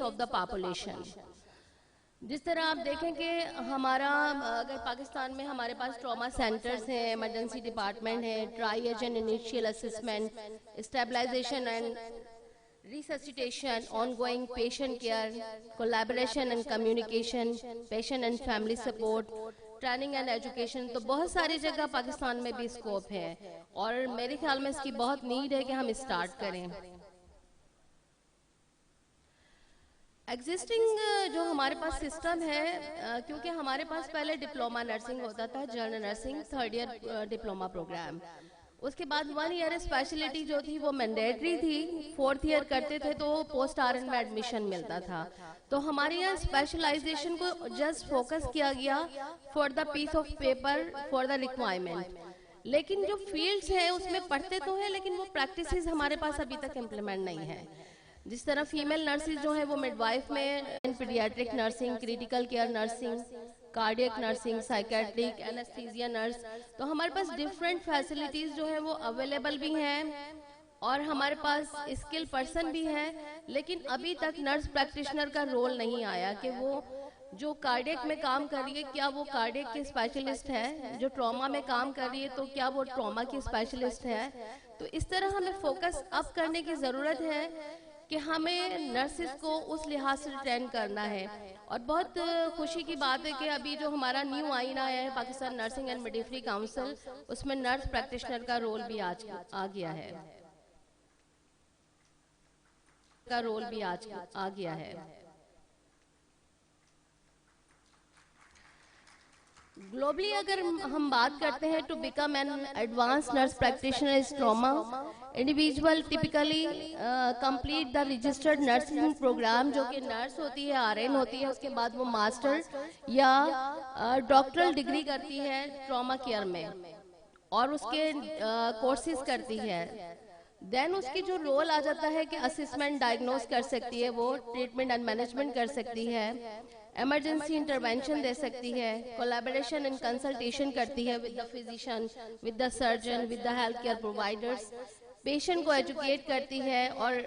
Needs of the population. जिस तरह आप देखें कि हमारा अगर पाकिस्तान में हमारे पास ट्रॉमा सेंटर्स हैं, इमरजेंसी डिपार्टमेंट है, triage and initial assessment, stabilisation and resuscitation, ongoing patient care, collaboration and communication, patient and family support, training and education, तो बहुत सारी जगह पाकिस्तान में भी स्कोप है और मेरे ख्याल में इसकी बहुत नीड है कि हम स्टार्ट करें। एग्जिस्टिंग जो हमारे पास सिस्टम है, क्योंकि हमारे पास पहले डिप्लोमा नर्सिंग होता था, general nursing 3rd year diploma programme, उसके बाद 1 ईयर स्पेशलिटी जो थी वो मैंडेटरी थी, 4th ईयर करते थे तो पोस्ट RN में एडमिशन मिलता था। तो हमारे यहाँ स्पेशलाइजेशन को जस्ट फोकस किया गया for the piece of paper for the requirement, लेकिन जो फील्ड्स हैं उसमें पढ़ते तो हैं लेकिन वो प्रैक्टिसेस हमारे पास अभी तक इम्प्लीमेंट नहीं है। जिस तरह फीमेल नर्सिस जो है वो मिडवाइफ में, paediatric nursing, critical care nursing, cardiac nursing, psychiatric, anaesthesia nurse, तो हमारे पास डिफरेंट फैसिलिटीज जो है वो अवेलेबल भी हैं और हमारे पास स्किल पर्सन भी है, लेकिन अभी तक नर्स प्रैक्टिशनर का रोल नहीं आया कि वो जो कार्डियक में काम कर रही है क्या वो कार्डियक की स्पेशलिस्ट है, जो ट्रॉमा में काम कर रही है तो क्या वो ट्रॉमा की स्पेशलिस्ट है। तो इस तरह हमें फोकस अप करने की ज़रूरत है कि हमें नर्सिस को उस लिहाज से ट्रेन करना है। और बहुत खुशी की बात है कि अभी जो हमारा न्यू आइन आया है Pakistan nursing and midwifery council, उसमें नर्स प्रैक्टिशनर का रोल भी आज आ गया है, ग्लोबली अगर हम बात करते हैं to become an advance nurse practitioner is trauma, individual typically complete the registered nursing programme, जो कि नर्स होती है, RN होती है, उसके बाद वो मास्टर या डॉक्टरल डिग्री करती है ट्रॉमा केयर में और उसके कोर्सेज करती है। देन उसकी जो रोल आ जाता है कि असेसमेंट डायग्नोज कर सकती है, वो ट्रीटमेंट एंड मैनेजमेंट कर सकती है, इमरजेंसी इंटरवेंशन दे सकती है, कोलैबोरेशन एंड कंसल्टेशन करती है with the physician, with the surgeon, with the health care providers, patient को एजुकेट करती है। और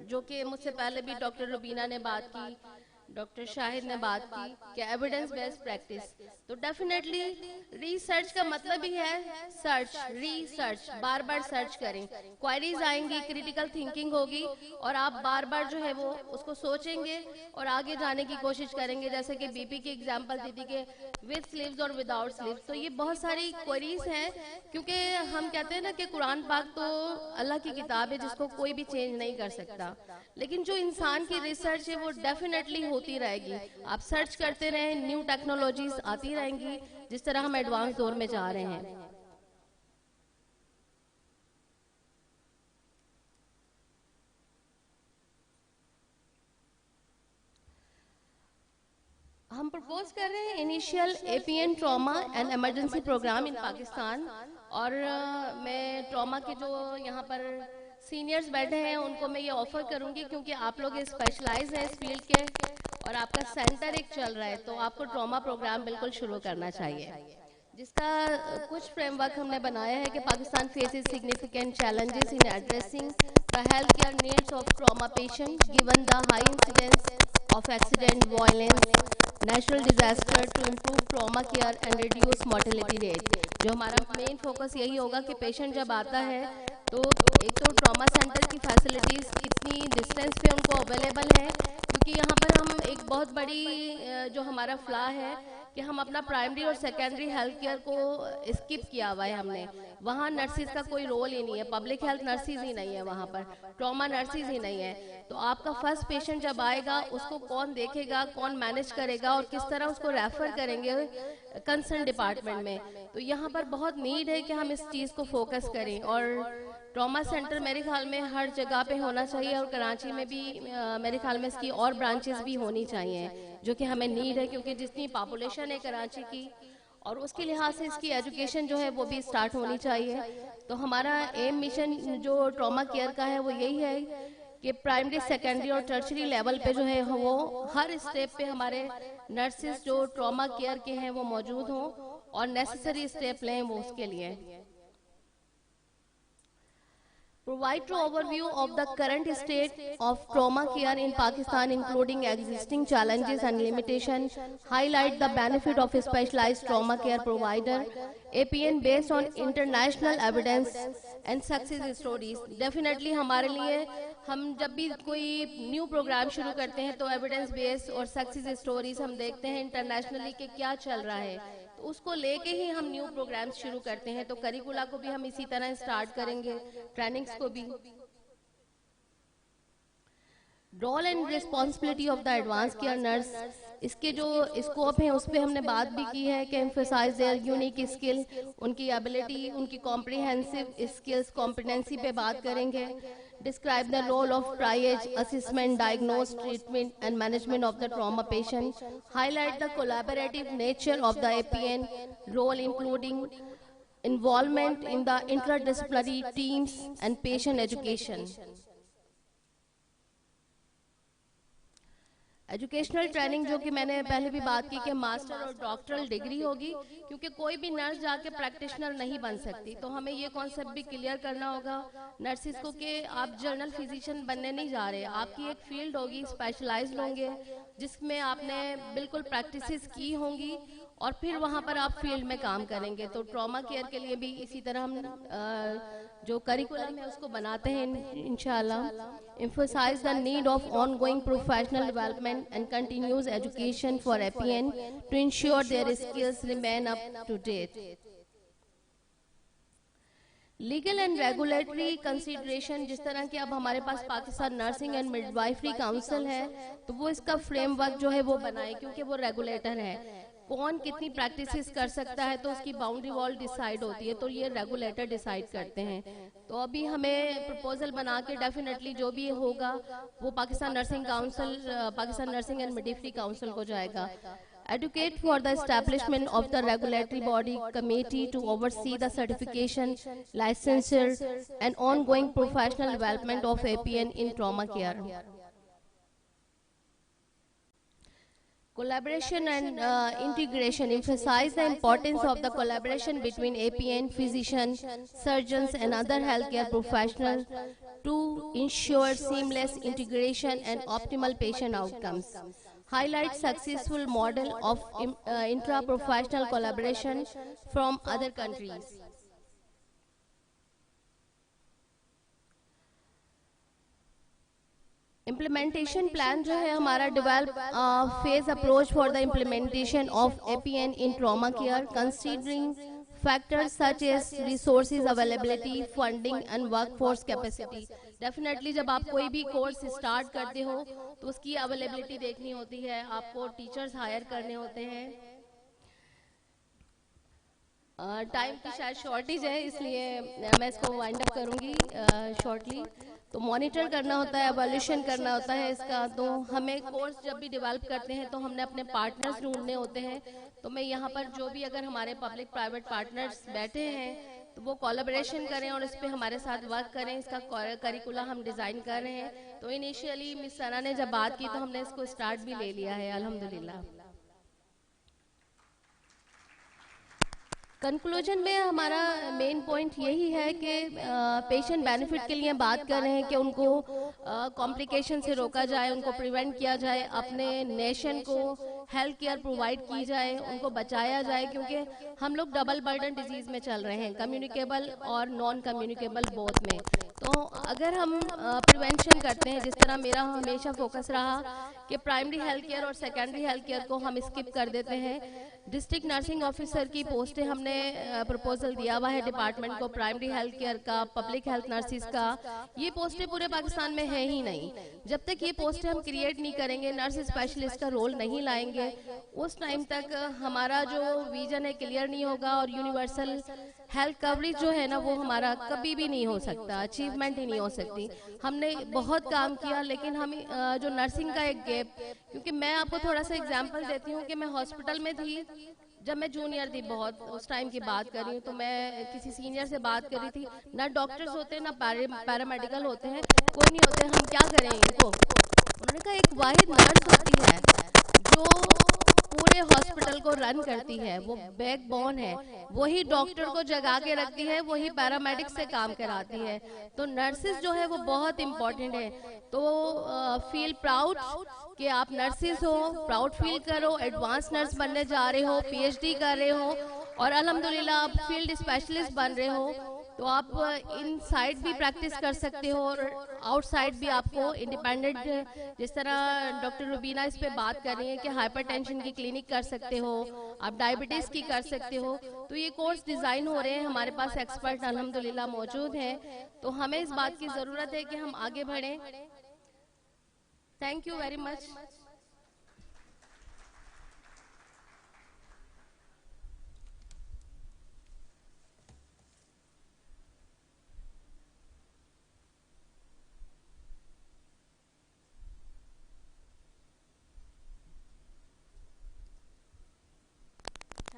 जो कि मुझसे पहले भी डॉक्टर रुबीना ने बात की, डॉक्टर शाहिद ने बात की कि एविडेंस बेस्ड प्रैक्टिस, तो डेफिनेटली रिसर्च का मतलब ही है सर्च, रिसर्च, बार बार सर्च करें, क्वेरीज आएंगी, क्रिटिकल थिंकिंग होगी और आप बार बार जो है वो उसको सोचेंगे और आगे जाने की कोशिश करेंगे। जैसे कि BP की एग्जांपल दी थी कि विद स्लीव्स और विदाउट स्लीव्स, तो ये बहुत सारी क्वेरीज हैं, क्योंकि हम कहते हैं ना कि कुरान पाक तो अल्लाह की किताब है जिसको कोई भी चेंज नहीं कर सकता, लेकिन जो इंसान की रिसर्च है वो डेफिनेटली होती रहेगी। आप सर्च करते रहें, न्यू टेक्नोलॉजीज आती रहेंगी जिस तरह हम एडवांस दौर में जा रहे हैं। हम प्रपोज कर रहे हैं initial APN trauma and emergency program in Pakistan, और मैं ट्रॉमा के जो यहाँ पर सीनियर्स बैठे हैं उनको मैं ये ऑफर करूंगी, क्योंकि आप लोग स्पेशलाइज हैं इस फील्ड के और आपका सेंटर एक चल रहा है, तो आपको ट्रॉमा प्रोग्राम बिल्कुल शुरू करना चाहिए, जिसका कुछ फ्रेमवर्क हमने बनाया है कि Pakistan faces significant challenges in addressing the health care needs of trauma patient given the high incidence of accident, violence, natural disaster to improve trauma care and reduce mortality rate. जो हमारा मेन फोकस यही होगा कि patient जब आता है तो एक तो ट्रॉमा सेंटर की फैसिलिटीज़ कितनी डिस्टेंस पे उनको अवेलेबल है, क्योंकि यहाँ पर हम एक बहुत बड़ी जो हमारा फ्ला है कि हम अपना प्राइमरी और सेकेंडरी हेल्थ केयर को स्किप किया हुआ है हमने, वहाँ नर्सिस का कोई रोल ही नहीं है, पब्लिक हेल्थ नर्सिस ही नहीं है, वहाँ पर ट्रॉमा नर्सिस ही नहीं है। तो आपका फर्स्ट पेशेंट जब आएगा उसको कौन देखेगा, कौन मैनेज करेगा और किस तरह उसको रेफर करेंगे कंसर्न डिपार्टमेंट में, तो यहाँ पर बहुत नीड है कि हम इस चीज़ को फोकस करें। और ट्रॉमा सेंटर मेरे ख्याल में हर जगह पे होना चाहिए और कराची में भी मेरे ख्याल में इसकी और ब्रांचेस भी होनी चाहिए, जो कि हमें नीड है, क्योंकि जितनी पॉपुलेशन है कराची की और उसके लिहाज से इसकी एजुकेशन जो है वो भी स्टार्ट होनी चाहिए। तो हमारा एम मिशन जो ट्रॉमा केयर का है वो यही है कि प्राइमरी, सेकेंडरी और टर्शरी लेवल पे जो है वो हर स्टेप पे हमारे नर्सिस जो ट्रॉमा केयर के हैं वो मौजूद हों और नेसेसरी स्टेप लें वो उसके लिए। Provide an overview of the current state of trauma care in Pakistan, including existing challenges and limitations. Highlight the benefit of a specialized trauma care provider. APN based on international evidence and success stories. Definitely हमारे लिए हम जब भी कोई new program शुरू करते हैं तो एविडेंस बेस्ड और सक्सेस स्टोरीज हम देखते हैं इंटरनेशनली कि क्या चल रहा है, तो उसको लेके ही हम न्यू प्रोग्राम्स शुरू करते हैं। तो करिकुला को भी हम इसी तरह स्टार्ट करेंगे, ट्रेनिंग्स को भी। Role and responsibility of the advance care nurse, इसके जो स्कोप है उस पर हमने बात भी की है कि एम्फसाइज देयर यूनिक स्किल, उनकी एबिलिटी, उनकी कॉम्प्रिहेंसिव स्किल्स, कॉम्पिटेंसी पे बात करेंगे। Describe the role of triage, assessment, diagnosis, treatment and management of the trauma patient. Highlight the collaborative nature of the APN role, including involvement in the interdisciplinary teams and patient education. Educational training, जो कि मैंने पहले भी बात की कि master और doctoral degree होगी, क्योंकि कोई भी नर्स जाके प्रैक्टिशनर नहीं बन सकती। तो हमें ये कॉन्सेप्ट भी क्लियर करना होगा नर्सिस को कि आप जनरल फिजिशियन बनने नहीं जा रहे, आपकी एक फील्ड होगी, स्पेशलाइज्ड होंगे जिसमें आपने बिल्कुल प्रैक्टिसेस की होंगी और फिर वहाँ पर आप फील्ड में काम करेंगे। तो ट्रॉमा केयर के लिए भी इसी तरह हम जो करिकुलम है उसको बनाते हैं इंशाल्लाह। Emphasize the need of ongoing professional development and continuous education for APN to ensure their skills remain up to date. Legal and regulatory consideration, जिस तरह की अब हमारे पास Pakistan nursing and midwifery council है, तो वो इसका फ्रेमवर्क जो है वो बनाए, क्योंकि वो रेगुलेटर है। कौन कितनी प्रैक्टिसेस कर सकता है तो उसकी बाउंड्री वॉल डिसाइड होती है, तो ये रेगुलेटर डिसाइड करते हैं। तो अभी हमें प्रपोजल बना के डेफिनेटली जो भी होगा वो Pakistan nursing council, Pakistan nursing and midwifery council को जाएगा। Advocate for the establishment of the regulatory body committee to oversee the certification, licensure and ongoing professional development of APN in trauma care. Collaboration and integration, emphasize the importance of the collaboration between APN, physicians, surgeons and other healthcare professionals to ensure seamless integration and optimal patient outcomes. Highlight successful model of intra-professional collaboration from other countries. Implementation plan जो है हमारा, develop phase approach for the implementation of APN in trauma care, considering factors such as resources availability, funding and workforce capacity. Definitely जब आप कोई भी course start करते हो तो उसकी अवेलेबिलिटी देखनी होती है, आपको टीचर्स हायर करने होते हैं। टाइम की शायद शॉर्टेज है, इसलिए मैं इसको वाइंड अप करूंगी शॉर्टली। तो मॉनिटर करना होता है, एवोल्यूशन करना होता है इसका। तो हमें कोर्स जब भी डेवलप करते हैं तो हमने अपने पार्टनर्स ढूंढने होते हैं। तो मैं यहाँ पर जो भी अगर हमारे पब्लिक प्राइवेट पार्टनर्स बैठे हैं तो वो कोलैबोरेशन करें और इस पे हमारे साथ वर्क करें। इसका करिकुला हम डिज़ाइन कर रहे हैं। तो इनिशियली मिस सना ने जब बात की तो हमने इसको स्टार्ट भी ले लिया है अल्हम्दुलिल्लाह। कंक्लूजन में हमारा मेन पॉइंट यही है कि पेशेंट बेनिफिट के लिए बात कर रहे हैं कि उनको कॉम्प्लिकेशन से रोका जाए, उनको प्रिवेंट किया जाए, अपने नेशन को हेल्थ केयर प्रोवाइड की जाए, उनको बचाया जाए, क्योंकि हम लोग डबल बर्डन डिजीज में चल रहे हैं, कम्युनिकेबल और नॉन कम्युनिकेबल बोथ में। तो अगर हम प्रिवेंशन करते हैं, जिस तरह मेरा हमेशा फोकस रहा कि प्राइमरी हेल्थ केयर और सेकेंडरी हेल्थ केयर को हम स्किप कर देते हैं। डिस्ट्रिक्ट नर्सिंग ऑफिसर की पोस्टें हमने प्रपोजल दिया हुआ है डिपार्टमेंट को, प्राइमरी हेल्थ केयर का, पब्लिक हेल्थ नर्सिस का। ये पोस्टें पूरे पाकिस्तान में है ही नहीं। जब तक ये पोस्टें हम क्रिएट नहीं करेंगे, नर्स स्पेशलिस्ट का रोल नहीं लाएंगे, उस टाइम तक हमारा जो विजन है क्लियर नहीं होगा और यूनिवर्सल हेल्थ कवरेज जो है ना वो हमारा कभी भी नहीं हो सकता, अचीवमेंट ही नहीं हो सकती। हमने बहुत काम किया लेकिन हम जो नर्सिंग का एक गैप, क्योंकि मैं आपको थोड़ा सा एग्जांपल देती हूँ कि मैं हॉस्पिटल में थी जब मैं जूनियर थी, बहुत उस टाइम की बात कर रही हूँ। तो मैं किसी सीनियर से बात कर रही थी, ना डॉक्टर्स होते ना पैरामेडिकल होते हैं, कोई नहीं होते, हम क्या करें इनको। उन्होंने कहा एक वाहिद नर्स होती है जो पूरे हॉस्पिटल हॉस्पिटल को रन करती है, वो बैकबोन है, वही डॉक्टर को जगा के रखती है, वही पैरामेडिक से काम कराती है। तो नर्सेज जो है वो बहुत इम्पोर्टेंट है। तो फील प्राउड कि आप नर्सेज हो, प्राउड फील करो, एडवांस नर्स बनने जा रहे हो, पीएचडी कर रहे हो और अल्हम्दुलिल्लाह आप फील्ड स्पेशलिस्ट बन रहे हो। तो आप इन साइड भी प्रैक्टिस कर सकते हो और आउटसाइड भी आपको इंडिपेंडेंट, जिस तरह डॉक्टर रुबीना इस पे बात कर रही है कि हाइपरटेंशन की क्लिनिक कर सकते हो, आप डायबिटीज़ की कर सकते हो। तो ये कोर्स डिज़ाइन हो रहे हैं, हमारे पास एक्सपर्ट अल्हम्दुलिल्लाह मौजूद हैं। तो हमें इस बात की ज़रूरत है कि हम आगे बढ़ें। Thank you very much.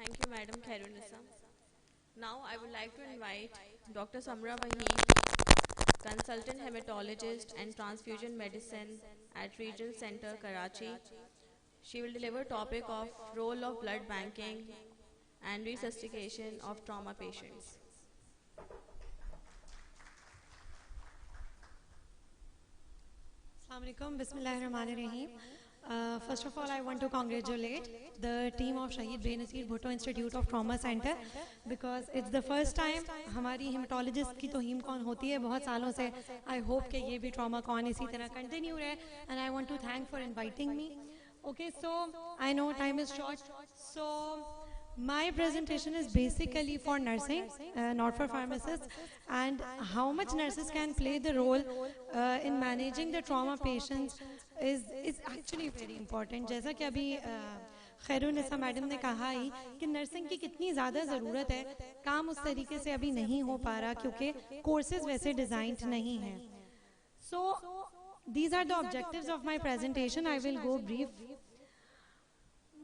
Thank you, Madam Khairunisa. Now I would like to invite Dr. Samra Baheen, consultant hematologist and transfusion medicine at Regional Center, Karachi. She will deliver topic of role of blood banking and resuscitation of trauma patients. Assalamu alaikum, Bismillahirrahmanirrahim. First of all, I want to congratulate the team of Shahid Benazir Bhutto Institute of Trauma Center because it's the first time हमारी hematologist की तो HemeCon होती है बहुत सालों से. I hope कि ये भी TraumaCon इसी तरह continue रहे, and I want to thank for inviting me. Okay, so I know time is short, so my presentation is basically for nursing, not for pharmacists, and how much nurses can play the role in managing the trauma patients is actually very important. जैसा कि अभी खैरुनिसा madam ने कहा ही कि nursing की कितनी ज़्यादा ज़रूरत है, काम उस तरीके से अभी नहीं हो पा रहा क्योंकि कोर्सेज वैसे डिज़ाइंड नहीं हैं. So these are the objectives of my presentation. I will go brief.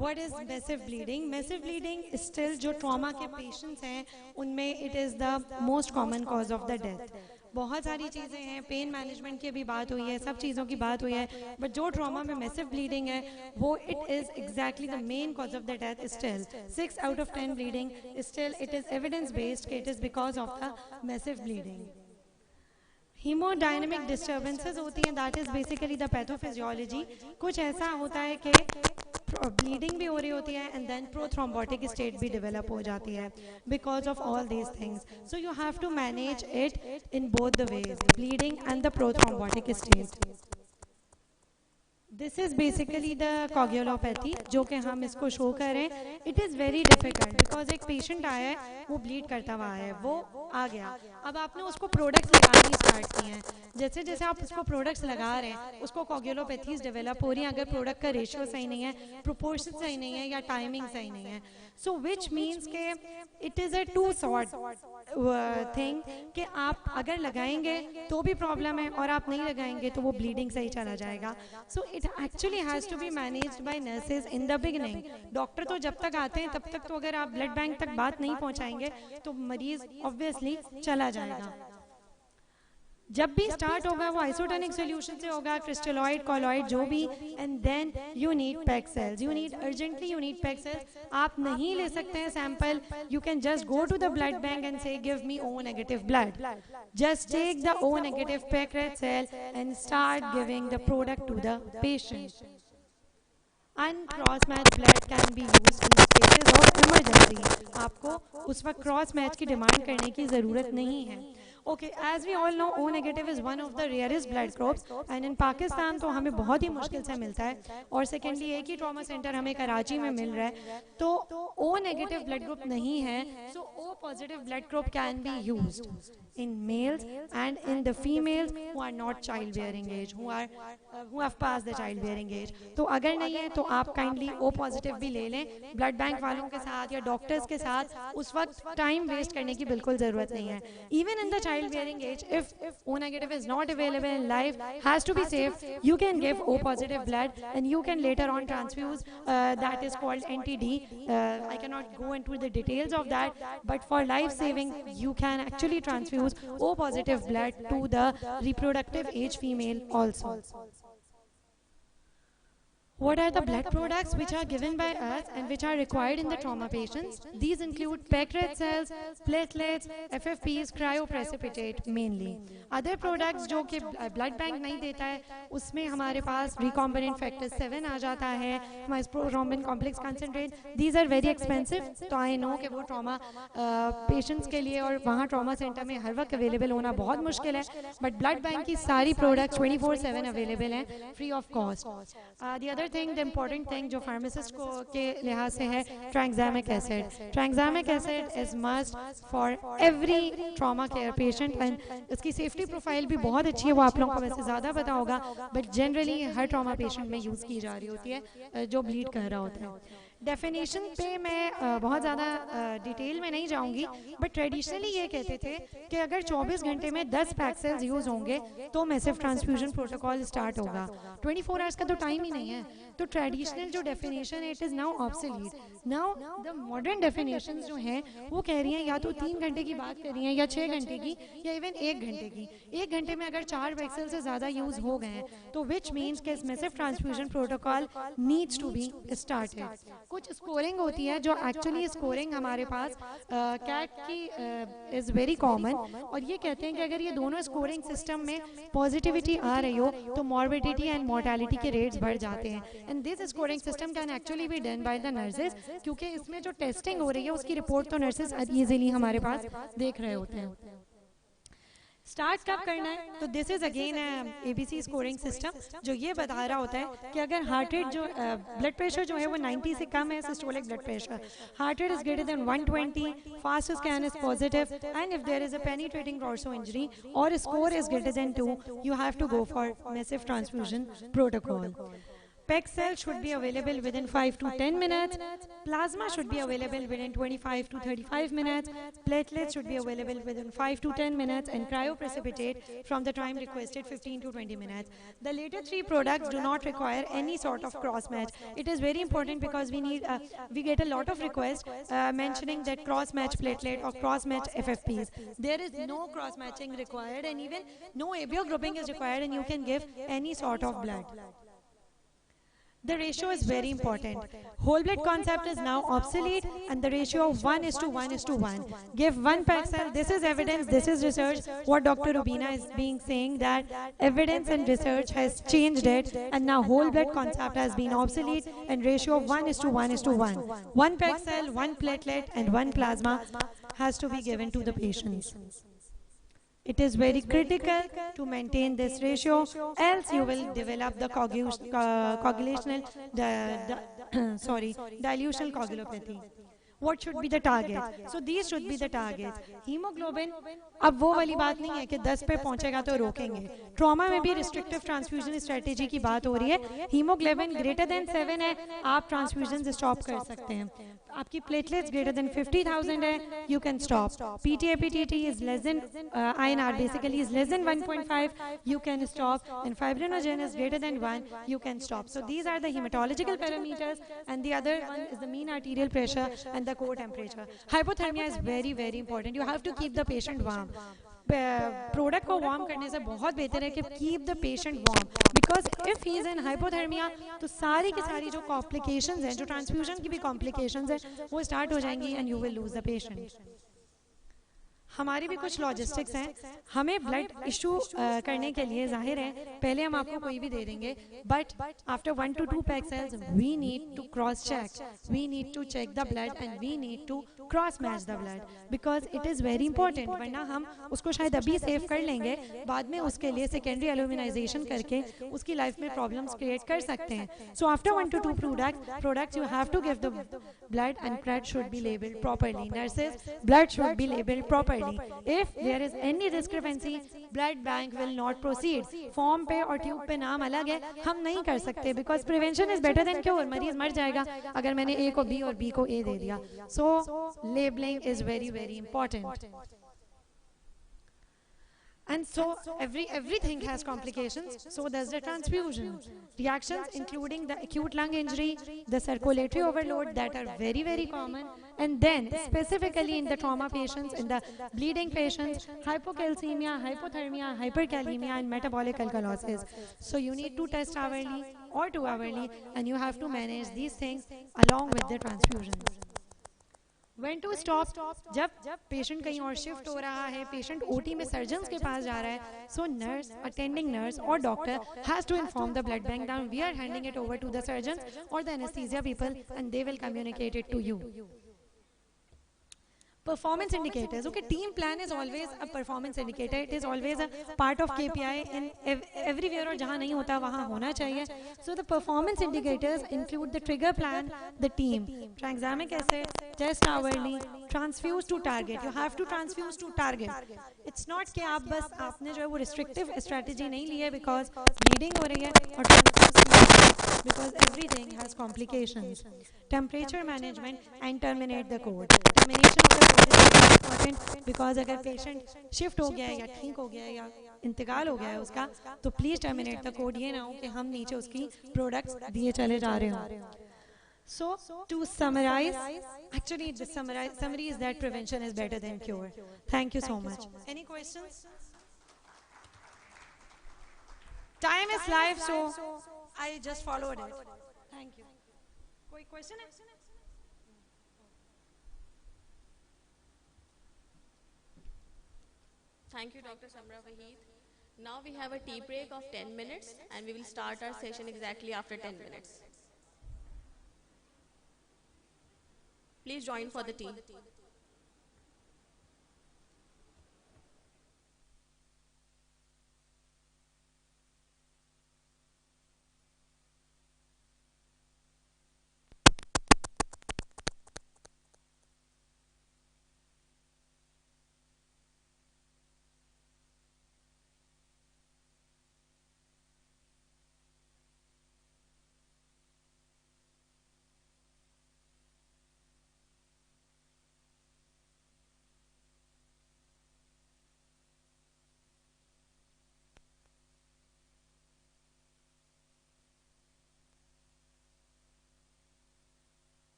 What is massive bleeding? Massive bleeding is still जो trauma के patients हैं उनमें it is the most common cause of the death. बहुत सारी चीज़ें हैं, pain management की भी बात हुई है, सब चीज़ों की बात हुई है, बट जो ट्रॉमा में मैसिव ब्लीडिंग है वो it is exactly the main cause of the death. Still 6 out of 10 bleeding still it is evidence based कि it is because of the massive bleeding. Hemodynamic disturbances होती हैं, that is basically the pathophysiology. कुछ ऐसा होता है कि bleeding भी हो रही होती है एंड देन प्रोथ्रोम्बोटिक स्टेट भी डेवलप हो जाती है because of all these things. So you have to manage it in both the ways, bleeding and the prothrombotic state. This is basically the coagulopathy जो कि हम इसको शो करें. It is very difficult because एक patient आया है, वो bleed करता हुआ है, वो आ गया, अब आपने उसको प्रोडक्ट्स लगानी स्टार्ट किए हैं. जैसे जैसे आप उसको प्रोडक्ट्स लगा रहे हैं उसको कोगुलोपैथीज डेवलप हो रही हैं अगर प्रोडक्ट का रेशियो सही नहीं है, प्रोपोर्शन सही नहीं है या टाइमिंग सही नहीं है. सो विच मीन्स के it is a two sort thing कि आप अगर लगाएंगे तो भी प्रॉब्लम है और आप नहीं लगाएंगे तो वो ब्लीडिंग सही चला जाएगा. So it actually has to be managed by nurses in the beginning. Doctor तो जब तक आते हैं तब तक तो अगर आप ब्लड बैंक तक बात नहीं पहुंचाएंगे तो मरीज ऑब्वियसली चला जाएगा. जब भी स्टार्ट होगा वो आइसोटोनिक सॉल्यूशन से होगा, क्रिस्टलॉइड कॉलॉइड जो भी, and then you need pack cells. You need urgently you need pack cells. आप नहीं ले सकते हैं sample, you can just go to the blood bank and say give me O negative blood. Just take the O negative pack red cell and start giving the product to the patient. And cross match blood can be used in cases of emergency. आपको उस वक्त cross match की demand करने की ज़रूरत नहीं है. Okay, as we all know, O negative is one of the rarest blood groups, and in Pakistan तो हमें बहुत ही मुश्किल से मिलता है, और सेकेंडली एक ही ट्रॉमा सेंटर हमें कराची में मिल रहा है. तो O negative blood group नहीं है, so O positive blood group can be used in males and in the females who are not childbearing age, who have passed the childbearing age. तो अगर नहीं है तो आप काइंडली O positive भी ले लें ब्लड बैंक वालों के साथ या डॉक्टर्स के साथ. उस वक्त टाइम वेस्ट करने की बिल्कुल ज़रूरत नहीं है. Even in the childbearing age, if O negative is not available in life, has to be safe, you can give O positive blood and you can later on transfuse, that is called NTD. I cannot go into the details of that, but for life saving you can actually transfuse O positive blood to the reproductive age female also. What are the blood products which are given by us and which are required in the trauma patients? These include peg red cells, platelets, FFPs, cryoprecipitate mainly. Other products जो कि blood bank नहीं देता है, उसमें हमारे पास recombinant factor 7 आ जाता है, हमारे prothrombin complex concentrate. These are very expensive. तो I know कि वो trauma patients के लिए और वहाँ trauma center में हर वक्त available होना बहुत मुश्किल है. But blood bank की सारी products 24/7 available हैं, free of cost. The other thing, the important thing जो pharmacist को के लिहाज से है, tranexamic acid. Tranexamic acid is must for every trauma care patient and इसकी safety profile भी बहुत अच्छी है, वो आप लोगों को वैसे ज़्यादा पता होगा, but generally her trauma patient में यूज़ की जा रही होती है जो bleed कर रहा होता है. डेफिनेशन पे मैं बहुत ज़्यादा डिटेल में नहीं जाऊंगी, बट ट्रेडिशनली ये कहते थे कि अगर 24 घंटे में 10 पैक सेल्स यूज़ होंगे तो मैसिव ट्रांसफ्यूजन प्रोटोकॉल स्टार्ट होगा. 24 आवर्स का तो टाइम ही नहीं है. तो ट्रेडिशनल जो डेफिनेशन है, it is now obsolete. Now the modern definitions जो हैं वो कह रही हैं या तो 3 घंटे की बात कर रही हैं या 6 घंटे की या इवन 1 घंटे की. 1 घंटे में अगर 4 पैक सेल से ज़्यादा यूज़ हो गए हैं तो विच मीन्स कि massive transfusion protocol needs to be started. कुछ स्कोरिंग होती है जो एक्चुअली स्कोरिंग हमारे पास कैट की इज़ वेरी कॉमन, और ये कहते हैं कि अगर ये दोनों स्कोरिंग सिस्टम में पॉजिटिविटी आ रही हो तो मॉर्बिडिटी एंड मोर्टेलिटी के रेट्स बढ़ जाते हैं. And this scoring system can actually be done by the nurses, क्योंकि इसमें जो टेस्टिंग हो रही है उसकी रिपोर्ट तो नर्सेज ईजिली हमारे पास देख रहे होते हैं. स्टार्ट कब करना है? तो this is again ABC scoring system जो ये बता रहा होता है कि अगर हार्ट रेट जो ब्लड प्रेशर जो है वो 90 से कम है, systolic blood pressure, heart rate is greater than 120, fast scan is positive, and if there is a penetrating torso injury और score is greater than 2, you have to go for massive transfusion protocol. PEG cells should be available within 5 to 10 minutes. Plasma should be available within 25 to 35 minutes. Platelets should be available within 5 to 10 minutes, and cryoprecipitate from the time requested 15 to 20 minutes. The later 3 products do not require any sort of cross match. It is very important because we get a lot of requests mentioning that cross match platelet or cross match FFPs. There is no cross matching required, and even no ABO grouping is required, and you can give any sort of blood. The ratio is very important. Whole blood concept is now obsolete, and the ratio of 1:1:1. Give 1 pack cell. This is evidence, this is research. What Dr. Rubina is being saying that evidence and research has changed it, and now whole blood concept has been obsolete, and ratio of 1:1:1. 1 pack cell, 1 platelet, and 1 plasma has to be given to the patients. It is very critical to maintain this ratio, else you will develop the dilutional coagulopathy. What should be the target? So these should be the targets. Hemoglobin, अब वो वाली बात नहीं है कि 10 पे पहुंचेगा तो रोकेंगे. ट्रॉमा में भी रिस्ट्रिक्टिव ट्रांसफ्यूजन स्ट्रेटेजी की बात हो रही है. हीमोग्लोबिन ग्रेटर देन 7 है, आप ट्रांसफ्यूजन स्टॉप कर सकते हैं. आपकी प्लेटलेट्स ग्रेटर देन 50,000 है, you can stop. PTA-PTT is less than INR basically is less than 1.5, you can stop. And fibrinogen is greater than 1, you can stop. So these are the hematological parameters, and the other one is the mean arterial pressure and the core temperature. Hypothermia is very very important. You have to keep the patient warm. Product को warm करने से बहुत बेहतर है कि keep the patient warm, because if he is in hypothermia तो सारी की सारी जो कॉम्प्लिकेशंस हैं, जो ट्रांसफ्यूजन की भी कॉम्प्लिकेशंस हैं, वो स्टार्ट हो जाएंगी and you will lose the patient. हमारी भी कुछ लॉजिस्टिक्स हैं. हमें ब्लड इशू करने के लिए जाहिर है पहले हम आपको कोई भी दे देंगे, but after 1 to 2 pack cells we need to cross check, we need to check the blood and we need to cross match the blood, because it is very important. वरना हम उसको शायद अभी सेव कर लेंगे, बाद में उसके लिए सेकेंडरी एल्यूमिनाइजेशन करके उसकी लाइफ में प्रॉब्लम्स क्रिएट कर सकते हैं. So after 1 to 2 products you have to give the blood, and blood should be labeled properly. Nurses, blood should be labeled properly. If there is any discrepancy, blood bank will not proceed. Form पे और tube पे नाम अलग है, हम नहीं कर सकते, because prevention is better than cure. मरीज मर जाएगा अगर मैंने A को B और B को A दे दिया. So labelling is very very important. And so everything has complications, so does the transfusion. Reactions including the acute lung injury, the circulatory overload that are very very common, and then specifically in the trauma patients, in the bleeding patients, hypocalcemia, hypothermia, hyperkalemia, and metabolic alkalosis. So you need to test hourly, or 2 hourly, and you have to manage these things along with the transfusions. When to stop? जब patient कहीं और shift हो रहा है, patient OT में surgeons के पास जा रहा है, सो नर्स, अटेंडिंग नर्स और doctor has to inform the blood bank that we are handing it over to the surgeons और the anaesthesia people and they will communicate it to you. Performance indicators. Okay, team plan is always a performance indicator. It is always a part of KPI in everywhere और जहाँ नहीं होता वहाँ होना चाहिए. So the performance indicators include the trigger plan, the team, tranexamic acid, test hourly, transfuse to target. You have to transfuse to target. It's not कि आप बस आपने जो है वो restrictive strategy नहीं ली है because bleeding हो रही है और transfuse because everything has complications. Temperature management and terminate the code. Termination of the code is important because अगर patient shift हो गया है या ठीक हो गया है या इंतकाल हो गया है उसका तो please terminate the code. ये ना हो कि हम नीचे उसकी products दिए चले जा रहे हो. So to summarize, actually the summary is that prevention is better than cure. Thank you so much. Any questions? Time is life, so I just followed it. Thank you. कोई question है? Thank you, Dr. Samra Waheed. Now we have a tea break of 10 minutes and we will start our session exactly after 10 minutes. Please join for the tea.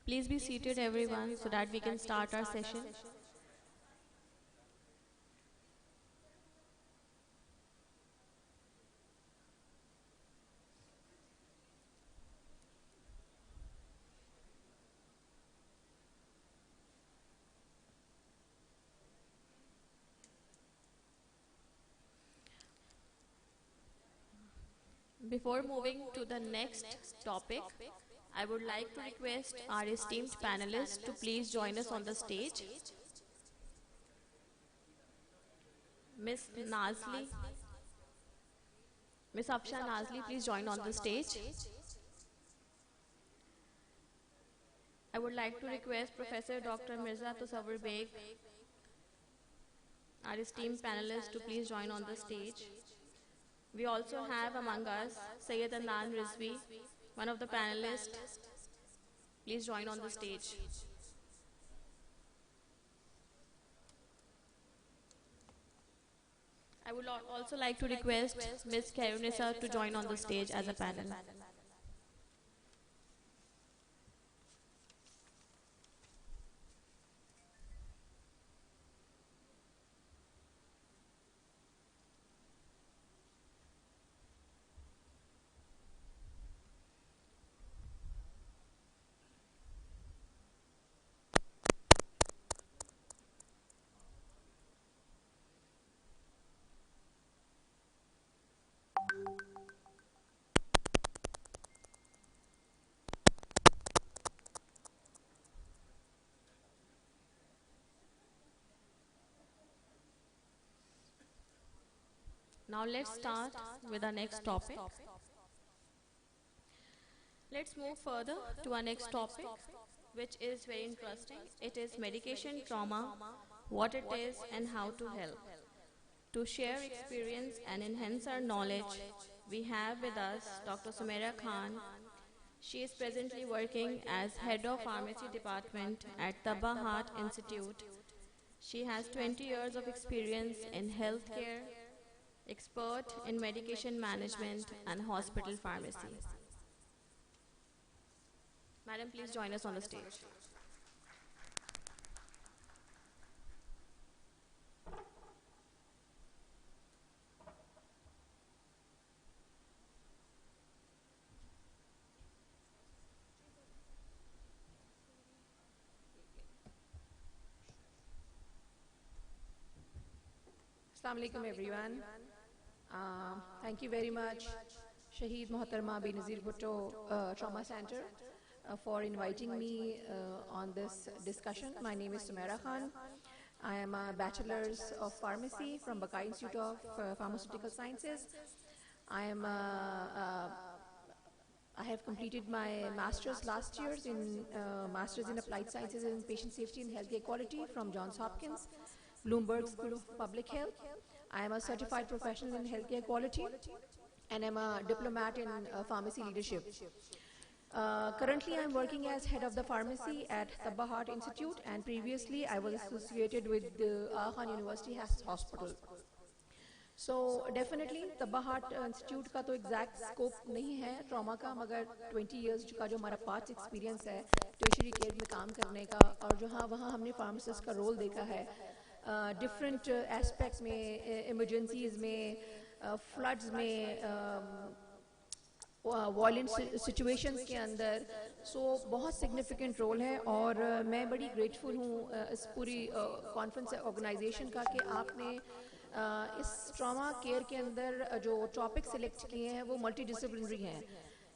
Please be seated, everyone, so that we can start our session. Before moving to the next topic, I would like to request our esteemed panelists to please join us on the stage. Miss Nazli, Miss Afsha Nazli, please join on the stage. I would like to request Professor Dr. Mirza Tusawwur Beg, our esteemed panelists, to please join on the stage. We also have among us Sayyid Adnan Rizvi, one of the panelists. Please join on the stage. I would also like to request Ms. Kairunisa to join on the stage as a panel. Now let's start with our next topic. Let's move further to our next topic, which is very interesting. It is medication trauma, what it is and how to help. To share experience and enhance our knowledge, we have with us Dr. Sumaira Khan. She is presently working as Head of Pharmacy Department at Tabba Heart Institute. She has 20 years of experience in healthcare, expert in medication management and hospital pharmacy. Madam, please join us on the stage. Assalamu alaikum everyone. Thank you very much, Shaheed Mohattarma Benazir Bhutto Trauma Center for inviting me on this discussion. My name is Sumaira Khan. I am a Bachelor's of Pharmacy from Buckeye Institute of Pharmaceutical Sciences. I have completed my Master's last year in Master's in Applied Sciences and Patient Safety and Healthcare Quality from Johns Hopkins, Bloomberg School of Public Health. I am a certified professional in healthcare quality and I'm a diplomat in pharmacy leadership. Currently, I'm working as head of the pharmacy at Tabba Heart Institute, and previously I was associated with the Khan University Hospital. So definitely Tabba Heart Institute का तो exact scope नहीं है trauma का, मगर 20 years का जो हमारा past experience है tertiary care में काम करने का, और जो वहाँ हमने pharmacist का role देखा है different aspects में, emergencies में, floods में, violent situations के अंदर, so बहुत significant role है. और मैं बड़ी grateful हूँ इस पूरी conference organization का कि आपने इस trauma care के अंदर जो topic select किए हैं वो multidisciplinary हैं,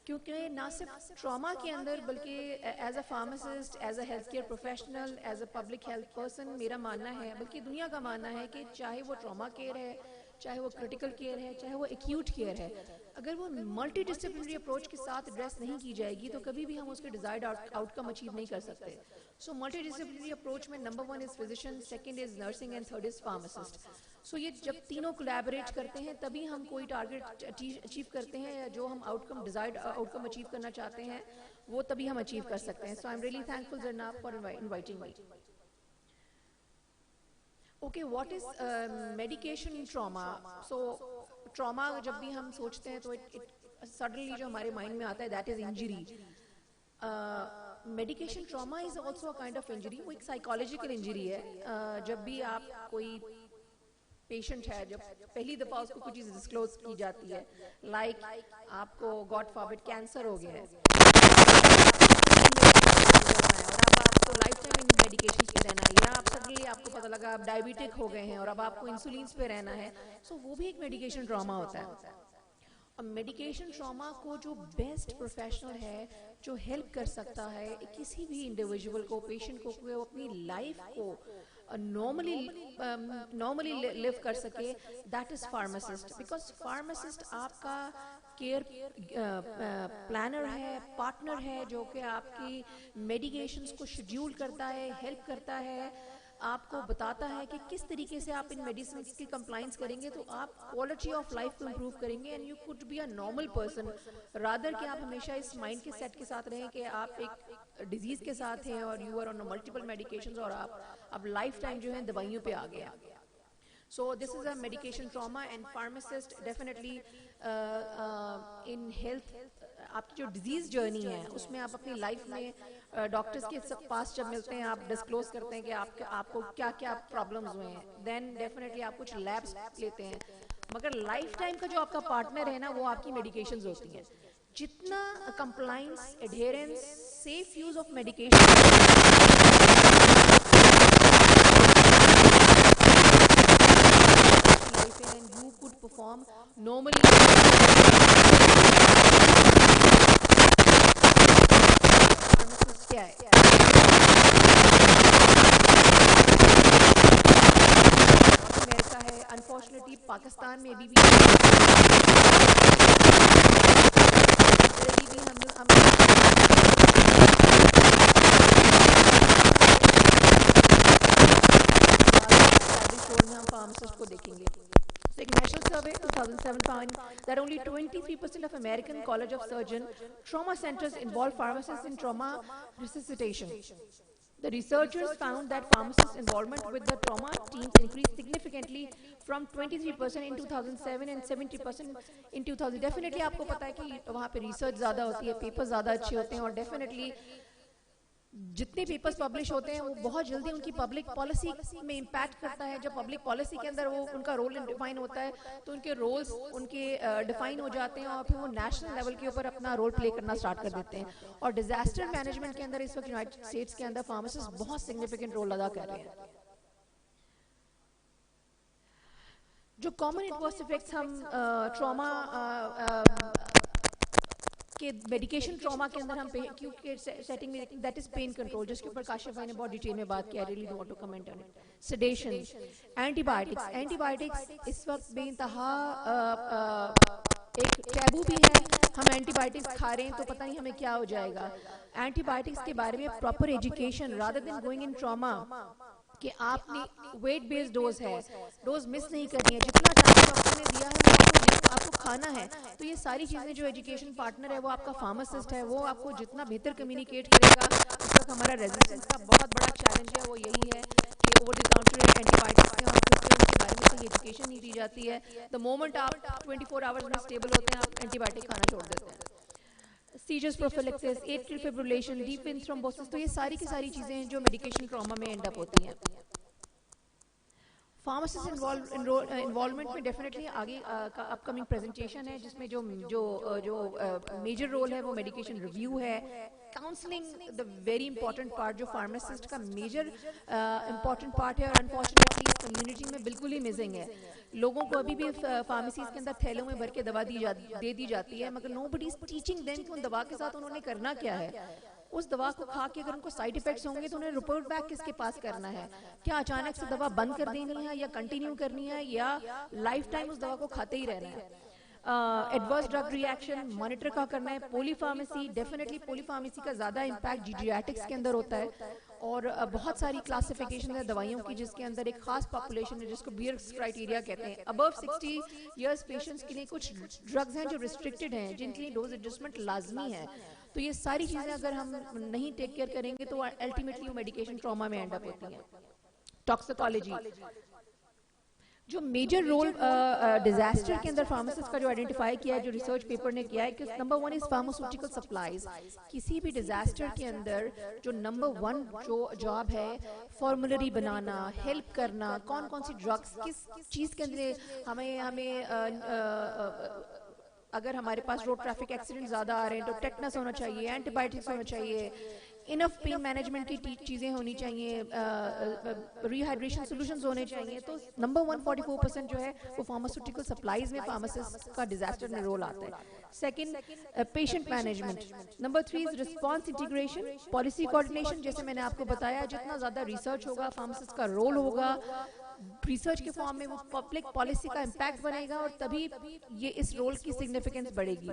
क्योंकि ना सिर्फ trauma के अंदर बल्कि as a pharmacist, as a healthcare professional, as a public health person मेरा मानना है, बल्कि दुनिया का मानना है कि चाहे वो trauma care है, चाहे वो critical care है, चाहे वो acute care है, अगर वो multidisciplinary approach के साथ address नहीं की जाएगी तो कभी भी हम उसके desired outcome achieve नहीं कर सकते. So multidisciplinary approach में number 1 is physician, second is nursing and third is pharmacist. So ये जब तीनों collaborate करते हैं तभी हम कोई target achieve करते हैं, या जो हम outcome desired outcome achieve करना चाहते हैं वो तभी हम achieve कर सकते हैं. So I'm really thankful Zarnab for inviting me. Okay, what is medication trauma? So trauma जब भी हम सोचते हैं तो it suddenly जो हमारे mind में आता है that is injury. Medication trauma is also a kind of injury, वो एक साइकोलॉजिकल इंजरी है। जब भी आप कोई पेशेंट है, जब पहली दफ़ा उसको कुछ चीज़ डिस्क्लोज की जाती है, लाइक आपको गॉड फॉरबिड कैंसर हो गया है और अब आपको लाइफ टाइम इन मेडिकेशन पे रहना है, या आप सडनली आपको पता लगा आप डायबिटिक हो गए हैं और अब आपको इंसुलिन पे रहना है, सो वो भी एक मेडिकेशन ट्रॉमा होता है। और मेडिकेशन ट्रॉमा को जो बेस्ट प्रोफेशनल है जो हेल्प कर सकता है किसी भी इंडिविजुअल को, पेशेंट को, वो अपनी लाइफ को नॉर्मली लिव कर सके, that is pharmacist. Because pharmacist आपका केयर प्लानर है, पार्टनर है, जो कि आपकी मेडिकेशंस को शेड्यूल करता है, हेल्प करता है, आपको बताता है कि किस तरीके से आप इन मेडिसिन की कंप्लाइंस करेंगे तो आप क्वालिटी ऑफ लाइफ को इम्प्रूव करेंगे and you could be a normal person, rather कि आप हमेशा इस माइंड के सेट के साथ रहें कि आप एक डिजीज के साथ हैं और you are on multiple medications और आप अब लाइफ टाइम जो है दवाइयों पे आ गया। So this is a medication trauma and pharmacist definitely in health, आपकी जो डिजीज जर्नी है उसमें आप अपनी लाइफ में डॉक्टर्स के पास जब मिलते हैं, आप डिस्क्लोज करते हैं कि आपको क्या क्या प्रॉब्लम्स हुए हैं, देन डेफिनेटली आप कुछ लैब्स लेते हैं, मगर लाइफ टाइम का जो आपका पार्टनर है ना वो आपकी मेडिकेशंस होती हैं। जितना compliance, adherence, safe use of medication and you could perform normally pharmacist क्या है? अमेरिका है, अनफॉर्चुनेटली पाकिस्तान में भी हम फार्मासिस्ट को देखेंगे। So, a national survey 2007 found that only 23% of American College of Surgeon trauma centers involve pharmacists in trauma resuscitation. The researchers found that pharmacist involvement with the trauma teams increased significantly from 23% in 2007 and 70% in 2000. Definitely आपको पता है कि वहाँ पे research ज़्यादा होती है, papers ज़्यादा अच्छे होते हैं और definitely जितने पेपर्स पब्लिश होते हैं वो बहुत जल्दी उनकी पब्लिक पॉलिसी में इम्पैक्ट करता है। जब पब्लिक पॉलिसी के अंदर वो उनका रोल डिफाइन होता है तो उनके रोल्स उनके डिफाइन हो जाते हैं और फिर वो नेशनल लेवल के ऊपर अपना रोल प्ले करना स्टार्ट कर देते हैं। और डिजास्टर मैनेजमेंट के अंदर इस वक्त यूनाइटेड स्टेट्स के अंदर फार्मासिस्ट बहुत सिग्निफिकेंट रोल अदा कर रहे हैं। जो कॉमन एडवर्स इफेक्ट्स हम ट्रॉमा के मेडिकेशन ट्रॉमा के अंदर हम क्योंकि सेटिंग में दैट इज पेन कंट्रोल, जिसके ऊपर काशिफ भाई ने बहुत डिटेल में बात किया, really don't want to comment on it. Sedation, antibiotics इस वक्त बेइंतहा एक टैबू भी है। हम एंटीबायोटिक्स खा रहे हैं तो पता नहीं हमें क्या हो जाएगा। एंटीबायोटिक्स के बारे में proper education rather than going in trauma कि आपने वेट बेस्ड डोज है, डोज मिस नहीं करनी है, जितना टाइम डॉक्टर ने दिया है आपको खाना है। तो ये सारी चीज़ें जो एजुकेशन पार्टनर है वो आपका फार्मासिस्ट है, वो आपको जितना बेहतर कम्युनिकेट करेगा। इस वक्त हमारा रेजिस्टेंस का बहुत बड़ा चैलेंज है वो यही है कि ओवर द काउंटर एंटीबायोटिक्स के उनके बारे में सही एजुकेशन नहीं दी जाती है। द मोमेंट आप 24 आवर्स में स्टेबल होते हैं आप एंटीबायोटिक खाना छोड़ देते हैं। Seizures prophylaxis, atrial fibrillation, deep vein thrombosis, तो ये सारी की सारी चीज़ें हैं जो मेडिकेशन ट्रॉमा में एंड अप होती हैं। फार्मासिस्ट इन्वॉल्वमेंट में डेफिनेटली आगे का अपकमिंग प्रेजेंटेशन है जिसमें जो मेजर रोल है वो मेडिकेशन रिव्यू है, counselling the very important part जो फार्मासिस्ट का मेजर इंपॉर्टेंट पार्ट है और अनफॉर्चुनेटली कम्युनिटी में बिल्कुल ही मिसिंग है। लोगों को अभी भी फार्मेसीज के अंदर थैलों में भर के दवा दे दी जाती है मगर नोबडी इज टीचिंग देम कि उन दवा के साथ उन्होंने करना क्या है। उस दवा को खा के अगर उनको साइड इफेक्ट्स होंगे तो उन्हें रिपोर्ट बैक किसके पास करना है, क्या अचानक से दवा बंद कर देनी है या कंटिन्यू करनी है या लाइफ टाइम उस दवा को खाते ही रहना है। एडवर्स ड्रग रिएक्शन मॉनिटर का करना है। पॉलीफार्मेसी, डेफिनेटली पॉलीफार्मेसी का ज़्यादा इम्पैक्ट जीडियाटिक्स के अंदर होता है और बहुत सारी क्लासिफिकेशन है दवाइयों की जिसके अंदर एक खास पॉपुलेशन है जिसको बियर्स क्राइटेरिया कहते हैं। अबव 60 इयर्स पेशेंट्स के लिए कुछ ड्रग्स हैं जो रिस्ट्रिक्टेड हैं जिनके लिए डोज एडजस्टमेंट लाजमी है। तो ये सारी चीज़ें अगर हम नहीं टेक केयर करेंगे तो अल्टीमेटली वो मेडिकेशन ट्रॉमा में एंड अप होती हैं। टॉक्सिकोलॉजी, जो मेजर रोल डिजास्टर के अंदर फार्मासिस्ट का जो आइडेंटिफाई किया है, जो रिसर्च पेपर ने किया है कि नंबर 1 इज फार्मास्यूटिकल सप्लाईज। किसी भी डिजास्टर के अंदर जो नंबर 1 जो जॉब है, फॉर्मुलरी बनाना, हेल्प करना, कौन कौन सी ड्रग्स किस चीज़ के अंदर हमें अगर हमारे पास रोड ट्रैफिक एक्सीडेंट ज़्यादा आ रहे हैं तो टेटनस होना चाहिए, एंटीबायोटिक्स होना चाहिए, इनफ पेन मैनेजमेंट की चीज़ें होनी चाहिए, रिहाइड्रेशन सॉल्यूशंस होने चाहिए। तो नंबर 144% जो है वो फार्मास्यूटिकल सप्लाईज में फार्मासिस्ट का डिजास्टर में रोल आता है। Second patient management. Number 3 is response integration, policy coordination. जैसे मैंने आपको बताया, जितना ज़्यादा रिसर्च होगा फार्मासिस्ट का रोल होगा, रिसर्च के फॉर्म में वो पब्लिक पॉलिसी का इम्पैक्ट बनेगा और तभी ये इस रोल की सिग्निफिकेंस बढ़ेगी।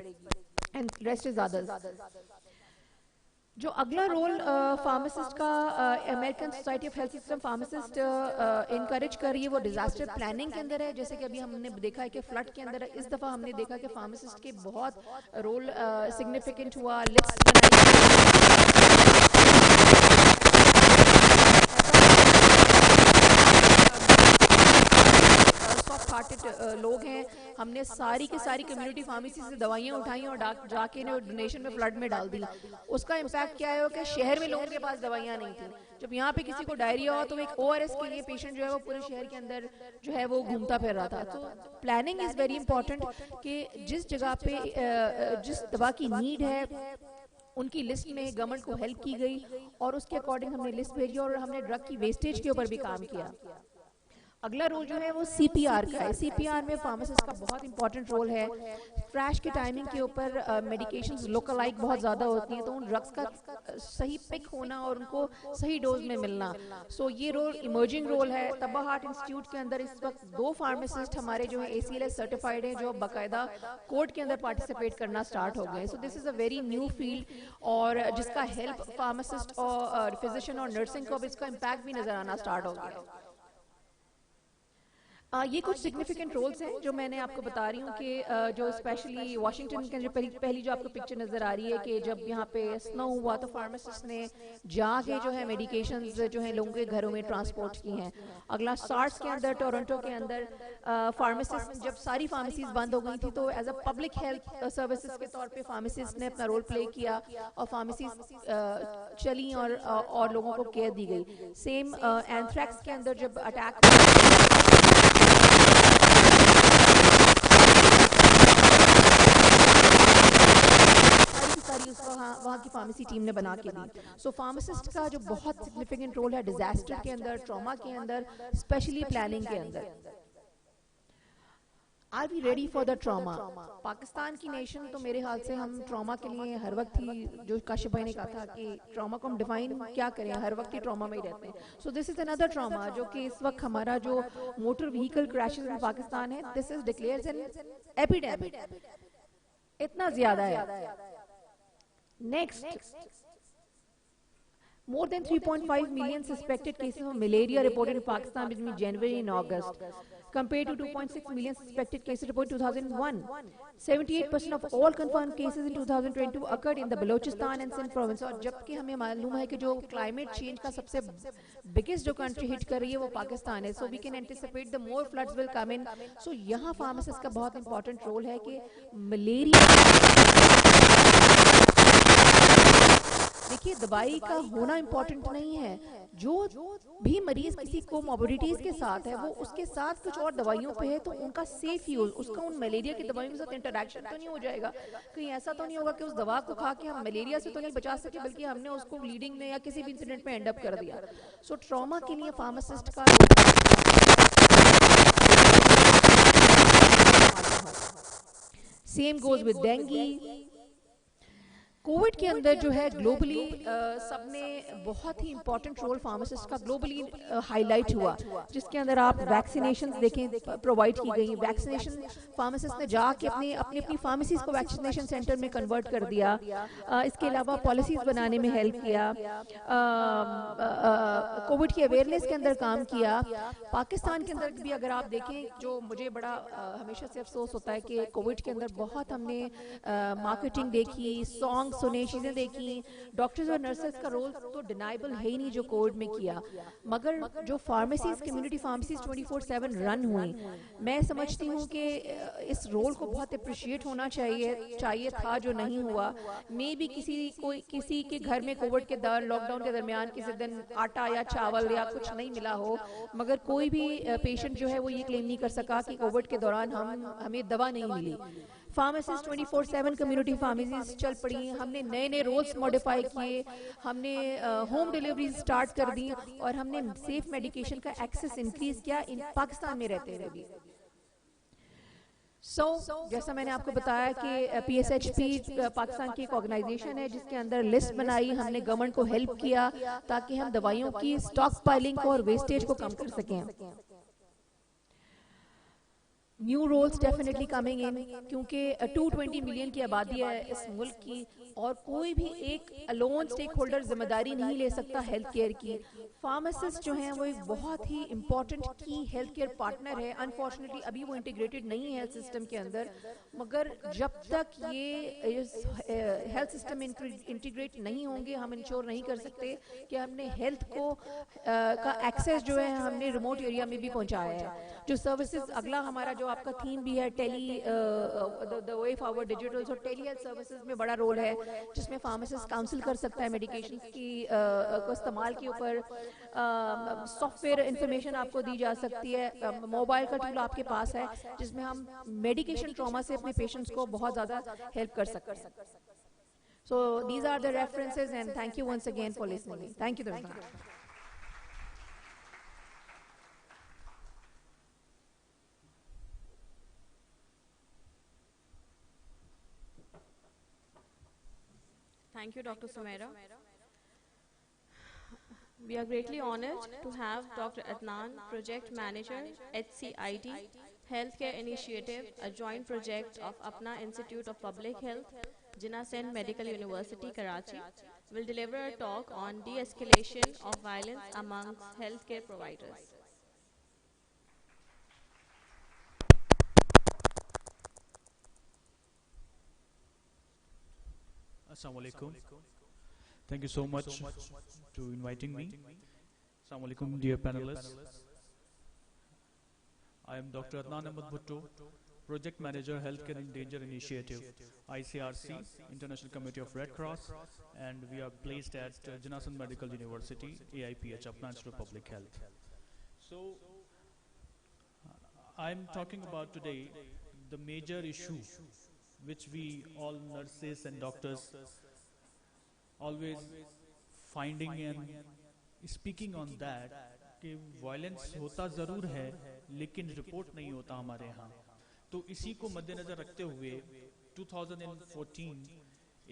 And rest is others. जो अगला रोल फार्मासिस्ट का American society of health system pharmacist encourage कर रही है वो डिजास्टर प्लानिंग के अंदर है। जैसे कि अभी हमने देखा है कि फ्लड के अंदर इस दफ़ा हमने देखा कि फार्मासिस्ट के बहुत रोल सिग्निफिकेंट हुआ। लिस्ट लोग हैं, हमने सारी की सारी कम्युनिटी फार्मेसी से दवाइयाँ उठाई और जाके डोनेशन में फ्लड में डाल दी। उसका इम्पैक्ट क्या है कि शहर में लोगों के पास दवाइयाँ नहीं थी। जब यहाँ पे किसी को डायरिया हो तो एक ORS के लिए पेशेंट जो है वो पूरे शहर के अंदर जो है वो घूमता फिर रहा था। तो प्लानिंग इज़ वेरी इंपॉर्टेंट कि जिस जगह पे जिस दवा की नीड है उनकी लिस्ट में गवर्नमेंट को हेल्प की गई और उसके अकॉर्डिंग हमने लिस्ट भेजी और हमने ड्रग की वेस्टेज के ऊपर भी काम किया। अगला रोल जो है वो CPR का है। CPR में फार्मासिस्ट का बहुत इंपॉर्टेंट रोल है। क्रैश के टाइमिंग के ऊपर मेडिकेशंस लोकलाइक बहुत ज़्यादा होती हैं, तो उन ड्रग्स का सही पिक होना और उनको सही डोज में मिलना। सो ये रोल इमर्जिंग रोल है। तब्बा हार्ट इंस्टीट्यूट के अंदर इस वक्त 2 फार्मासिस्ट हमारे जो है ACLS सर्टिफाइड हैं, जो बाकायदा कोर्ट के अंदर पार्टिसिपेट करना स्टार्ट हो गए। So this is a very new field और जिसका हेल्प फार्मासिस्ट और फिजिशियन और नर्सिंग को अब इसका इम्पैक्ट भी नज़र आना स्टार्ट हो गया। ये कुछ सिग्निफिकेंट रोल्स हैं जो मैंने आपको बता रही हूँ कि जो स्पेशली वाशिंगटन के जो पहली जो आपको पिक्चर नज़र आ रही है कि जब यहाँ पे स्नो हुआ तो फार्मासिस्ट ने जाके जो है मेडिकेशंस जो है लोगों के घरों में ट्रांसपोर्ट की हैं। अगला SARS के अंदर टोरंटो के अंदर फार्मासिस्ट जब सारी फार्मेसीज बंद हो गई थी तो as a public health services के तौर पे फार्मासिस्ट ने अपना रोल प्ले किया और फार्मेसीज चली और लोगों को केयर दी गई। सेम एंथ्रैक्स के अंदर जब अटैक वहाँ की फार्मेसी टीम ने बना के दी। सो फार्मासिस्ट का जो बहुत सिग्निफिकेंट रोल है डिजास्टर के अंदर, ट्रॉमा के अंदर, स्पेशली प्लानिंग के अंदर। Are we ready for the trauma? Pakistan की नेशन तो मेरे ख्याल से हम ट्रॉमा के लिए हर वक्त ही, जो काशिफ भाई ने कहा था कि ट्रॉमा को हम डिफाइन क्या करें, हर वक्त ही ट्रॉमा में ही रहते हैं। So this is another trauma जो कि इस वक्त हमारा जो मोटर व्हीकल क्रैशेस इन पाकिस्तान है, this is declared an epidemic. इतना ज्यादा है। Next, more than 3.5 million suspected cases of malaria reported in Pakistan between January and August, compared to 2.6 million suspected cases reported in 2001. 78% of all confirmed cases in 2022 occurred in the Balochistan and Sindh province. और जबकि हमें मालूम है कि जो climate change का सबसे biggest जो country hit कर रही है वो पाकिस्तान है, so we can anticipate the more floods will come in. So यहाँ pharmacist का बहुत important role है कि मलेरिया, देखिए दवाई का होना इम्पोर्टेंट नहीं है, जो भी मरीज किसी को मोबिलिटीज के साथ है वो उसके साथ कुछ और दवाइयों पे है तो उनका सेफ यूज, उसका उन मलेरिया की दवाइयों के साथ इंटरेक्शन तो नहीं हो जाएगा। कहीं ऐसा तो नहीं होगा कि उस दवा को खा के हम मलेरिया से तो नहीं बचा सके बल्कि हमने उसको ब्लीडिंग में या किसी भी इंसिडेंट में एंड अप कर दिया। सो ट्रॉमा के लिए फार्मासिस्ट का same goes with dinghy. Covid के अंदर जो है ग्लोबली सबने बहुत ही इंपॉर्टेंट रोल फार्मासिस्ट का ग्लोबली हाईलाइट हुआ, जिसके अंदर आप वैक्सीनेशन देखें प्रोवाइड की गई। वैक्सीनेशन फार्मासिस्ट ने जाके अपनी फार्मेसीज को वैक्सीनेशन सेंटर में कन्वर्ट कर दिया। इसके अलावा पॉलिसीज बनाने में हेल्प किया, कोविड की अवेयरनेस के अंदर काम किया। पाकिस्तान के अंदर भी अगर आप देखें, जो मुझे बड़ा हमेशा से अफसोस होता है कि कोविड के अंदर बहुत हमने मार्केटिंग देखी, सॉन्ग्स बहुत सुने, चीज़ें देखी। डॉक्टर्स और नर्सेस का रोल तो डिनाइबल है ही नहीं जो कोविड में किया, मगर जो फार्मेसीज, कम्युनिटी फार्मेसीज 24/7 रन हुई, मैं समझती हूँ कि इस रोल को बहुत अप्रिशिएट होना चाहिए था, जो नहीं हुआ। मे भी किसी के घर में कोविड के दौरान, लॉकडाउन के दरमियान किसी दिन आटा या चावल या कुछ नहीं मिला हो, मगर कोई भी पेशेंट जो है वो ये क्लेम नहीं कर सका कि कोविड के दौरान हमें दवा नहीं मिली। फार्मेसिस्ट 24/7 कम्युनिटी फार्मेसीज चल पड़ी, हमने नए नए रोल्स मॉडिफाई किए, हमने होम डिलीवरी स्टार्ट कर दी, और हमने सेफ मेडिकेशन का एक्सेस इंक्रीज किया इन पाकिस्तान में रहते हुए भी। जैसा मैंने आपको बताया कि PSHP पाकिस्तान की एक ऑर्गेनाइजेशन है जिसके अंदर लिस्ट बनाई, हमने गवर्नमेंट को हेल्प किया ताकि हम दवाइयों की स्टॉक पाइलिंग को और वेस्टेज को कम कर सकें। New roles definitely coming in, क्योंकि 220 मिलियन की आबादी है इस मुल्क की, और कोई भी एक अलोन स्टेक होल्डर जिम्मेदारी नहीं ले सकता हेल्थ केयर की। फार्मासिस्ट जो हैं वो एक बहुत ही इंपॉर्टेंट की हेल्थ केयर पार्टनर है। अनफॉर्चुनेटली अभी वो इंटीग्रेटेड नहीं है हेल्थ सिस्टम के अंदर, मगर जब तक ये हेल्थ सिस्टम इंटीग्रेट नहीं होंगे, हम इंश्योर नहीं कर सकते कि हमने हेल्थ को का एक्सेस जो है हमने रिमोट एरिया में भी पहुंचाया है। जो सर्विसेज, अगला हमारा जो आपका थीम भी है tele the way forward digital, और टेली हेल्थ सर्विसेज में बड़ा रोल है जिसमें फार्मासिस्ट काउंसिल कर सकता है मेडिकेशन की को इस्तेमाल के ऊपर। सॉफ्टवेयर इंफॉर्मेशन आपको दी जा सकती है, मोबाइल का टूल आपके पास है जिसमें हम मेडिकेशन ट्रॉमा से अपने पेशेंट्स को बहुत ज़्यादा हेल्प कर सकते हैं। So these are the references, and thank you once again for listening. Thank you very much. Thank you, Dr. Sumaira. We are greatly honored to have Dr. Adnan, Project Manager, HCID, Healthcare Initiative, a joint project of Apna Institute of Public Health, Jinnah Sindh Medical University, Karachi, will deliver a talk on de-escalation of violence amongst healthcare providers. Assalamu alaikum. Thank you so much to inviting me. Assalamu alaikum, dear panelists. I am Dr. Adnan Ahmed Bhutto, Project Manager, Healthcare in Danger Initiative, ICRC, International Committee of Red Cross, and we are placed at Jinnah Sindh Medical University, AIPH, Apna Institute of Public Health. So, I'm talking about today the major issue which we all nurses and doctors always finding and speaking on that कि violence होता ज़रूर है लेकिन report नहीं होता हमारे यहाँ। तो इसी को मद्देनज़र रखते हुए 2014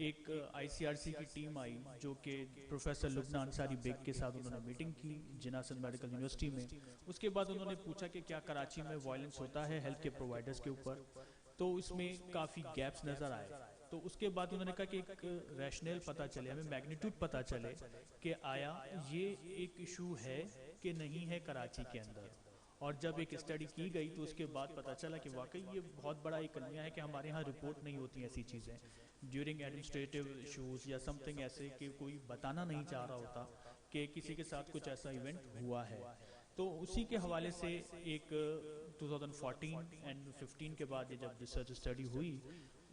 एक ICRC की टीम आई जो कि प्रोफेसर लुबना अंसारी बेग के साथ उन्होंने मीटिंग की जिन्ना सिंध मेडिकल यूनिवर्सिटी में। उसके बाद उन्होंने पूछा कि क्या कराची में वायलेंस होता है हेल्थ केयर प्रोवाइडर्स के ऊपर, तो इसमें काफ़ी गैप्स नज़र आए। तो उसके बाद उन्होंने कहा कि एक रैशनल पता चले, हमें मैग्नीट्यूड पता चले कि आया ये एक इशू है कि नहीं है कराची के अंदर। और जब एक स्टडी की गई तो उसके बाद पता चला कि वाकई ये बहुत बड़ा एक कलमिया है कि हमारे यहाँ रिपोर्ट नहीं होती ऐसी चीज़ें ड्यूरिंग एडमिनिस्ट्रेटिव इशूज़ या समथिंग ऐसे कि कोई बताना नहीं चाह रहा होता कि किसी के साथ कुछ ऐसा इवेंट हुआ है। तो उसी के हवाले से एक 2014 एंड 15 के बाद ये जब रिसर्च स्टडी हुई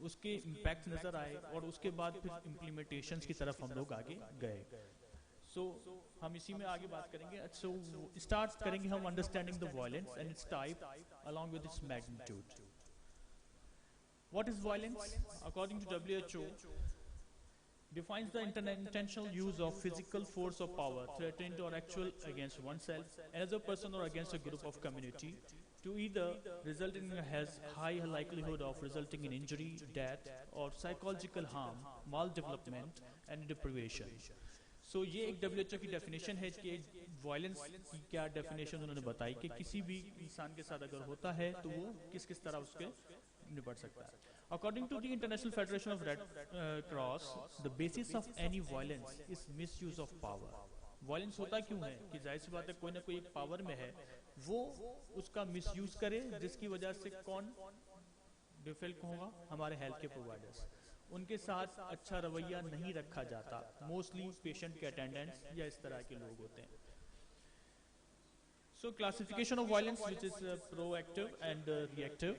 उसके इम्पैक्ट नज़र आए और उसके बाद फिर इम्प्लीमेंटेशंस की तरफ हम लोग आगे गए। सो हम इसी में आगे बात करेंगे। सो स्टार्ट करेंगे हम understanding the violence and its type along with its magnitude. What is violence? According to WHO defines the intentional use of physical force or power, threatened or actual, against oneself, another person or against a group of community, to either result in has high likelihood of resulting in injury, death, or psychological harm, maldevelopment, and deprivation. So ये एक WHO की definition है कि violence की क्या definition उन्होंने बताई कि किसी भी इंसान के साथ अगर होता है तो वो किस किस तरह उसके निपट सकता है। According to the International Federation of Red Cross, the basis of any violence is misuse of power. Violence होता क्यों है कि जाहिर सी बात है कोई ना कोई एक पावर में है वो उसका मिसयूज करे जिसकी वजह से कौन डिफेक्ट होगा? हमारे हेल्थ के प्रोवाइडर्स। उनके साथ अच्छा रवैया नहीं रखा जाता, मोस्टली पेशेंट के अटेंडेंट्स या इस तरह के लोग होते हैं. So classification of violence, which is proactive and reactive.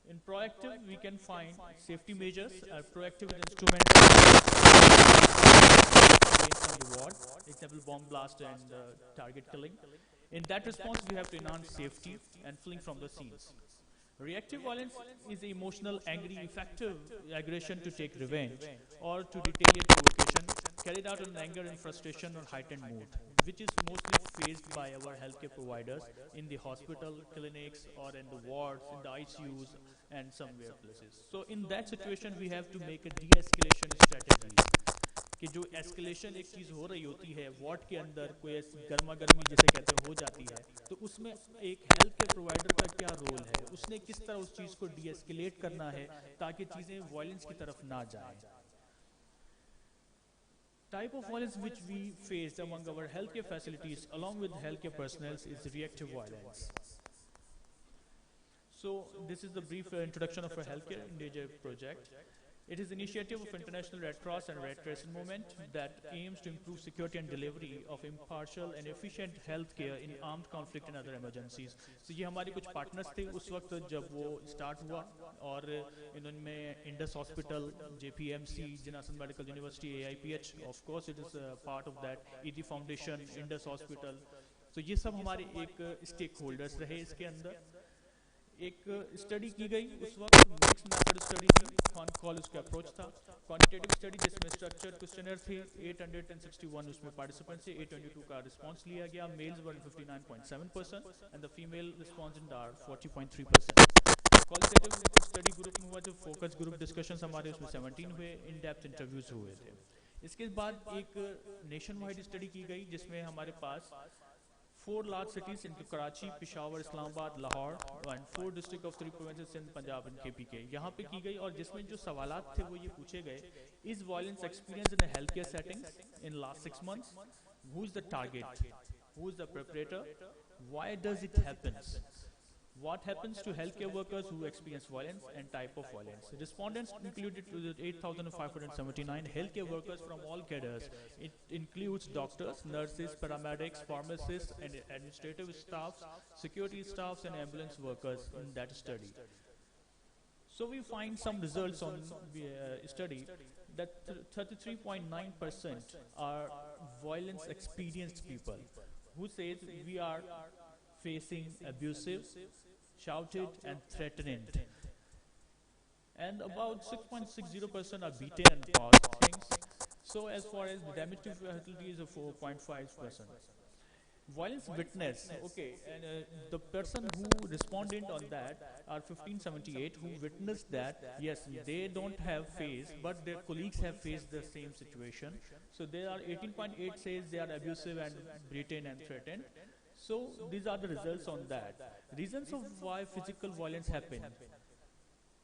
In proactive, we can find safety measures. Proactive is instrument against some reward, example bomb blast and target killing. In that response, we have to enhance safety and fleeing from the scenes. Reactive violence is emotional, angry, effective aggression to take revenge or to retaliate provocation carried out in anger and frustration or heightened mood, which is mostly faced by our healthcare providers in the hospital, clinics, or in the wards, in the ICUs, and somewhere places. So in that situation, we have to make a de-escalation strategy. कि जो escalation एक चीज़ हो रही होती है ward के अंदर, कोई गर्मा गर्मी जिसे कहते हैं हो जाती है, तो उसमें एक हेल्थ केयर प्रोवाइडर का क्या रोल है, उसने किस तरह उस चीज़ को डी-एस्केलेट करना है ताकि चीज़ें वायलेंस की तरफ ना जाएं. Type of violence which we faced among our healthcare facilities along with healthcare personnel is reactive violence. So this is the brief introduction of our healthcare endangered project. It is an initiative of International Red Cross and Red Crescent Movement that aims to improve security and delivery of impartial and efficient healthcare in armed conflict and other emergencies. So ये हमारे कुछ partners थे उस वक्त जब वो start हुआ, और इनमें Indus Hospital, JPMC, Jinasan Medical University, AIPH, of course it is a part of that, ED Foundation, Indus Hospital. So ये सब हमारे एक stakeholders रहे इसके अंदर. एक स्टडी की गई उस वक्त, मिक्स मेथड स्टडी थी, कॉल उसका अप्रोच था. क्वांटिटेटिव स्टडी जिसमें स्ट्रक्चर क्वेश्चनर थे, 861 उसमें पार्टिसिपेंट्स थे, 822 का रिस्पांस लिया गया. Males were 59.7% and the female respondent are 40.3%. Qualitative study group में हुआ, जो फोकस ग्रुप डिस्कशंस हमारे उसमें 17 हुए, इन डेप्थ इंटरव्यूज हुए थे. इसके बाद एक नेशन वाइड स्टडी की गई जिसमें हमारे पास 4 large cities in Karachi, Peshawar, Islamabad, Lahore, and 4 districts of 3 provinces, Sindh, Punjab, and KPK. यहाँ पे की गई और जिसमें जो सवालात थे वो ये पूछे गए: Is violence experienced in a healthcare setting in last 6 months? Who is the target? Who is the perpetrator? Why does it happen? What happens to healthcare workers who experience violence and type of violence? Respondents included 8,579 healthcare workers from all cadres. It includes doctors, nurses, paramedics, pharmacists, and administrative staffs, security staffs, and ambulance workers in that study. So we find some results on the study that 33.9% are violence experienced people who says we are facing abusive, shouted and threatened, and about 6.60% are beaten and caused things. So as far as the damage to fertility is a 4.5%. Violence witness, okay, and the person who responded on that are 1578 who witnessed that, yes, they don't have faced, but their colleagues have faced the same situation. So there are 18.8 says they are abusive and beaten and threatened. So these are the results on that. Reasons of why physical violence happen.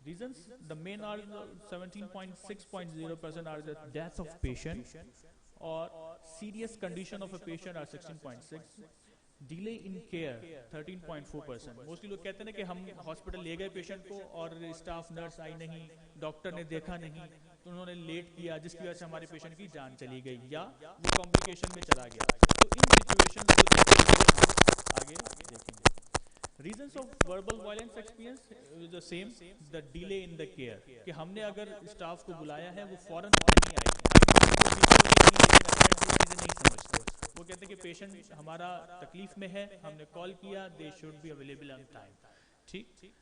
Reasons, the main are 17.6% are the death of patient, or serious condition of a patient are 16.6. Delay in care 13.4%. Mostly लोग कहते हैं ना कि हम hospital ले गए patient को और स्टाफ नर्स आई नहीं, डॉक्टर ने देखा नहीं, तो उन्होंने लेट किया जिसकी वजह से हमारे पेशेंट की जान चली गई या वो कॉम्प्लिकेशन में चला गया. तो इन सिचुएशंस को देखते हुए हम आगे देखेंगे. Reasons of verbal violence experience is the same, the delay in the care. कि हमने अगर स्टाफ को बुलाया है वो फौरन नहीं आए, नहीं समझते. वो कहते हैं कि पेशेंट हमारा तकलीफ में है, हमने कॉल किया, they should be available on time. ठीक.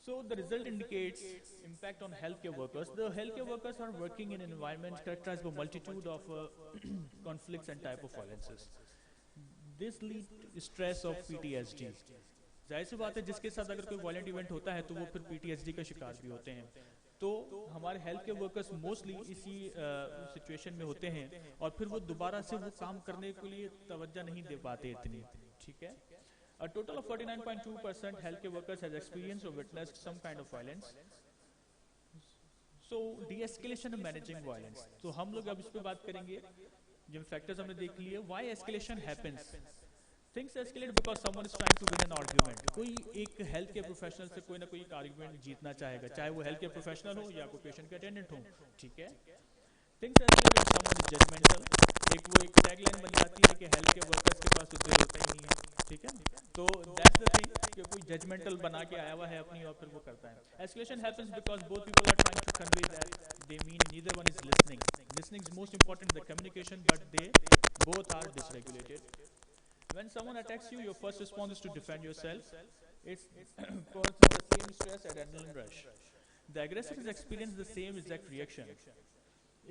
So the result indicates impact on healthcare workers. The healthcare workers are working in an environment characterized by a multitude of conflicts and type of violences. This leads to stress of PTSD. जाहिर सी बात है जिसके साथ अगर कोई violent event होता है तो वो फिर PTSD का शिकार भी होते हैं. तो हमारे हेल्थ केयर वर्कर्स मोस्टली इसी सिचुएशन में होते हैं और फिर वो दोबारा से वो काम करने के लिए तवज्जो नहीं दे पाते इतनी. ठीक है. A total of 49.2% healthcare workers has experienced or witnessed some kind of violence. So de-escalation and managing violence. तो हम लोग अब इस पे बात करेंगे. जिन फैक्टर्स हमने देख लिए, why escalation happens. Things escalate because someone is trying to win an argument. कोई एक हेल्थ केयर प्रोफेशनल से कोई ना कोई आर्गुमेंट जीतना चाहेगा, चाहे वो हेल्थ केयर प्रोफेशनल हो या कोई पेशेंट का अटेंडेंट हो, ठीक है. Things escalate when someone is judgmental. एक टैगलाइन बन जाती है कि हेल्थ केयर वर्कर्स के पास तो दिल होता ही नहीं है, ठीक है. तो दैट्स द थिंग कि कोई जजमेंटल बना के आया हुआ है अपनी और फिर वो करता है. Escalation happens because both people are trying to convey that they mean neither one is listening. Listening is most important in the communication, but they both are dysregulated. When someone attacks you, your first response is to defend yourself. It's causes the same stress and adrenaline rush. The aggressor has experienced the same exact reaction.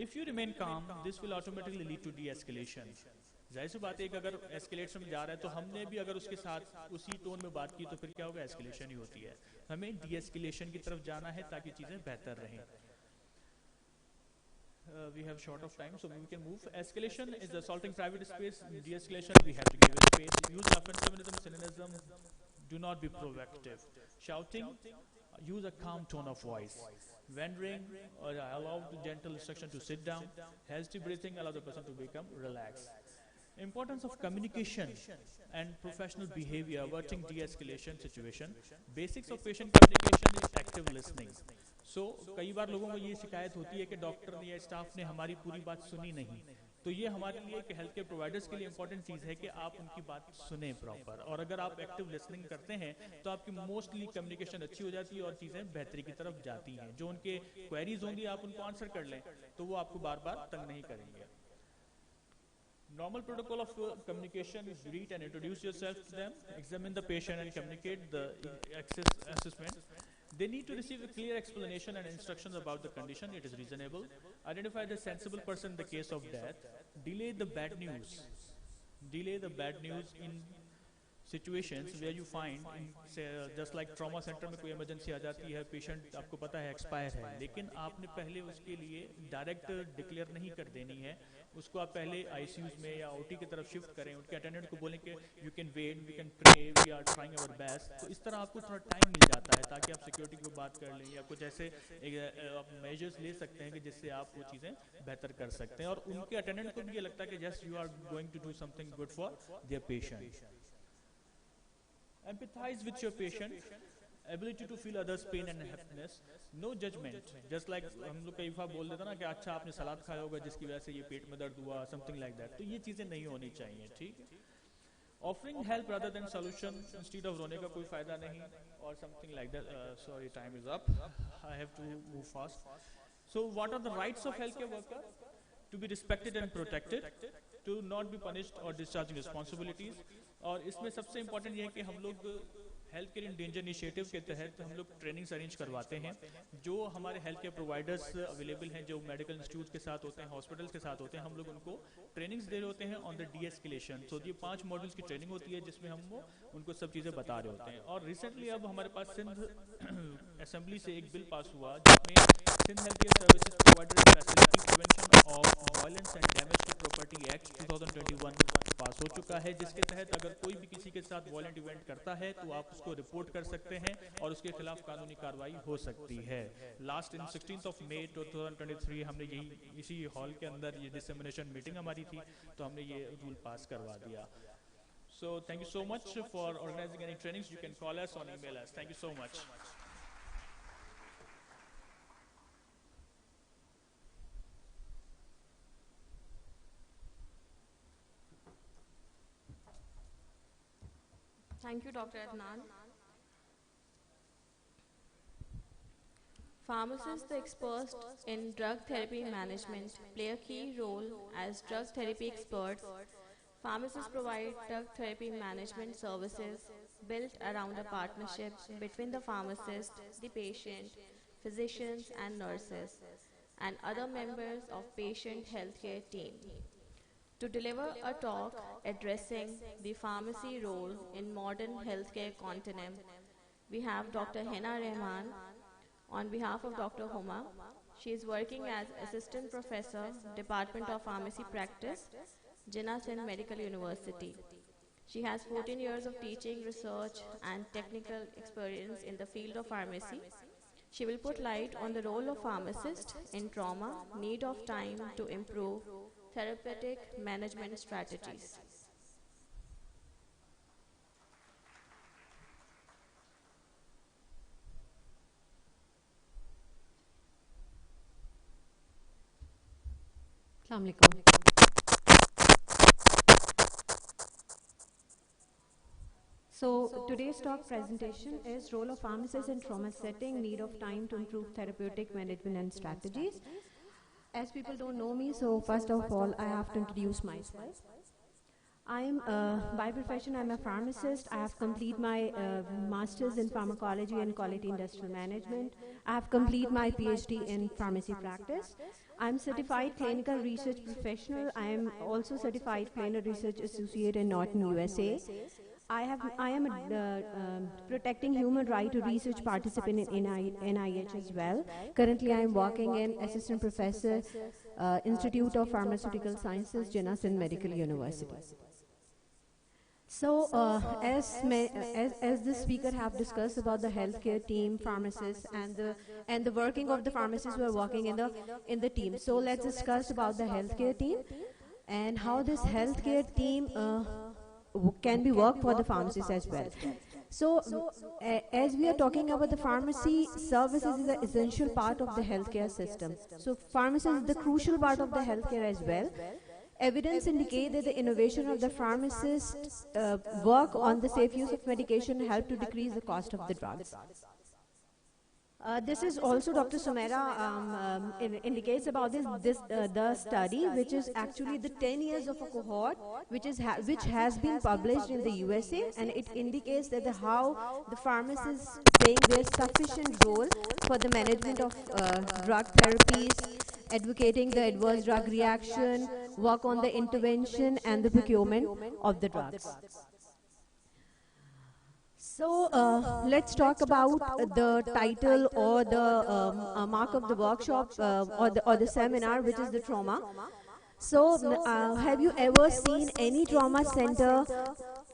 If you remain calm, this will automatically lead to de-escalation. जाहिर सी बात है कि अगर escalation में जा रहा है तो हमने भी अगर उसके साथ उसी टोन में बात की तो फिर क्या होगा, एस्केलेशन ही होती है. हमें डी-एस्केलेशन की तरफ जाना है ताकि चीजें बेहतर रहें. We have short of time, so we can move. Escalation is assaulting private space. De-escalation, we have to give it space. Use offensivism, cynicism. Do not be provocative. Shouting, use a calm tone of voice. Wandering, or allow the gentle instruction to sit down. Hasty breathing, allow the person to become relaxed. Importance of communication and professional behavior averting de-escalation situation. Basics of patient communication is active listening. So, कई बार लोगों को ये शिकायत होती है कि doctor ने या स्टाफ ने हमारी पूरी बात सुनी नहीं. तो ये हमारे लिए एक हेल्थ केयर प्रोवाइडर्स के लिए इंपॉर्टेंट चीज़ है कि आप उनकी बात सुने प्रॉपर. और अगर आप एक्टिव लिसनिंग करते हैं तो आपकी मोस्टली कम्युनिकेशन अच्छी हो जाती है और चीज़ें बेहतरी की तरफ जाती हैं. जो उनके क्वेरीज होंगी आप उनको आंसर कर लें तो वो आपको बार बार तंग नहीं करेंगे. Normal protocol of communication is greet and introduce yourself to them, examine the patient and communicate the assessment. They need to receive a clear explanation and instructions about the condition. It is reasonable. Identify the sensible person in the case of death. Delay the bad news. Delay the bad news in situations where you find just like trauma center में कोई emergency आ जाती है, patient आपको पता है expire है, लेकिन आपने पहले उसके लिए direct declare नहीं कर देनी है. उसको आप पहले ICUs में या OT की तरफ शिफ्ट करें, उनके अटेंडेंट को बोलें कि you can wait, we can pray, we are trying our best. तो इस तरह आपको थोड़ा टाइम मिल जाता है ताकि आप सिक्योरिटी को बात कर लें या कुछ ऐसे आप मेजर्स ले सकते हैं कि जिससे आप वो चीज़ें बेहतर कर सकते हैं. और उनके अटेंडेंट को भी ये लगता है कि yes you are going to do something good for their patient. Empathize with your patient. Ability to feel others' pain and happiness. No judgment. Just like हम लोग कई बार बोल देते ना कि अच्छा आपने सलाद खाया होगा जिसकी वजह से ये पेट में दर्द हुआ, something like that. तो ये चीज़ें नहीं होनी चाहिए, ठीक है. Offering help rather than solution instead of रोने का कोई फायदा नहीं or something like that. Sorry, time is up. I have to move fast. So what are the rights of healthcare worker? To be respected and protected. To not be punished or discharging responsibilities. और इसमें सबसे important ये है कि हम लोग health care in danger initiative के तहत हम लोग ट्रेनिंग्स अरेंज करवाते हैं. जो हमारे हेल्थ केयर प्रोवाइडर्स अवेलेबल हैं, जो मेडिकल इंस्टीट्यूट के साथ होते हैं, हॉस्पिटल्स के साथ होते हैं, हम लोग उनको ट्रेनिंग्स दे रहे होते हैं ऑन द डी-एस्केलेशन. तो ये 5 मॉड्यूल्स की ट्रेनिंग होती है जिसमें हम उनको सब चीज़ें बता रहे होते हैं. और रिसेंटली अब हमारे पास सिंध असेंबली से एक बिल पास हुआ जिसमें Sindh health care services provider facility prevention of violence and damage to property act 2021 pass हो चुका है, जिसके तहत अगर कोई भी किसी के साथ वायलेंट इवेंट करता है तो आप उसको रिपोर्ट कर सकते हैं और उसके खिलाफ कानूनी कार्रवाई हो सकती है. लास्ट इन 16 मई 2023 हमने इसी हॉल के अंदर ये डिसेमिनेशन मीटिंग हमारी थी तो हमने ये रूल पास करवा दिया. So thank you so much for organizing any trainings. You can call us or email us. Thank you so much. Thank you, Dr. Adnan. Pharmacists, the experts in drug therapy management, play a key role as drug therapy experts. Pharmacists provide drug therapy management services built around a partnership between the pharmacist, the patient, physicians and nurses, and other members of patient healthcare team. To deliver a talk addressing the pharmacy role in modern healthcare continuum, we have Dr. Hena Rahman on behalf of Dr. Huma. She is working as Assistant Professor, Department of Pharmacy Practice, Jinnah Sindh Medical University. She has 14 years of teaching, research and technical experience in the field of pharmacy. She will put light on the role of pharmacist in trauma, need of time to improve therapeutic management strategies. Assalamu alaikum. So today's talk presentation is role of pharmacists in trauma setting, need of time to improve therapeutic management and strategies. As people don't know me, so first of all, I have to introduce myself. I'm by profession, I'm a pharmacist. I have completed my master's in pharmacology and quality industrial management. I have completed my PhD in pharmacy practice. I'm certified clinical research professional. I am also certified clinical research associate in Norton, USA. I am protecting human right to research participant in NIH as well. Currently, I am working in assistant professor, Institute of Pharmaceutical Sciences, Jinnah Sindh Medical University. So, as the speaker have discussed about the healthcare team, pharmacists, and the working of the pharmacists who are working in the team. So, let's discuss about the healthcare team and how this healthcare team can be worked for the pharmacists as well. So, as we are talking about the pharmacy, services is an essential part of the healthcare system. So, pharmacy is the crucial part of the healthcare as well. Evidence indicates that the innovation of the pharmacists work on the safe use of medication help to decrease the cost of the drugs. This is also Dr. Sumaira indicates about the study, which is actually the 10 years of a cohort, which has been published in the USA, and it indicates that how the pharmacists playing their sufficient role for the management of drug therapies, advocating the adverse drug reaction, work on the intervention and the procurement of the drugs. So let's talk about the title or the mark of the workshop or the seminar, which is the trauma. So have you ever seen any trauma center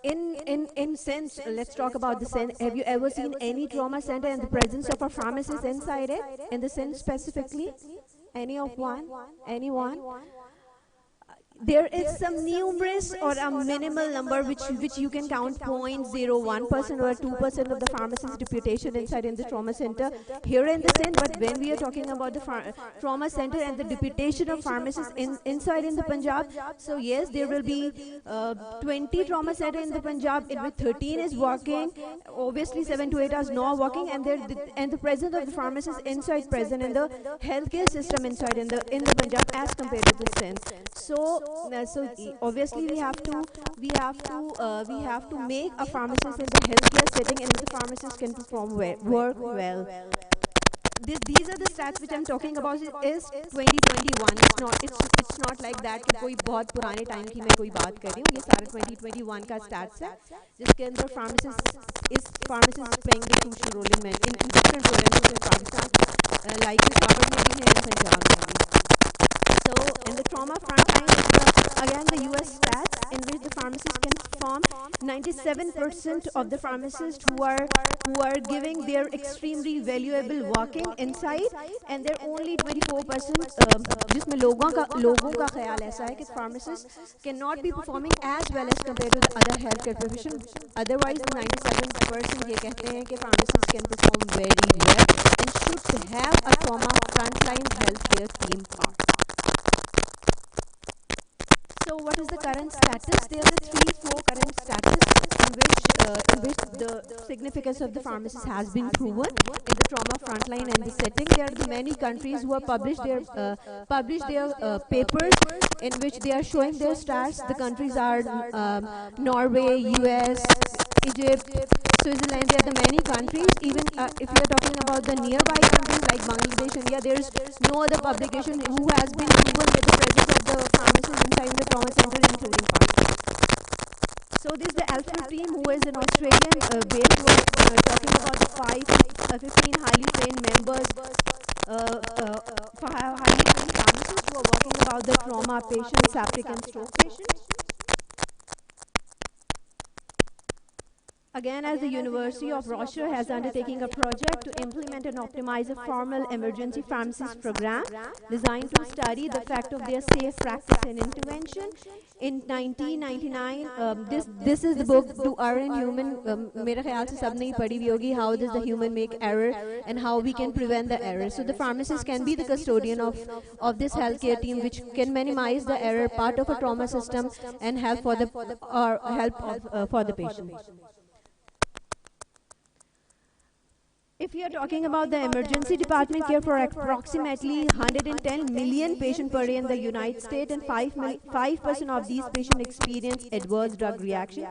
in sense? Let's talk about the sense. Have you ever seen any trauma center and the presence of a pharmacist inside it? In the sense specifically, any of one, anyone? There is some numerous or a minimal number which you can count 0.01% or 2% of the pharmacist's deputation inside in the trauma center here in the Sindh. But when we are talking about the trauma center and the deputation of pharmacists inside in the Punjab, so yes, there will be 20 trauma center in the Punjab, in which 13 is working, obviously 7 to 8 are not working, and the presence of the pharmacists inside present in the healthcare system inside in the Punjab as compared to the Sindh. So obviously we have to make a pharmacist in the healthcare setting, and the pharmacist can perform work well. These are the stats which I'm talking about is 2021. It's not like that कि कोई बहुत पुराने time की मैं कोई बात कर रही हूँ. ये सारा 2021 का stats है, जिसके अंदर pharmacist is playing the crucial role in different roles in Pakistan, like Kabul में भी है and Punjab में भी. So in the trauma frontline, again the US stats in which the pharmacists can perform, 97% of the pharmacists who are giving their extremely valuable working inside, and they're only 24% जिसमें लोगों का ख्याल ऐसा है कि pharmacists cannot be performing as well as compared to the other healthcare profession. Otherwise, the 97% ये कहते हैं कि pharmacists can perform very well and should have a trauma frontline healthcare team part. So what is the current status? There are 3-4 current status in which the significance of the pharmacist has been proven in the trauma frontline and the setting. There are many countries who have published their papers in which they are showing their stats. The countries are Norway, US, Egypt, Switzerland. There are the many countries. Even if you are talking about the nearby countries like Bangladesh, India, there is no other publication who has been proven with the presence of the pharmacist inside the trauma center, including Pakistan. So this is the Alfred team, who is an Australian based, who are talking about the 15 highly trained members, highly trained pharmacists who are working about the trauma patients, septic and stroke patients. Again, as the University of Rochester has undertaken a project to implement and optimize a formal emergency pharmacist program designed to study the effect of their safe practice and intervention. In 1999, this is the book To Err in Human. मेरे ख्याल से सबने ही पढ़ी हुई होगी. How does the human make error and how we can prevent the error. So the pharmacist can be the custodian of this healthcare team, which can minimize the error, part of a trauma system, and help for the patient. If we are talking about the emergency department care for approximately 110 million patients per day in the United States, and 5% of these patients experience adverse drug reaction,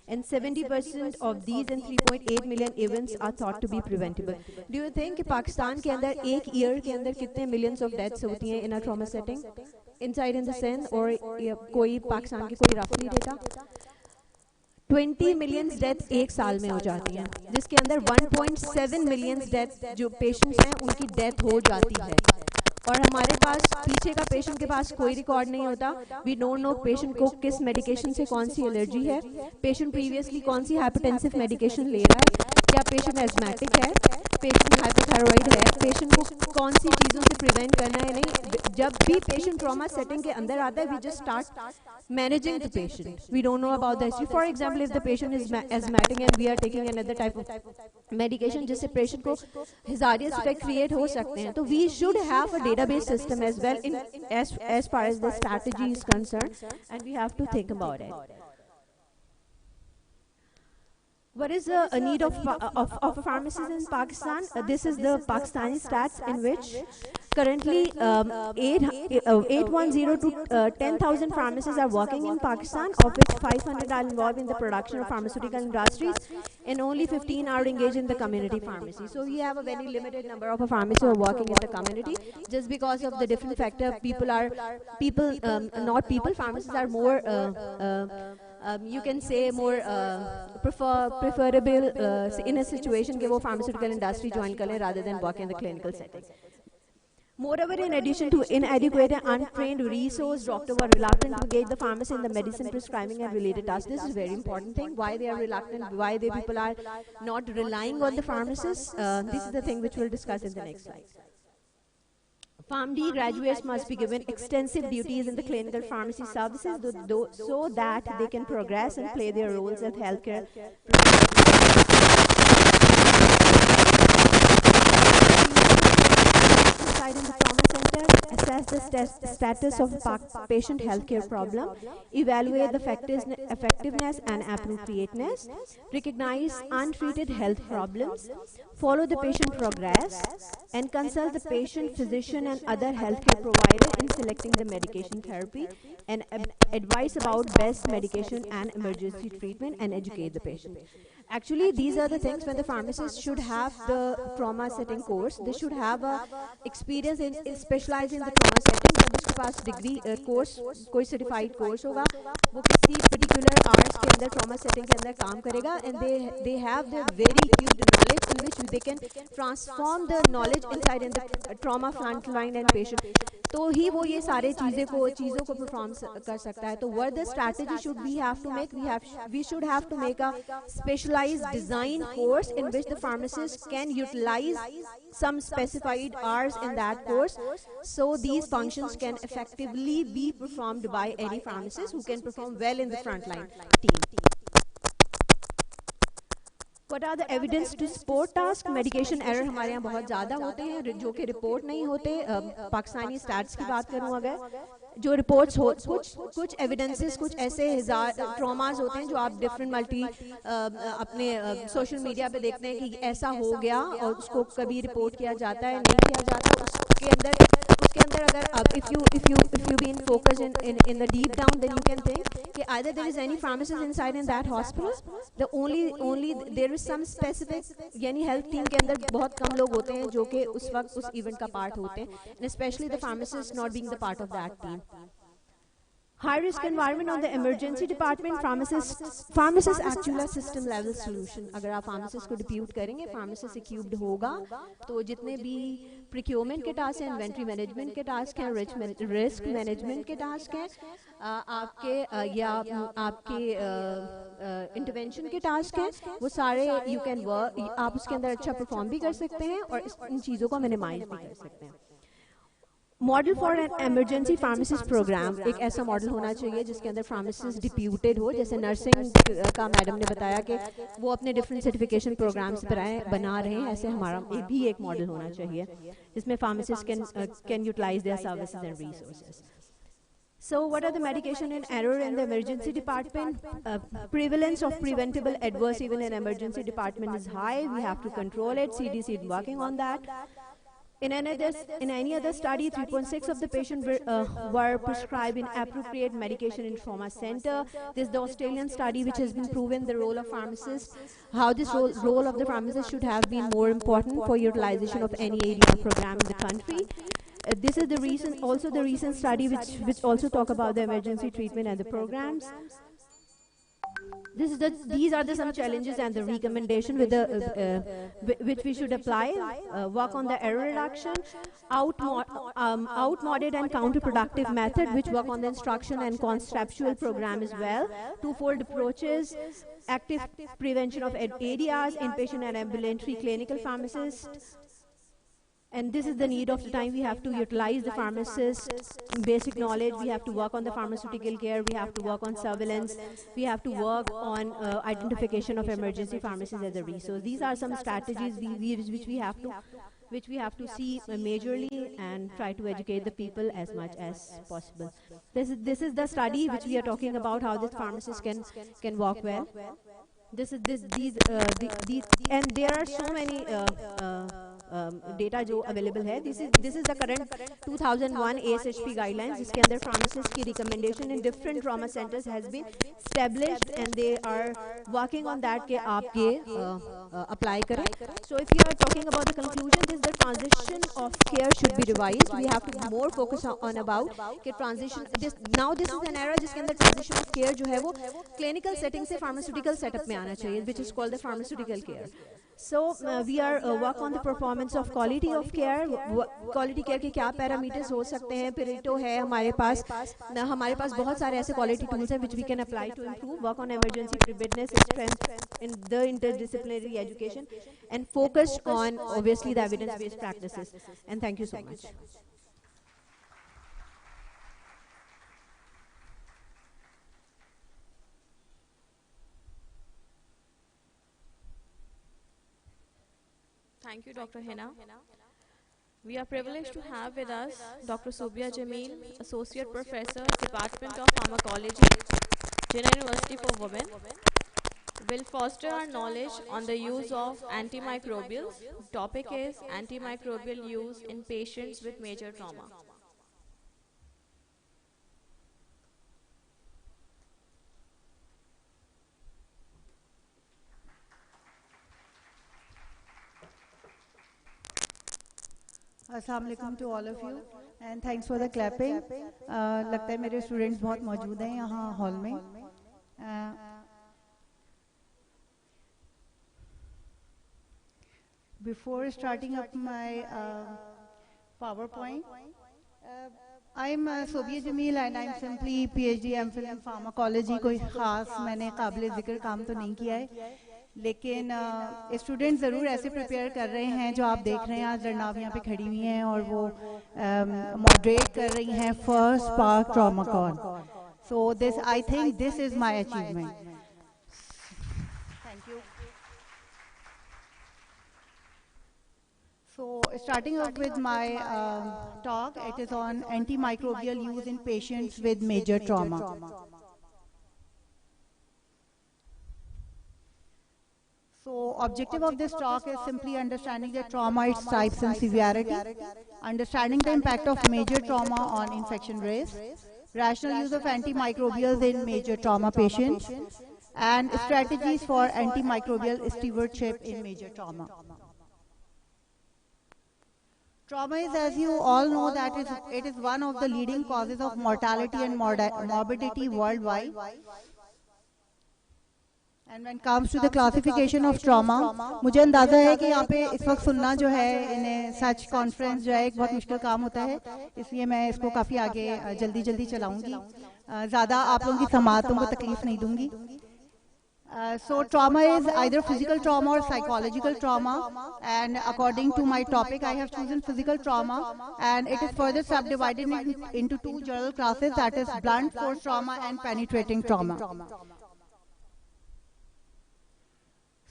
and 70% of these and 3.8 million events are thought to be preventable. Do you think कि पाकिस्तान के अंदर एक year के अंदर कितने millions of deaths होती हैं in a trauma setting, inside in the sense, or कोई पाकिस्तान की कोई roughly data? 20 million डेथ एक साल में हो जाती हैं, जिसके अंदर 1.7 मिलियन डेथ जो पेशेंट्स हैं उनकी डेथ हो जाती है, और हमारे पास पीछे का पेशेंट के पास कोई रिकॉर्ड नहीं होता. वी डोंट नो पेशेंट को किस मेडिकेशन से कौन सी एलर्जी है, पेशेंट प्रीवियसली कौन सी हाइपरटेंसिव मेडिकेशन ले रहा है, क्या पेशेंट एस्मेटिक है, पेशेंट हाइपोथायराइड है, पेशेंट को कौन सी चीज़ों से प्रिवेंट करना है. नहीं, जब भी पेशेंट ट्रॉमा सेटिंग के अंदर आता है, we just start managing the patient. We don't know about the history. For example, if the patient is asthmatic and we are taking another type of medication जिससे patient को hazardous effect create हो सकते हैं, तो we should have a database system as well in as far as the strategy is concerned, and we have to think about it. What is the need of a pharmacist in Pakistan? This is the Pakistani stats, in which currently 810 to 10,000 pharmacists are working in Pakistan, of which 500 are involved in the production of pharmaceutical industries, and only 15 are engaged in the community pharmacy. So we have a very limited number of pharmacists who are working in the community, just because of the different factor. Pharmacists are more you can say more preferable in a situation कि वो pharmaceutical industry join करें rather than work in the clinical setting. Moreover, in addition to inadequate and untrained resource, doctors were reluctant to engage the pharmacist in the medicine prescribing and related tasks. This is a very important thing. Why they are reluctant? Why the people are not relying on the pharmacists? This is the thing which we'll discuss in the next slide. PharmD graduates must be given extensive duties in the clinical pharmacy services so that they can progress and play their roles as healthcare inside in the trauma center, assess the status of patient healthcare problem, evaluate the effectiveness and appropriateness, recognize untreated health problems, follow the patient progress, and consult the patient, physician, and other healthcare provider in selecting the medication therapy, and advise about best medication and emergency treatment, and educate the patient. Actually, these are the things when the pharmacist should have the trauma setting course. They should have a experience in specializing in the trauma setting. जब उसके पास degree course कोई certified course होगा, वो किसी particular hours के अंदर trauma setting के अंदर काम करेगा, and they have the very huge knowledge in which they can transform the knowledge inside in the trauma frontline and patient. तो ही वो ये सारे चीज़ों को perform कर सकता है. तो what the strategy should we have to make? We should have to make a specialized design course in which the pharmacist can utilize some specified hours in that course, so these functions can effectively be performed by any pharmacist who can perform well in the frontline team. What are the evidence to support task? Medication error हमारे यहाँ बहुत ज़्यादा होते हैं जो कि report नहीं होते. पाकिस्तानी स्टैट्स की बात करूँ अगर, जो रिपोर्ट्स हो कुछ एविडेंसेस, कुछ ऐसे ट्रॉमास होते हैं जो आप डिफरेंट अपने सोशल मीडिया पे देखते हैं कि ऐसा हो गया और उसको कभी रिपोर्ट किया जाता है, नहीं किया जाता. उसके अंदर अगर आप if you been focused in the deep down, then you can think कि either there is any pharmacist inside in that hospital, the only there is some specific, यानी health team के अंदर बहुत कम लोग होते हैं जो कि उस वक्त उस event का part होते हैं, and especially the pharmacist not being the part of that team. High risk environment on the emergency department, pharmacist actually system level solution. अगर आप pharmacist को depute करेंगे, pharmacist equipped होगा, तो जितने भी प्रिक्योरमेंट के टास्क हैं, इन्वेंट्री मैनेजमेंट के टास्क हैं, रिस्क मैनेजमेंट के टास्क हैं, आपके इंटरवेंशन के टास्क हैं, वो सारे यू कैन वर्क, आप उसके अंदर अच्छा परफॉर्म भी कर सकते हैं और इन चीज़ों को मिनिमाइज भी कर सकते हैं। Model for an emergency pharmacist programme, एक ऐसा मॉडल होना चाहिए जिसके अंदर फार्मासिस्ट डिप्यूटेड हो, जैसे नर्सिंग का मैडम ने बताया कि वो अपने डिफरेंट सर्टिफिकेशन प्रोग्राम्स बना रहे हैं, ऐसे हमारा भी एक मॉडल होना चाहिए जिसमें pharmacist can utilise their services and resources. So what are the medication and error in the emergency department? Prevalence of preventable adverse event in emergency department is high. We have to control it. CDC is working on that. In any other study, 3.6 of the patients were prescribed inappropriate medication in trauma center. This is the Australian study which has been proven the role of pharmacists, how this role of the pharmacist should have been more important for utilization of any ADR program in the country. This is the recent study which also talk about the emergency treatment and the programs. These are some challenges and the recommendation which we should apply. Work on the error reduction, outmoded and counterproductive method which work on the instruction and conceptual program as well. Twofold approaches, active prevention of ADRs, inpatient and ambulatory clinical pharmacists. And this is the need of the time. We have to utilize the pharmacist's basic knowledge. We have to work on the pharmaceutical care. We have to work on surveillance. We have to work on identification of emergency pharmacies as a resource. These are some strategies which we have to see majorly and try to educate the people as much as possible. This is the study which we are talking about, how this pharmacist can work well. And there are so many data जो available है. This is the current 2001 ASHP guidelines जिसके अंदर pharmacist की recommendation in different trauma centers has been established and they are working on that कि आप ये apply करें. So if you are talking about the conclusion, this the transition of care should be revised. We have to more focus on about कि transition. This is an era जिसके अंदर transition of care जो है वो clinical setting से pharmaceutical setup में आना चाहिए, which is called the pharmaceutical care. So we are work on the performance of quality of care. Quality care के क्या parameters हो सकते हैं? Pareto है हमारे पास बहुत सारे ऐसे quality tools हैं which we can apply to improve. Work on emergency preparedness and strength in the interdisciplinary education and focus on obviously the evidence-based practices. And thank you so much. Thank you, Dr. Hina. We are privileged to have with us Dr. Subia Jamil, Associate Professor, Department of Pharmacology, Jinnah University for Women. Will foster our knowledge on the use of antimicrobials. Topic is antimicrobial use in patients with major trauma. अस्सलाम वालेकुम to all of you and thanks for the clapping. लगता है मेरे students बहुत मौजूद हैं यहाँ hall में. Before starting up my PowerPoint, I'm Subia Jamil and I'm simply PhD MPhil in pharmacology. कोई ख़ास मैंने काबिल ज़िक्र काम तो नहीं किया है, लेकिन स्टूडेंट्स ज़रूर ऐसे प्रिपेयर कर रहे हैं जो आप देख रहे हैं. आज लड़नाव यहाँ पे खड़ी हुई हैं और वो मॉडरेट कर रही हैं फर्स्ट पाक ट्रॉमाकॉन. So this, I think this is my achievement. Thank you. So starting off with my talk, it is on antimicrobial use in patients with major trauma. So objective of this talk is simply understanding the trauma, its types and severity, understanding the impact of major trauma on infection risk, rational use of antimicrobials in major trauma patients, and strategies for antimicrobial stewardship in major trauma. Trauma is, as you all know, that it is one of the leading causes of mortality and morbidity worldwide. And when it comes to the classification of trauma, मुझे अंदाज़ा है कि यहाँ पे इस वक्त सुनना जो है इन्हें सच कॉन्फ्रेंस जो है एक बहुत मुश्किल काम होता है, इसलिए मैं इसको काफ़ी आगे जल्दी चलाऊंगी, ज़्यादा आप लोगों की समातों को तकलीफ नहीं दूंगी. So trauma is either physical trauma or psychological trauma, and according to my topic I have chosen physical trauma, and it is further subdivided into two general classes, that is blunt force trauma and penetrating trauma.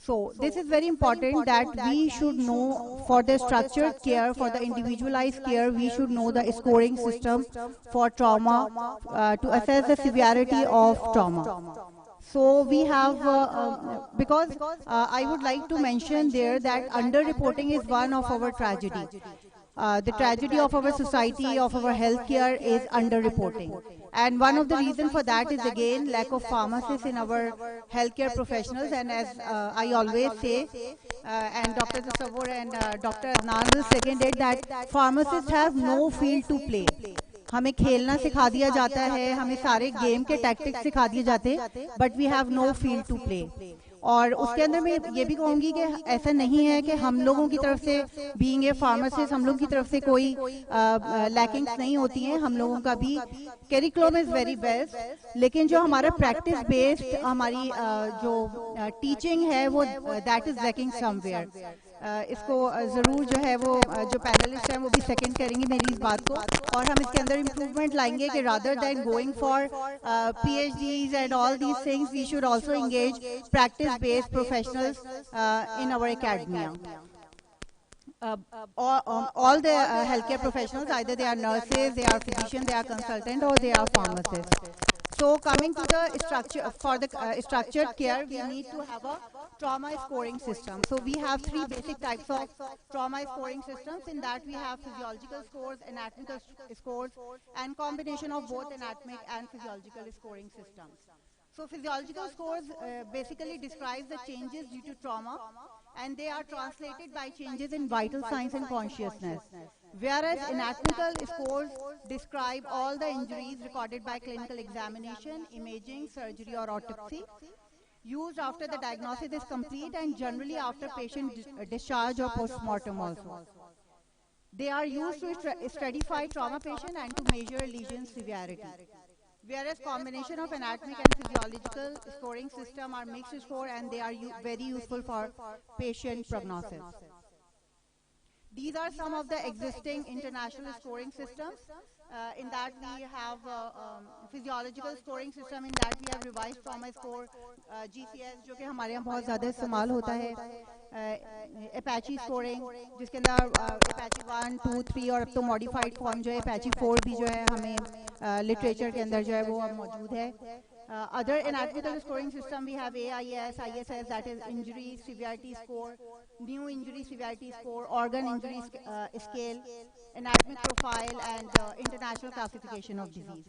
So this is very important that we should know for the structured care, for the individualized care, we should know the scoring system for trauma to assess the severity of trauma. So we have, because I would like to mention there that underreporting is one of our tragedy. The tragedy of our society, of our healthcare is underreporting. And one of the reasons for that is again lack of pharmacists in our healthcare professionals. And as I always say, and Dr. Tasawwur and Dr. Adnan will second it, that pharmacists have no field to play. हमें खेलना सिखा दिया जाता है, हमें सारे game के tactics सिखा दिए जाते हैं, but we have no field to play. और उसके अंदर मैं ये भी कहूँगी कि ऐसा नहीं है कि हम लोगों की तरफ से बीइंग ए फार्मासिस्ट हम लोगों की तरफ से कोई लैकिंग्स नहीं होती हैं. हम लोगों का भी करिकुलम इज़ वेरी बेस्ट, लेकिन जो हमारा प्रैक्टिस बेस्ड हमारी जो टीचिंग है वो दैट इज़ लैकिंग समवेयर. इसको ज़रूर जो है वो जो पैनलिस्ट हैं वो भी सेकंड करेंगे मेरी इस बात को, और हम इसके अंदर इम्प्रूवमेंट लाएंगे कि rather than going for PhDs and all these things we should also engage practice based professionals in our academia. All the healthcare professionals, either they are nurses, they are physicians, they are consultants, or they are pharmacists. So coming to the structure, for the structured care, we need to have a trauma scoring system. So we have three basic types of trauma scoring systems. In that we have physiological scores, anatomical scores, and combination of both anatomic and physiological scoring systems. So physiological scores basically describe the changes due to trauma, and they are translated by changes in vital signs and consciousness. Whereas anatomical scores describe all the injuries recorded by clinical examination, imaging, surgery or autopsy, used after the diagnosis is complete and generally after patient discharge or post-mortem also. They are used to stratify trauma patient and to measure lesion severity. Whereas combination of anatomic and physiological scoring system are mixed score, and they are very useful for patient prognosis. These are some of the existing international scoring systems. In that we have physiological scoring system. In that we have revised trauma score, GCS, जो कि हमारे यहाँ बहुत ज़्यादा इस्तेमाल होता है. Apache scoring, जिसके अंदर Apache 1, 2, 3 और अब तो modified form जो है Apache 4 भी जो है हमें literature के अंदर जो है वो मौजूद है. Other anatomical scoring system we have AIS, ISS, that is injury severity score, new injury severity score, organ injury scale, anatomic profile, and international classification of disease.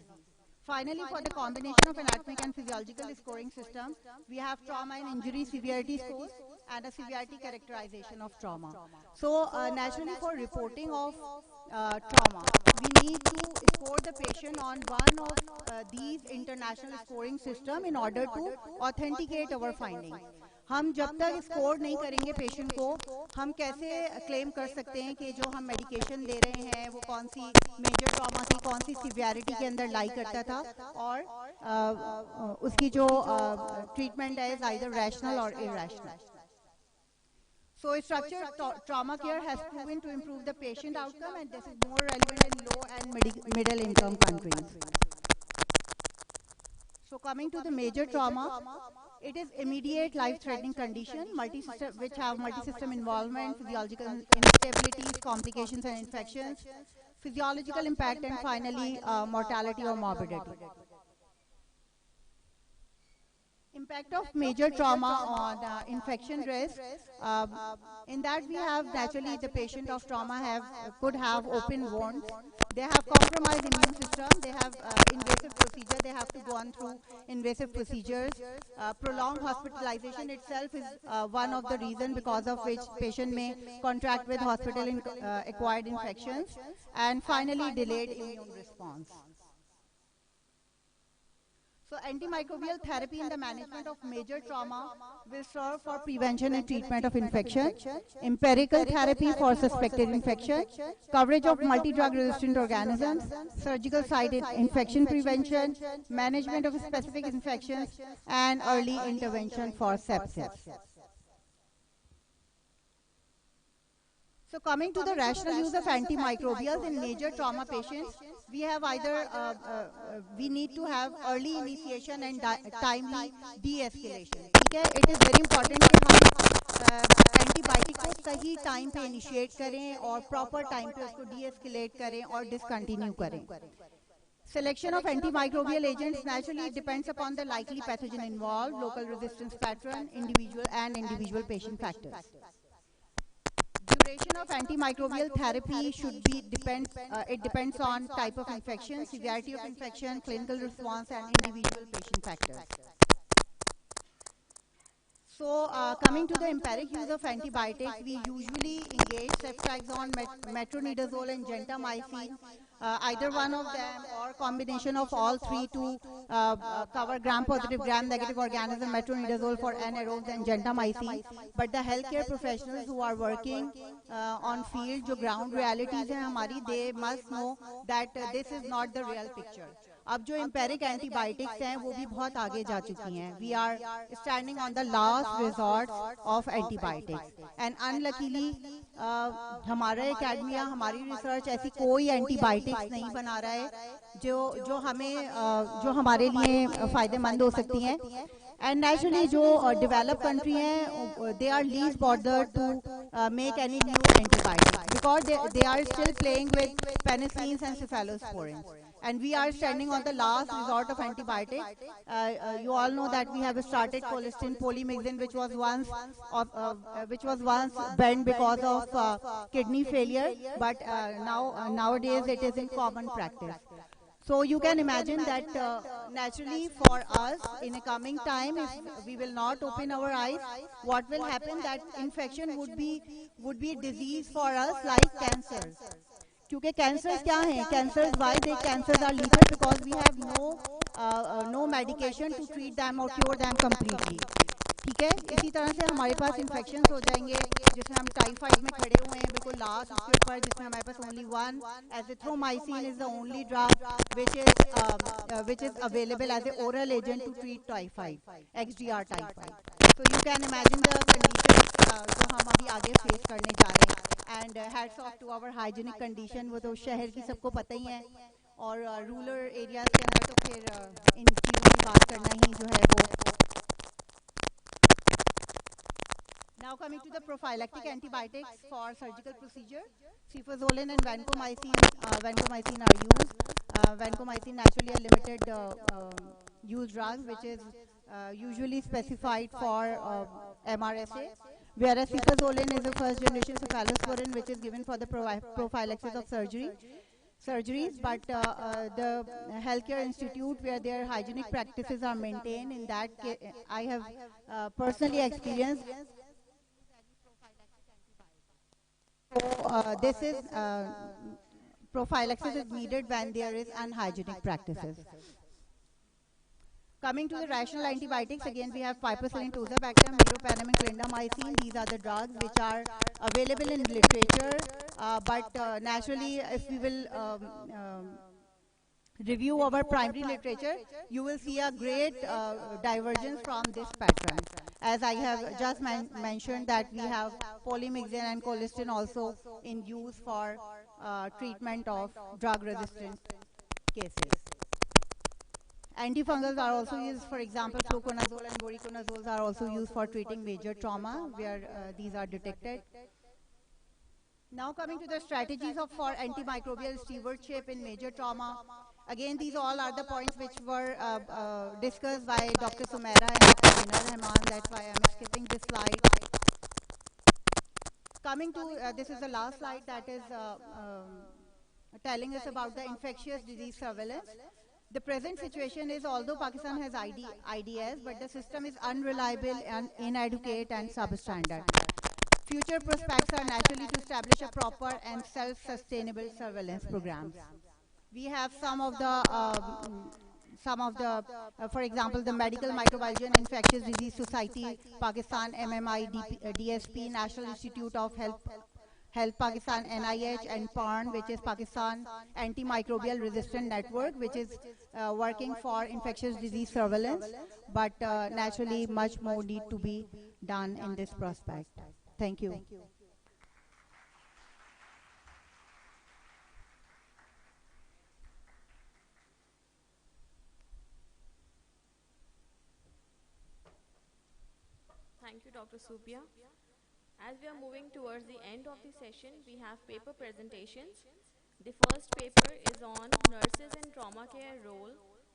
Finally, for the combination of anatomic and physiological scoring system, we have trauma and injury severity scores and a severity characterization of trauma. So naturally for reporting of trauma, we need to score the patient on one of these international scoring system in order to authenticate our finding. हम जब तक score नहीं करेंगे patient को, हम कैसे claim कर सकते हैं कि जो हम मेडिकेशन दे रहे हैं वो कौन सी मेजर ट्रॉमा की कौन सी सीवियरिटी के अंदर लाई करता था, और उसकी जो ट्रीटमेंट है इज आइदर रैशनल और irrational. So structured trauma care has proven to improve the patient outcome, and this is more relevant in low and middle income countries. So coming to the major trauma, it is immediate life-threatening condition, which have multi-system involvement, physiological instabilities, complications and infections, physiological impact, and finally mortality or morbidity. Impact of major trauma on infection risk. In that we have naturally the patient of trauma could have open wounds. They have compromised immune system. They have invasive procedure. They have to go on through invasive procedures. Prolonged hospitalization itself is one of the reasons because of which patient may contract with hospital acquired infections. And finally, delayed immune response. So antimicrobial therapy in the management of major trauma will serve for prevention and treatment of infection, empirical therapy for suspected infection, coverage of multi-drug resistant organisms, surgical site infection prevention, management of specific infections, and early intervention for sepsis. So coming to the rational use of antimicrobials in major trauma patients, we have either, we need to have early initiation and timely de-escalation. Okay? It is very important कि हम antibiotic को सही time पे initiate करें और proper time पे उसको de-escalate करें और discontinue करें. Selection of antimicrobial agents naturally depends upon the likely pathogen involved, local resistance pattern, individual patient factors. Duration of antimicrobial therapy should be it depends on type of infection, severity of infection, clinical response, and individual patient factors. So coming to the empiric use of antibiotics, we usually engage ceftriaxone, metronidazole, and gentamicin, either one of them or combination of all three to cover gram-positive, gram-negative organism, metronidazole for anaerobes and gentamicin. But the healthcare professionals who are working on field, जो ground realities हैं हमारी, they must know that this is not the real picture. अब जो empiric antibiotics हैं वो भी बहुत आगे जा चुकी हैं. We are standing on the last resort of antibiotics. And unluckily हमारे academia, हमारी research ऐसी कोई antibiotics नहीं बना रहा है जो हमारे लिए फायदेमंद हो सकती हैं. And naturally, जो developed country हैं, they are least bothered to make any new antibiotics because they are still playing with penicillins and cephalosporins. And we are standing on the last resort of antibiotics. You all know that we have started colistin, polymyxin, which was once banned because of kidney failure, but nowadays it is in common practice. So you can imagine that naturally for us in a coming time, if we will not open our eyes, what will happen that infection would be disease for us like cancers. क्योंकि cancers क्या हैं? Why the cancers are lethal? Because we have no medication to treat them or cure them completely. ठीक है, इसी तरह से हमारे पास infections हो जाएंगे जिसमें हम टाइफाइड में खड़े हुए हैं बिल्कुल लास्ट उसके ऊपर जिसमें हमारे पास only one azithromycin is the only drug which is available as an oral agent to treat typhoid, XDR typhoid. So you can imagine the conditions जो हम अभी आगे face करने जा रहे हैं. And hats off to our hygienic condition, वो तो शहर की सबको पता ही है और रूरल एरियाज के अंदर तो फिर इन चीज़ों की बात करना ही जो है वो. Now coming to the prophylactic antibiotics for surgical procedure, cefazolin and vancomycin are used. Vancomycin naturally a limited use drug which is usually specified for MRSA. Whereas cefazolin is a first generation cephalosporin which is given for the prophylaxis of surgeries, but the healthcare institute where their hygienic practices are maintained, in that I have personally experienced. So this is prophylaxis is needed when there is unhygienic practices. Coming to the rational antibiotics, again we have piperacillin, tazobactam, meropenem, and clindamycin. These are the drugs which are available in literature, but naturally if we will review our primary literature, you will see a great divergence from this pattern. As I have just mentioned that we have polymyxin and colistin also in use for treatment of drug-resistant cases. Antifungals are also used, for example, fluconazole and voriconazole are also used for treating major trauma where these are detected. Now coming to the strategies for antimicrobial stewardship in major trauma. Again, these all are the points which were discussed by Dr. Sumaira and Dr. Mina Rahman. That's why I'm skipping this slide. Coming to, this is the last slide that is telling us about the infectious disease surveillance. The present situation is, although Pakistan has IDS, but the system is unreliable and inadequate and substandard. Future prospects are naturally to establish a proper and self-sustainable surveillance programs. We have some of the some of the, for example, the Medical Microbiology and Infectious Disease Society, Pakistan, MMI, DSP, National Institute of Health Pakistan, NIH, and PARN, which is Pakistan Antimicrobial Resistant Network, which is working for infectious disease surveillance. But naturally, much more need to be done in this prospect. Thank you. Thank you, Dr. Supia. As we are moving towards the end of the session, we have paper presentations. The first paper is on Nurses in Trauma Care Role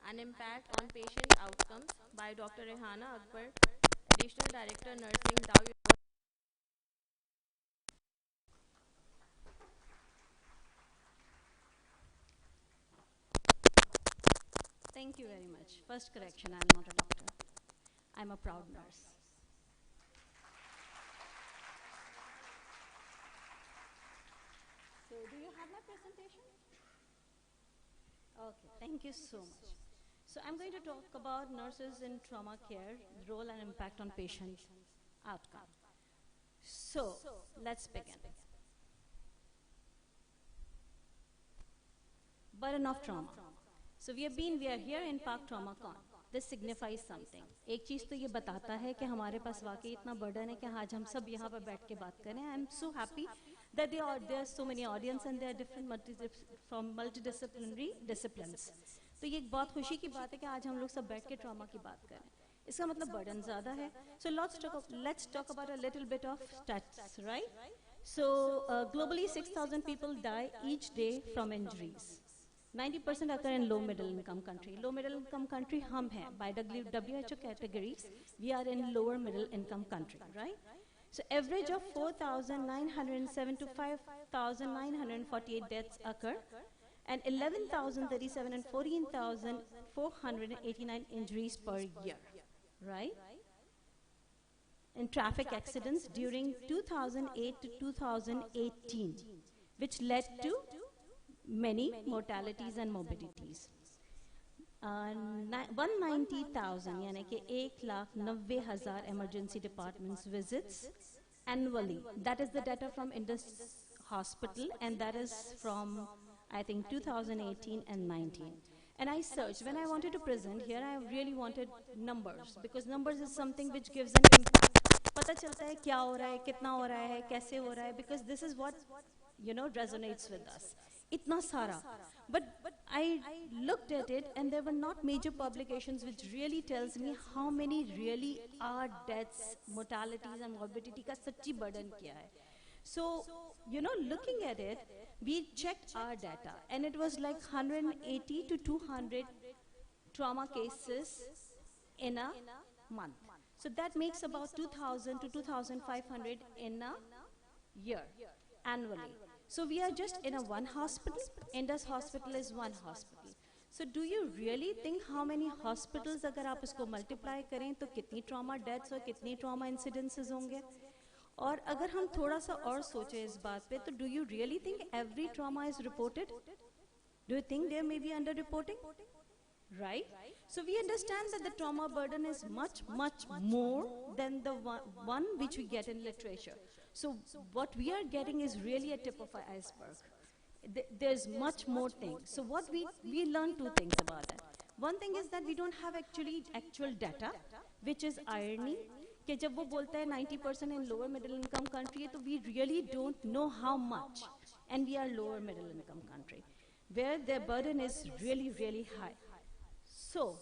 and Impact on Patient Outcomes by Dr. Rehana Akbar, Additional Director Nursing, Dow University. Thank you very much. First correction, I'm not a doctor. I'm a proud nurse. So do you have my presentation? Okay, thank you so much. So I'm going to talk about nurses in trauma care, role and impact on patient outcome. So let's begin. Burden of trauma. So we are here in Pak Traumacon. This signifies something. एक चीज़ तो ये बताता है कि हमारे पास वाकई इतना burden है कि आज हम सब यहाँ पर बैठ के बात करें. I'm so happy that there are so many audience and there are different from multidisciplinary disciplines. तो ये एक बहुत खुशी की बात है कि आज हम लोग सब बैठ के trauma की बात करें. इसका मतलब burden ज़्यादा है. So let's talk about a little bit of stats, right? So globally 6,000 people die each day from injuries. 90% occur in low middle income country. Low middle income country हम हैं. By WHO categories, we are in lower middle income country, right? So average of 4,907 to 5,948 deaths occur, and 11,037 and 14,489 injuries per year, right? In traffic accidents during 2008 to 2018, which led to many mortalities and morbidities. 190,000 यानी कि 1,90,000 emergency departments visits annually. That is the data from Indus Hospital, and that is from I think 2018 and 19. And I searched when I wanted to present here. I really wanted numbers because numbers is something which gives an impact. पता चलता है क्या हो रहा है, कितना हो रहा है, कैसे हो रहा है, because this is what resonates with us. Itna sara. But I looked at it and there were not major publications which really tells me how many really are deaths, mortalities and morbidity ka sachi burden kya hai. So, looking at it, we checked our data and it was like 180 to 200 trauma cases in a month. So that makes about 2,000 to 2,500 in a year, annually. So we are just in a one hospital. Indus Hospital is one hospital. So do you really think how many hospitals अगर आप इसको multiply करें तो कितनी trauma deaths और कितनी trauma incidences होंगे? और अगर हम थोड़ा सा और सोचें इस बात पे तो do you really think every trauma is reported? Do you think there may be under-reporting? Right? So we understand that the trauma burden is much, much more than the one which we get in literature. So what we are getting is really a tip of an iceberg. There's much more things. So what we learn two things about that. One thing is that we don't have actual data, which is irony. कि जब वो बोलता है 90% in lower middle income country, तो we really don't know how much. And we are lower middle income country, where their burden is really, really high. So,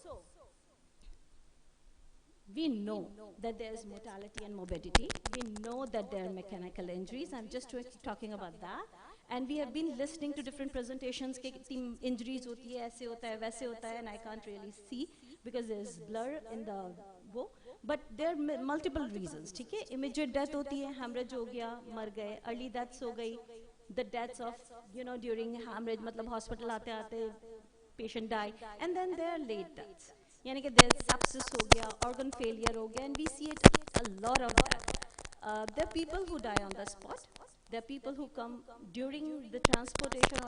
we know that there is mortality and morbidity. We know that there are mechanical injuries. I'm just talking about that. And we have been listening to different presentations कि कितनी injuries होती है, ऐसे होता है, वैसे होता है, and I can't really see because there's blur in the वो. But there are multiple reasons. ठीक है, immediate death होती है, hemorrhage हो गया, मर गए, early deaths हो गई, the deaths of during hemorrhage मतलब hospital आते आते patient die, and then there are late deaths. यानी कि there sepsis हो गया, organ failure हो गया, and we see it a lot of that. There are people who die on the spot, There are people who come during the transportation or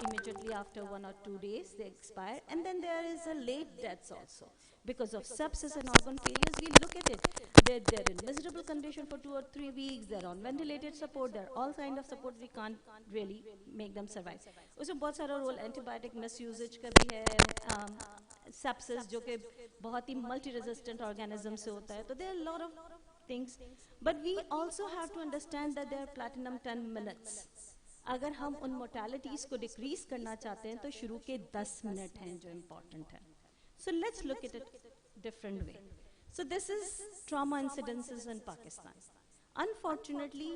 immediately after 1 or 2 days, they expire. And then there is a late deaths also. Because of sepsis and organ failures, we look at it. They're in miserable condition for 2 or 3 weeks, they're on ventilated support, there are all kind of support, we can't really make them survive. उसमें बहुत सारा role antibiotic misusage का भी है, sepsis जो कि बहुत ही multi-resistant organism से होता है, तो there are a lot of things. But we also have to understand that there are platinum 10 minutes. अगर हम उन mortalities को decrease करना चाहते हैं तो शुरू के 10 मिनट हैं जो important है. So let's look at it different way. So this is trauma incidences in Pakistan. Unfortunately,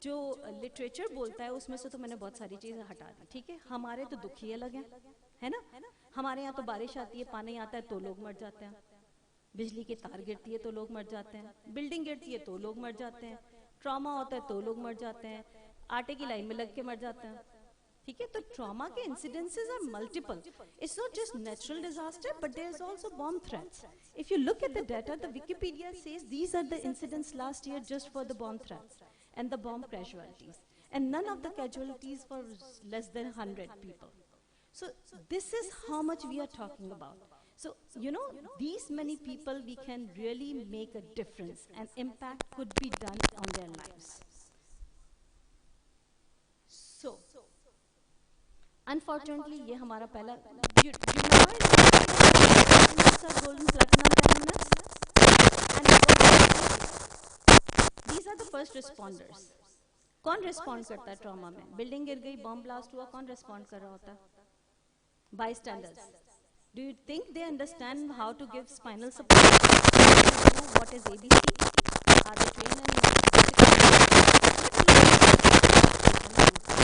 जो literature बोलता है उसमें से तो मैंने बहुत सारी चीज़ें हटा दी, ठीक है? हमारे तो दुख ही अलग हैं, है ना? हमारे यहाँ तो बारिश आती है, पानी आता है तो लोग मर जाते हैं, बिजली की तार गिरती है तो लोग मर जाते हैं, बिल्डिंग गिरती है तो लोग मर जाते हैं, ट्रॉमा होता है तो लोग मर जाते हैं, आटे की लाइन में लग के मर जाते हैं, ठीक है? तो ट्रॉमा के incidences are multiple. It's not just natural disaster, but there's also bomb threats. If you look at the data, the Wikipedia says these are the incidents last year just for the bomb threats and the bomb casualties. And none of the casualties were less than 100 people. So this is how much we are talking about. So, you know, these many people, we can really make a difference and impact could be done on their lives. So, unfortunately, ये हमारा पहला, you know, golden platinum 10 minutes, and these are the first responders. कौन respond करता है trauma में? Building गिर गई, bomb blast हुआ, कौन respond कर रहा होता है? Bystanders. Do you think they understand how to give spinal support? Do you know what is ABC? Are they trained in basic?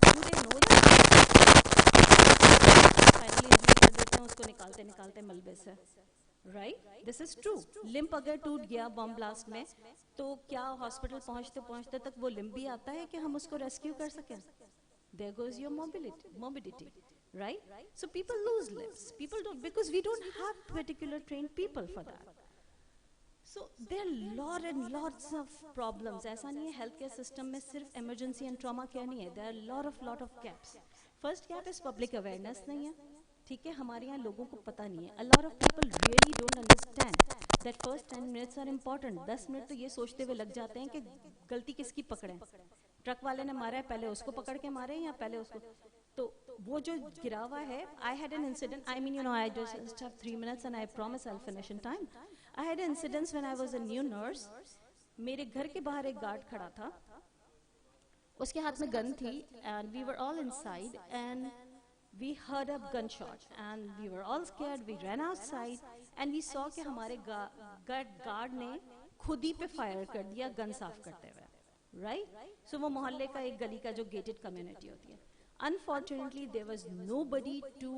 Do they know that? Finally, injury कर देते हैं उसको निकालते मलबे से. Right? This is true. Limb अगर टूट गया bomb blast में, तो क्या hospital पहुँचते तक वो limb भी आता है कि हम उसको rescue कर सकें? There goes your morbidity. Right? So people lose limbs. People don't, because we don't have particular trained people for that. So there are lots of problems. ऐसा नहीं है healthcare system में सिर्फ emergency and trauma care नहीं है. There are lot of gaps. First gap is public awareness नहीं है. ठीक है, हमारे यहाँ लोगों को पता नहीं है. A lot of people really don't understand that first 10 minutes are important. 10 minute तो ये सोचते हुए लग जाते हैं कि गलती किसकी पकड़ें. ट्रक वाले ने मारा है, पहले उसको पकड़ के मारे या पहले उसको. तो वो जो गिरा हुआ है, I had an incident, I mean, you know, I just have 3 minutes and I promise I'll finish in time. I had an incident when I was a new nurse. मेरे घर के बाहर एक गार्ड खड़ा था, उसके हाथ में गन थी, and we were all inside and we heard a gunshot and we were all scared. We ran outside and we saw कि हमारे गार्ड ने खुद ही पे फायर कर दिया गन साफ करते हुए, right? So वो मोहल्ले का एक गली का जो gated community होती है. Unfortunately, there was nobody to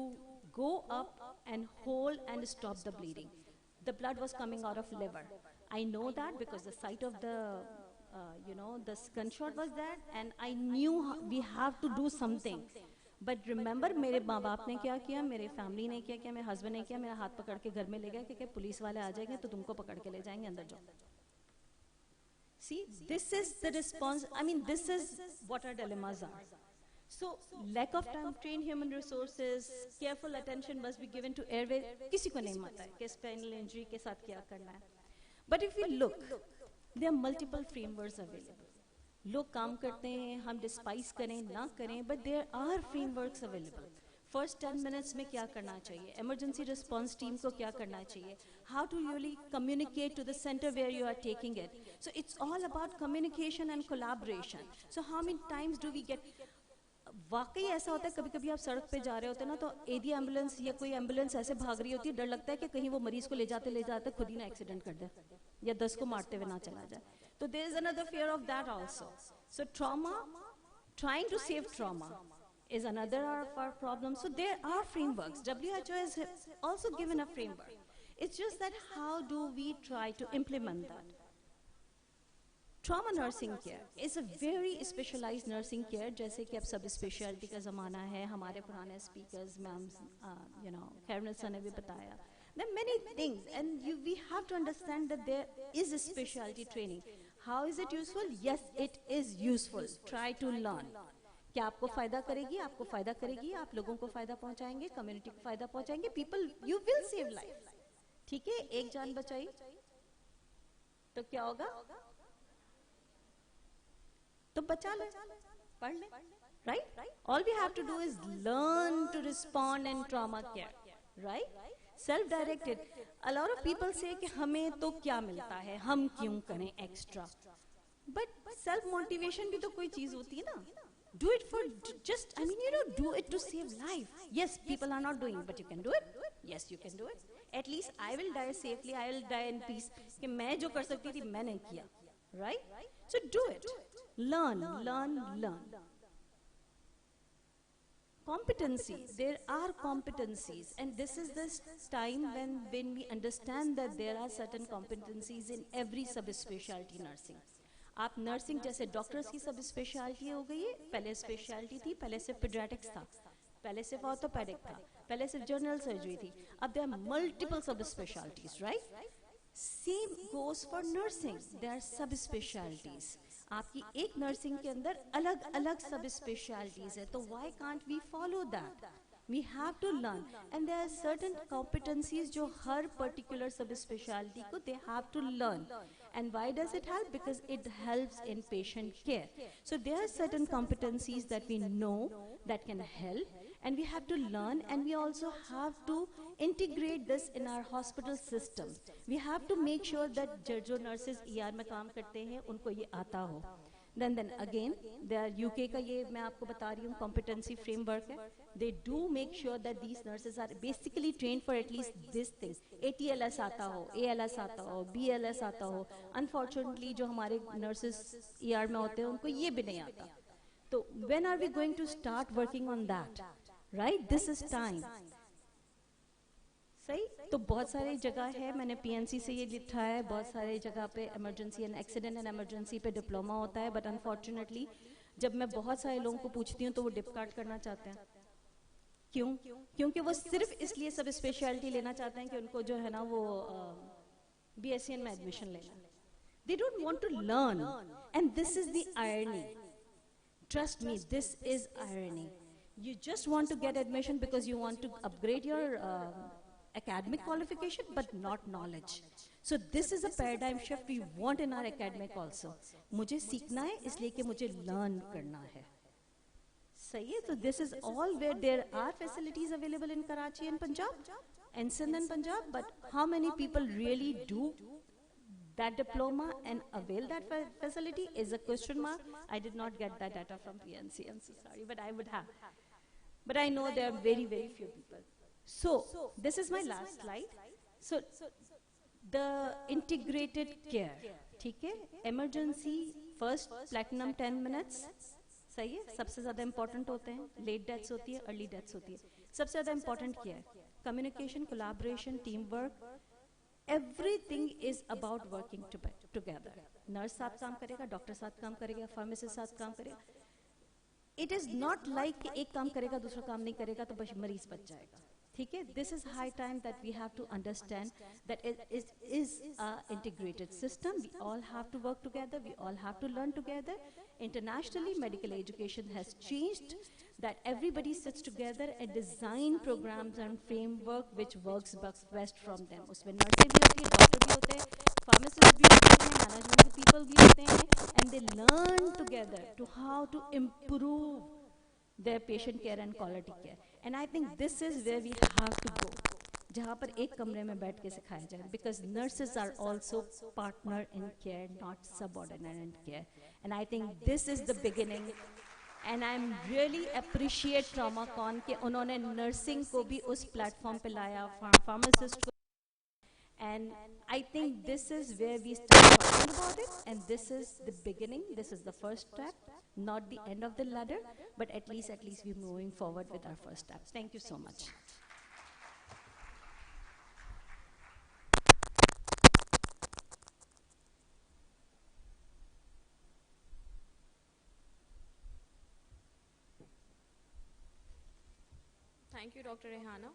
go up and hold and stop the bleeding. The blood was coming out of liver. I know that because the site of the, the gunshot was there, and I knew we have to do something. But remember, मेरे माँ बाप ने क्या किया, मेरे family ने क्या किया, मेरे husband ने क्या, मेरा हाथ पकड़ के घर में ले गए क्योंकि पुलिस वाले आ जाएंगे तो तुमको पकड़ के ले जाएंगे अंदर जाओ. See, this is the response. I mean, this is what our dilemmas are. So, lack of time, trained human resources, careful attention must be given to airway. किसी को नहीं मालूम है कि spinal injury के साथ क्या करना है. But if we look, there are multiple frameworks available. लोग काम करते हैं, हम despise करें ना करें, but there are frameworks available. First 10 minutes में क्या करना चाहिए? Emergency response team को क्या करना चाहिए? How to really communicate to the center where you are taking it. So it's all about communication and collaboration. So how many times do we get? वाकई ऐसा होता है, कभी-कभी आप सड़क पे जा रहे होते हैं ना, तो एडी एम्बुलेंस या कोई एम्बुलेंस ऐसे भाग रही होती है, डर लगता है कि कहीं वो मरीज को ले जाते खुद ही ना एक्सीडेंट कर दे या 10 को मारते हुए ना चला जाए. तो there is another fear of that also. So trauma, trying to save trauma is another of our problems. So there are frameworks. WHO has also given a framework. It's just that how do we try to implement that? Trauma nursing care is a very specialized nursing care. जैसे कि अब सब speciality का ज़माना है, हमारे पुराने speakers, ma'am, Karen sir ने भी बताया. There are many things, and we have to understand that there is a specialty training. How is it useful? Yes, it is useful. Try to learn. क्या आपको फायदा करेगी? आपको फायदा करेगी, आप लोगों को फायदा पहुंचाएंगे, कम्युनिटी को फायदा पहुंचाएंगे, people, you will save life. ठीक है, एक जान बचाई तो क्या होगा? तो बचा ले, पढ़ ले, right? All we have to do is learn to respond in trauma care, right? Self-directed. A lot of people say कि हमें तो क्या मिलता है, हम क्यों करें extra? But self-motivation भी तो कोई चीज होती है ना. Do it for just, I mean, do it to save life. Yes, people are not doing, but you can do it. Yes, you can do it. At least I will die safely, I will die in peace. कि मैं जो कर सकती थी मैंने किया, right? So do it. Learn, learn, learn. Competencies, there are competencies, and this is the time when we understand that there are certain competencies in every subspecialty nursing. आप nursing जैसे डॉक्टर्स की सब स्पेशलिटी हो गई है, पहले speciality थी, पहले सिर्फ पीडियाट्रिक्स था, पहले सिर्फ ऑर्थोपेडिक था, पहले सिर्फ जनरल सर्जरी थी, अब there are multiple sub specialities, right? Same goes for nursing, there are sub specialities. आपकी एक नर्सिंग के अंदर अलग अलग सब स्पेशलिटीज है, तो why can't we follow that? We have to learn, and there are certain competencies जो हर particular subspecialty को they have to learn. And why does it help? Because it helps in patient care. So there are certain competencies that we know that can help, and we have to learn, and we also have to integrate this in our hospital system. We have to make sure that जो nurses ER में काम करते हैं उनको ये आता हो. Then again, there UK का ये मैं आपको बता रही हूँ competency framework है. They do make sure that these nurses are basically trained for at least these things. ATLS आता हो, ALS आता हो, BLS आता हो. Unfortunately, जो हमारे nurses ER में होते हैं उनको ये भी नहीं आता. तो when are we going to start working on that? Right? This is time. सही. तो बहुत सारी जगह है, मैंने PNC से ये लिखा है, बहुत सारी जगह पे emergency and accident and emergency पे डिप्लोमा होता है, बट अनफॉर्चुनेटली जब मैं बहुत सारे लोगों को पूछती हूँ तो वो डिपकार्ड करना चाहते हैं. क्यों? क्योंकि वो सिर्फ इसलिए सब स्पेशलिटी लेना चाहते हैं कि उनको जो है ना वो BSc में एडमिशन लेना. They don't want to learn, and this is the irony. Trust me, this is irony. You just want to get admission because you want to upgrade your academic qualification, but not knowledge. So this is a paradigm shift we want in our academic also. मुझे सीखना है इसलिए कि मुझे learn करना है. सही है. So this is all where there are facilities available in Karachi and Punjab, and Sindh and Punjab, but how many people really do that diploma and avail that facility is a question mark. I did not get that data from PNC. I'm so sorry, but I would have. But I know there are very, very few people. So this is my last slide. So the integrated care, ठीक है? Emergency first platinum 10 minutes, सही है? सबसे ज़्यादा important होते हैं. Late deaths होती है, early deaths होती है. सबसे ज़्यादा important क्या है? Communication, collaboration, teamwork. Everything is about working together. Nurse साथ काम करेगा, doctor साथ काम करेगा, pharmacist साथ काम करेगा. It is not like कि एक काम करेगा दूसरा काम नहीं करेगा तो बस मरीज बच जाएगा. ठीक है? This is high time that we have to understand that it is an integrated system. We all have to work together. We all have to learn together. Internationally, medical education has changed that everybody sits together and design programs and framework which works best from them. उसमें nurses भी होती है, doctor भी होते हैं, pharmacists भी होते हैं, management people भी होते हैं, and they learn together to how to improve their patient care and quality care. And I think this is where we have to go. जहाँ पर एक कमरे में बैठ के सिखाया जाए, because nurses are also partner in care, not subordinate in care. And I think this is the beginning. And I'm really appreciate Traumacon कि उन्होंने nursing को भी उस platform पे लाया, pharmacist को. And I think this is where we start talking about it, and this is the beginning. This is the first step, not the end of the ladder, but at least we're moving forward with our first steps. Thank you so much. Thank you, Dr. Rehana.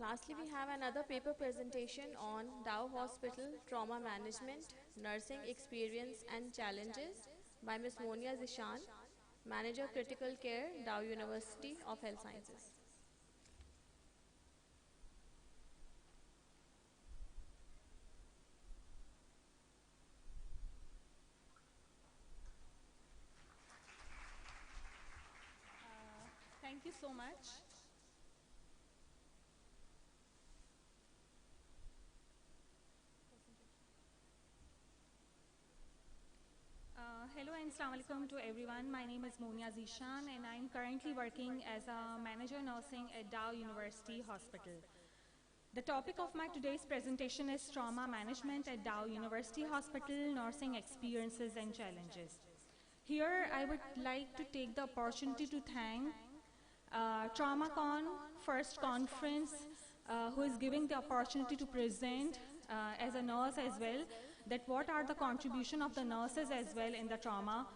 Lastly, we have another paper presentation on Dow Hospital Trauma Management, Nursing Experience and Challenges by Ms. Monia Zishan, Manager Critical Care, Dow University of Health Sciences. Thank you so much. Hello and Assalamu alaikum to everyone. My name is Monia Zishan and I'm currently working as a manager nursing at Dow University Hospital. The topic of my today's presentation is trauma management at Dow University Hospital, nursing experiences and challenges. Here I would like to take the opportunity to thank Traumacon first conference who is giving the opportunity to present as a nurse as well, that what are the contribution of the nurses as well in the trauma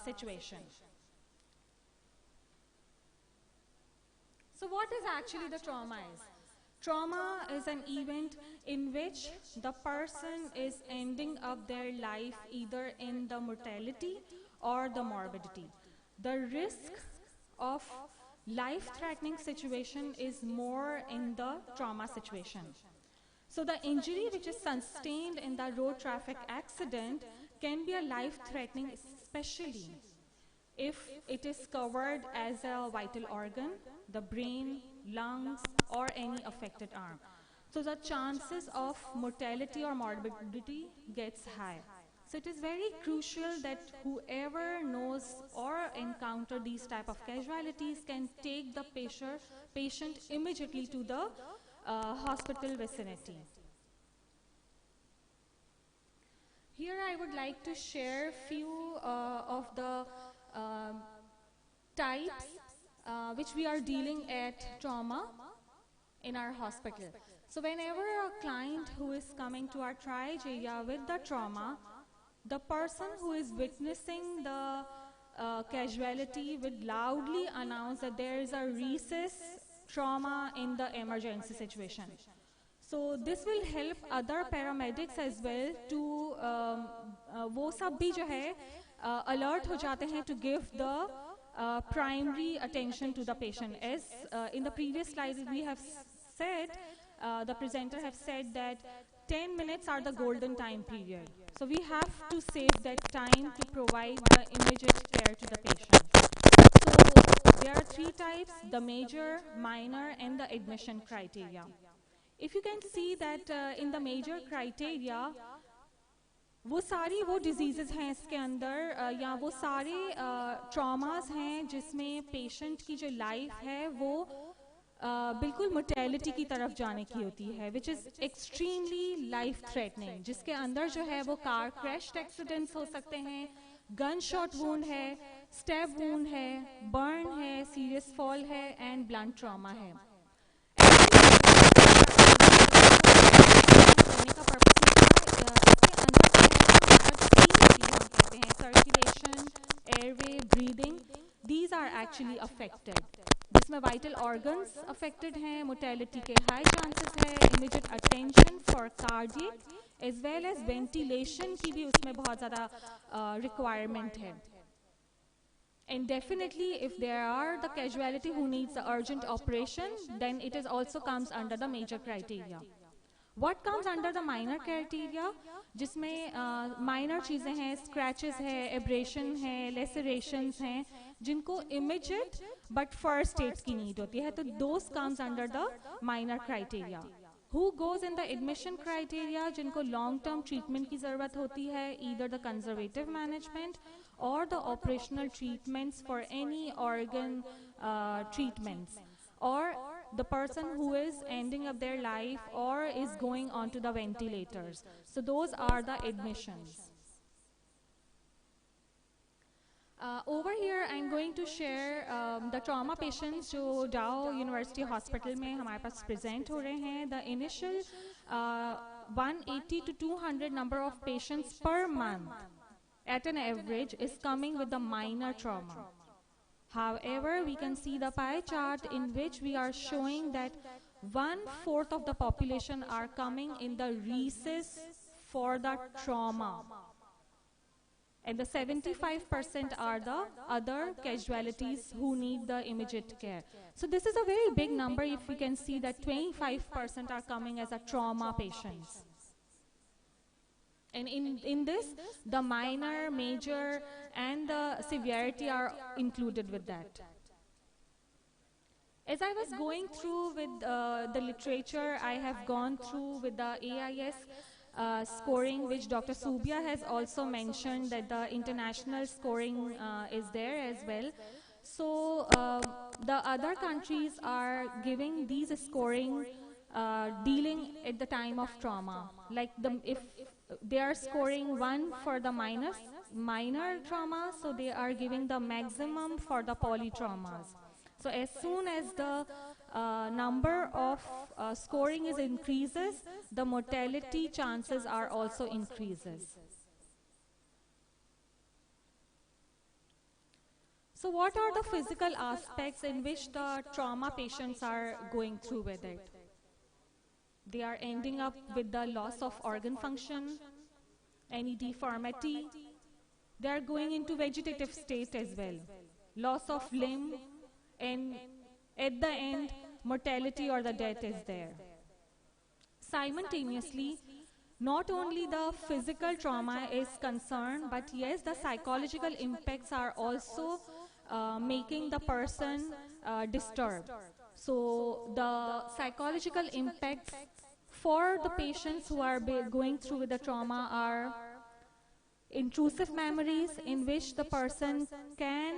situation. So what is actually the trauma is? Trauma is an event in which the person is ending up their life either in the mortality or the morbidity. The risk of life-threatening situation is more in the trauma situation. So the injury which is sustained in the road traffic accident can be a life-threatening, especially if it is covered as a vital organ, the brain, lungs, or any affected arm. So the chances of mortality or morbidity gets high. So it is very crucial that whoever knows or encounter these type of casualties can take the patient immediately to the hospital vicinity. Here I would like to share few of the types which we are dealing at trauma in our hospital. So whenever a client who is coming to our triage area with the trauma, the person who is witnessing the casualty would loudly announce that there is a recess trauma in the emergency situation. So this will help other paramedics as well to वो सब भी जो है alert हो जाते हैं to give the primary attention to the patient. As in the previous slide we have said, the presenter have said that 10 minutes are the golden time period. So we have to save that time to provide the immediate care to the patient. So there are three types: the major, minor, and the admission criteria. If you can see that in the major criteria, वो सारी वो diseases हैं इसके अंदर या वो सारे traumas हैं जिसमें patient की जो life है वो बिल्कुल mortality की तरफ जाने की होती है, which is extremely life threatening, जिसके अंदर जो है वो car crash accidents हो सकते हैं, gunshot wound है, stab wound है, burn है, serious fall है and blunt trauma है. Circulation, airway, breathing, these are actually affected. जिसमें vital organs affected हैं, mortality के high chances है, immediate attention for cardiac as well as ventilation की भी उसमें बहुत ज़्यादा requirement है. And definitely if there are the casualty who needs the urgent operation, then it is also comes under the major criteria. What comes under the minor criteria? जिसमें minor चीज़ें हैं, scratches है, abrasion है, lacerations हैं, जिनको immediate but first aid की need होती है, तो those comes under the minor criteria. Who goes in the admission criteria? जिनको long term treatment की ज़रूरत होती है, either the conservative management or the operational treatments for any organ treatments, or the person who is ending up their life or is going onto the ventilators. So those are the admissions. Over here I'm going to share the trauma patients जो Dow University Hospital में हमारे पास present हो रहे हैं. The initial 180 to 200 number of patients per month at an average is coming with the minor trauma. However, we can see the pie chart in which we are showing that 1/4 of the population are coming in the recess for the trauma. And the 75% are the other casualties who need the immediate care. So this is a very big number if we can see that 25% are coming as a trauma patients. And in this, the minor, major, and the severity are included with that. As I was going through with the literature, I have gone through with the AIS scoring, which Dr. Subia has also mentioned that the international scoring is there as well. So the other countries are giving these scoring dealing at the time of trauma. Like if they are scoring 1 for the minor trauma, so they are giving the maximum for the polytraumas. So as soon as the number of scoring is increases, the mortality chances are also increases. So what are the physical aspects in which the trauma patients are going through with it? They are ending up with the loss of organ function, any deformity. They are going into vegetative state as well, loss of limb, and at the end, mortality or the death is there. Simultaneously, not only the physical trauma is concerned, but yes, the psychological impacts are also making the person disturbed. So the psychological impacts for the patients who are going through with the trauma are intrusive memories, in which the person can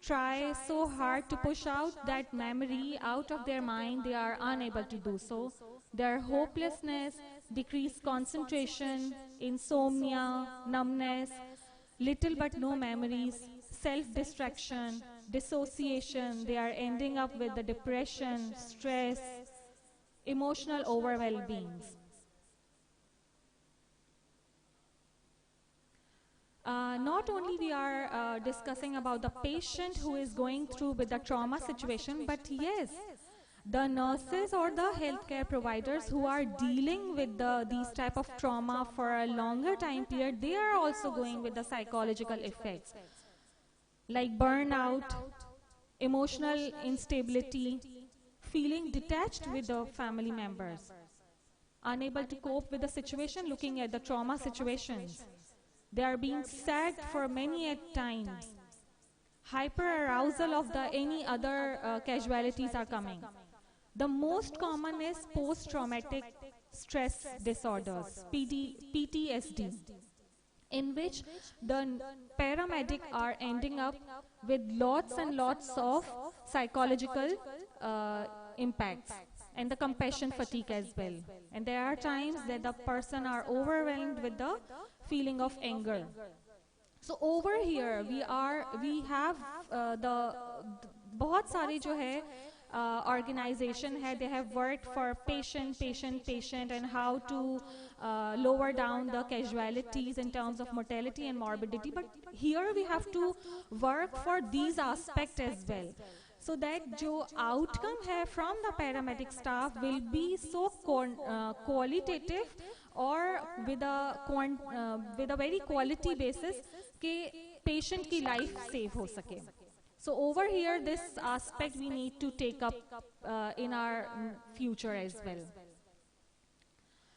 try so hard to push out that memory out of their mind, they are unable to do so. Their hopelessness, decreased concentration, insomnia, numbness, little but no memories, self-distraction, dissociation. They are ending up with the depression, stress, emotional overwhelmings. Not only we are discussing about the patient who is going through with the trauma situation, but yes, the nurses or the healthcare providers who are dealing with these type of trauma for a longer time period, they are also going with the psychological effects like burnout, emotional instability, feeling detached with the family members, unable to cope with the situation, looking at the trauma situations. They are being sad for many at times. Hyperarousal of the any other casualties are coming. The most common is post-traumatic stress disorders, PTSD, in which the paramedic are ending up with lots and lots of psychological impacts, and the compassion fatigue as well. And there are times that the person are overwhelmed with the feeling of anger. So over here we have the बहुत सारे जो है organization है, they have worked for patient, and how to lower down the casualties in terms of mortality and morbidity. But here we have to work for these aspects as well, so that जो outcome है from the paramedic staff will be so qualitative or with a very quality basis कि patient की life save हो सके. So over here, this aspect we need to take up in our future as well.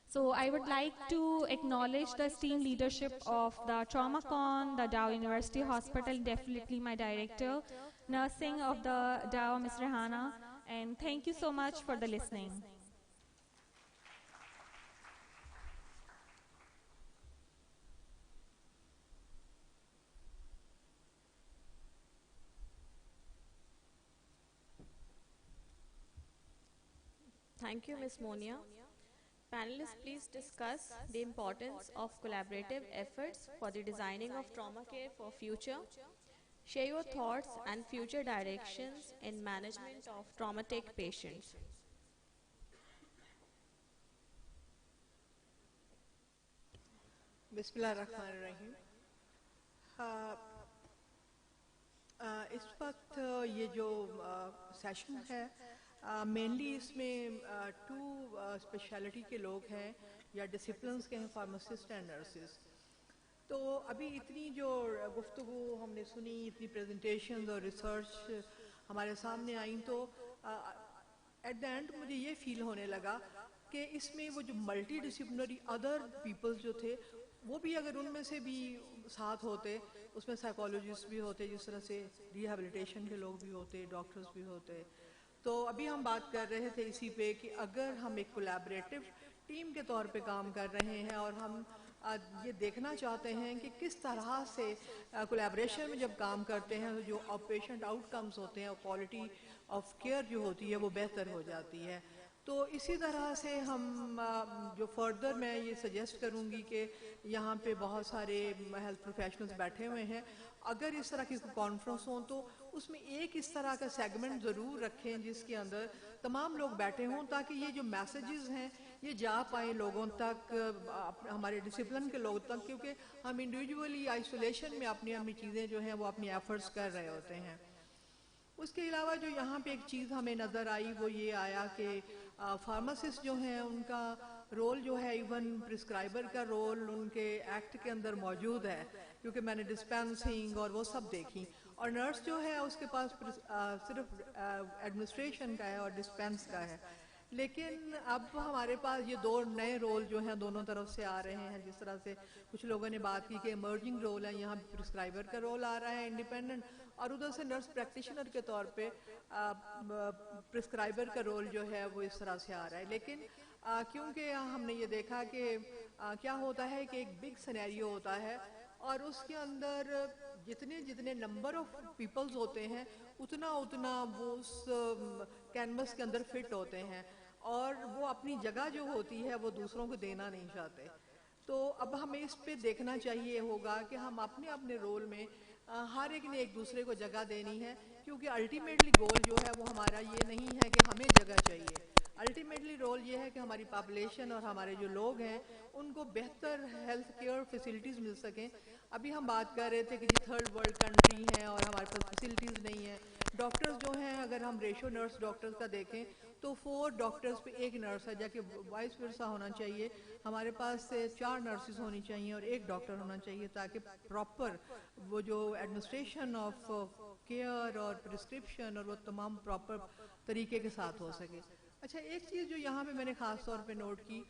So I would like to acknowledge the esteemed leadership of the Traumacon, the Dow University Hospital, definitely my director, nursing of the Dow, Ms. Rehana, and thank you so much for the listening. Thank you, Ms. Monia. Panelists, please discuss the importance of collaborative efforts for the designing of trauma care for future. Share your thoughts and future directions in management of traumatic patients. बिस्मिल्लाहिर्रहमानिर्रहीम। इस वक्त ये जो session है mainly इसमें to speciality के लोग हैं या डिसिप्लिन्स के हैं, फार्मासिस्ट एंड नर्सेस। तो अभी इतनी जो गुफ्तगू हमने सुनी, इतनी प्रेजेंटेशंस और रिसर्च हमारे सामने आई, तो एट द एंड मुझे ये फील होने लगा कि इसमें वो जो मल्टी डिसिप्लिनरी अदर पीपल्स जो थे, वो भी अगर उनमें से भी साथ होते, उसमें साइकोलॉजिस्ट भी होते, जिस तरह से रिहेबिलिटेशन के लोग भी होते, डॉक्टर्स भी होते। तो अभी हम बात कर रहे थे इसी पे कि अगर हम एक कोलैबोरेटिव टीम के तौर पे काम कर रहे हैं और हम ये देखना चाहते हैं कि किस तरह से कोलैबोरेशन में जब काम करते हैं तो जो पेशेंट आउटकम्स होते हैं और क्वालिटी ऑफ केयर जो होती है वो बेहतर हो जाती है। तो इसी तरह से हम जो फर्दर मैं ये सजेस्ट करूँगी कि यहाँ पे बहुत सारे हेल्थ प्रोफेशनल्स बैठे हुए हैं, अगर इस तरह की कॉन्फ्रेंस हो तो उसमें एक इस तरह का सेगमेंट ज़रूर रखें जिसके अंदर तमाम लोग बैठे हों, ताकि ये जो मैसेजेस हैं ये जा पाए लोगों तक, हमारे डिसिप्लिन के लोगों तक, क्योंकि हम इंडिविजुअली आइसोलेशन में अपनी अपनी चीज़ें जो हैं वो अपनी एफर्ट्स कर रहे होते हैं। उसके अलावा जो यहाँ पे एक चीज़ हमें नज़र आई वो ये आया कि फार्मासिस्ट जो हैं उनका रोल जो है, इवन प्रिस्क्राइबर का रोल उनके एक्ट के अंदर मौजूद है, क्योंकि मैंने डिस्पेंसिंग और वो सब देखी, और नर्स जो है उसके पास सिर्फ एडमिनिस्ट्रेशन का है और डिस्पेंस का है। लेकिन अब हमारे पास ये दो नए रोल जो हैं दोनों तरफ से आ रहे हैं। जिस तरह से कुछ लोगों ने बात की कि इमर्जिंग रोल है, यहाँ प्रिस्क्राइबर का रोल आ रहा है इंडिपेंडेंट, और उधर से नर्स प्रैक्टिशनर के तौर पे प्रिस्क्राइबर का रोल जो है वो इस तरह से आ रहा है। लेकिन क्योंकि हमने ये देखा कि क्या होता है कि एक बिग सिनेरियो होता है और उसके अंदर जितने जितने नंबर ऑफ पीपल्स होते हैं उतना उतना वो उस कैनवस के अंदर फिट होते हैं, और वो अपनी जगह जो होती है वो दूसरों को देना नहीं चाहते। तो अब हमें इस पे देखना चाहिए होगा कि हम अपने अपने रोल में हर एक ने एक दूसरे को जगह देनी है, क्योंकि अल्टीमेटली गोल जो है वो हमारा ये नहीं है कि हमें जगह चाहिए, अल्टीमेटली रोल ये है कि हमारी पॉपुलेशन और हमारे जो लोग हैं उनको बेहतर हेल्थ केयर फैसिलिटीज़ मिल सकें। अभी हम बात कर रहे थे कि जी थर्ड वर्ल्ड कंट्री है और हमारे पास फैसिलिटीज़ नहीं है। डॉक्टर्स जो हैं, अगर हम रेशो नर्स डॉक्टर्स का देखें तो 4 डॉक्टर्स पे 1 नर्स है, जाके वाइस वर्सा होना चाहिए। हमारे पास से 4 नर्सेज होनी चाहिए और 1 डॉक्टर होना चाहिए, ताकि प्रॉपर वो जो एडमिनिस्ट्रेशन ऑफ केयर और प्रिस्क्रिप्शन और वो तमाम प्रॉपर तरीके के साथ हो सके। अच्छा, एक चीज़ जो यहाँ पे मैंने ख़ास तौर पे नोट की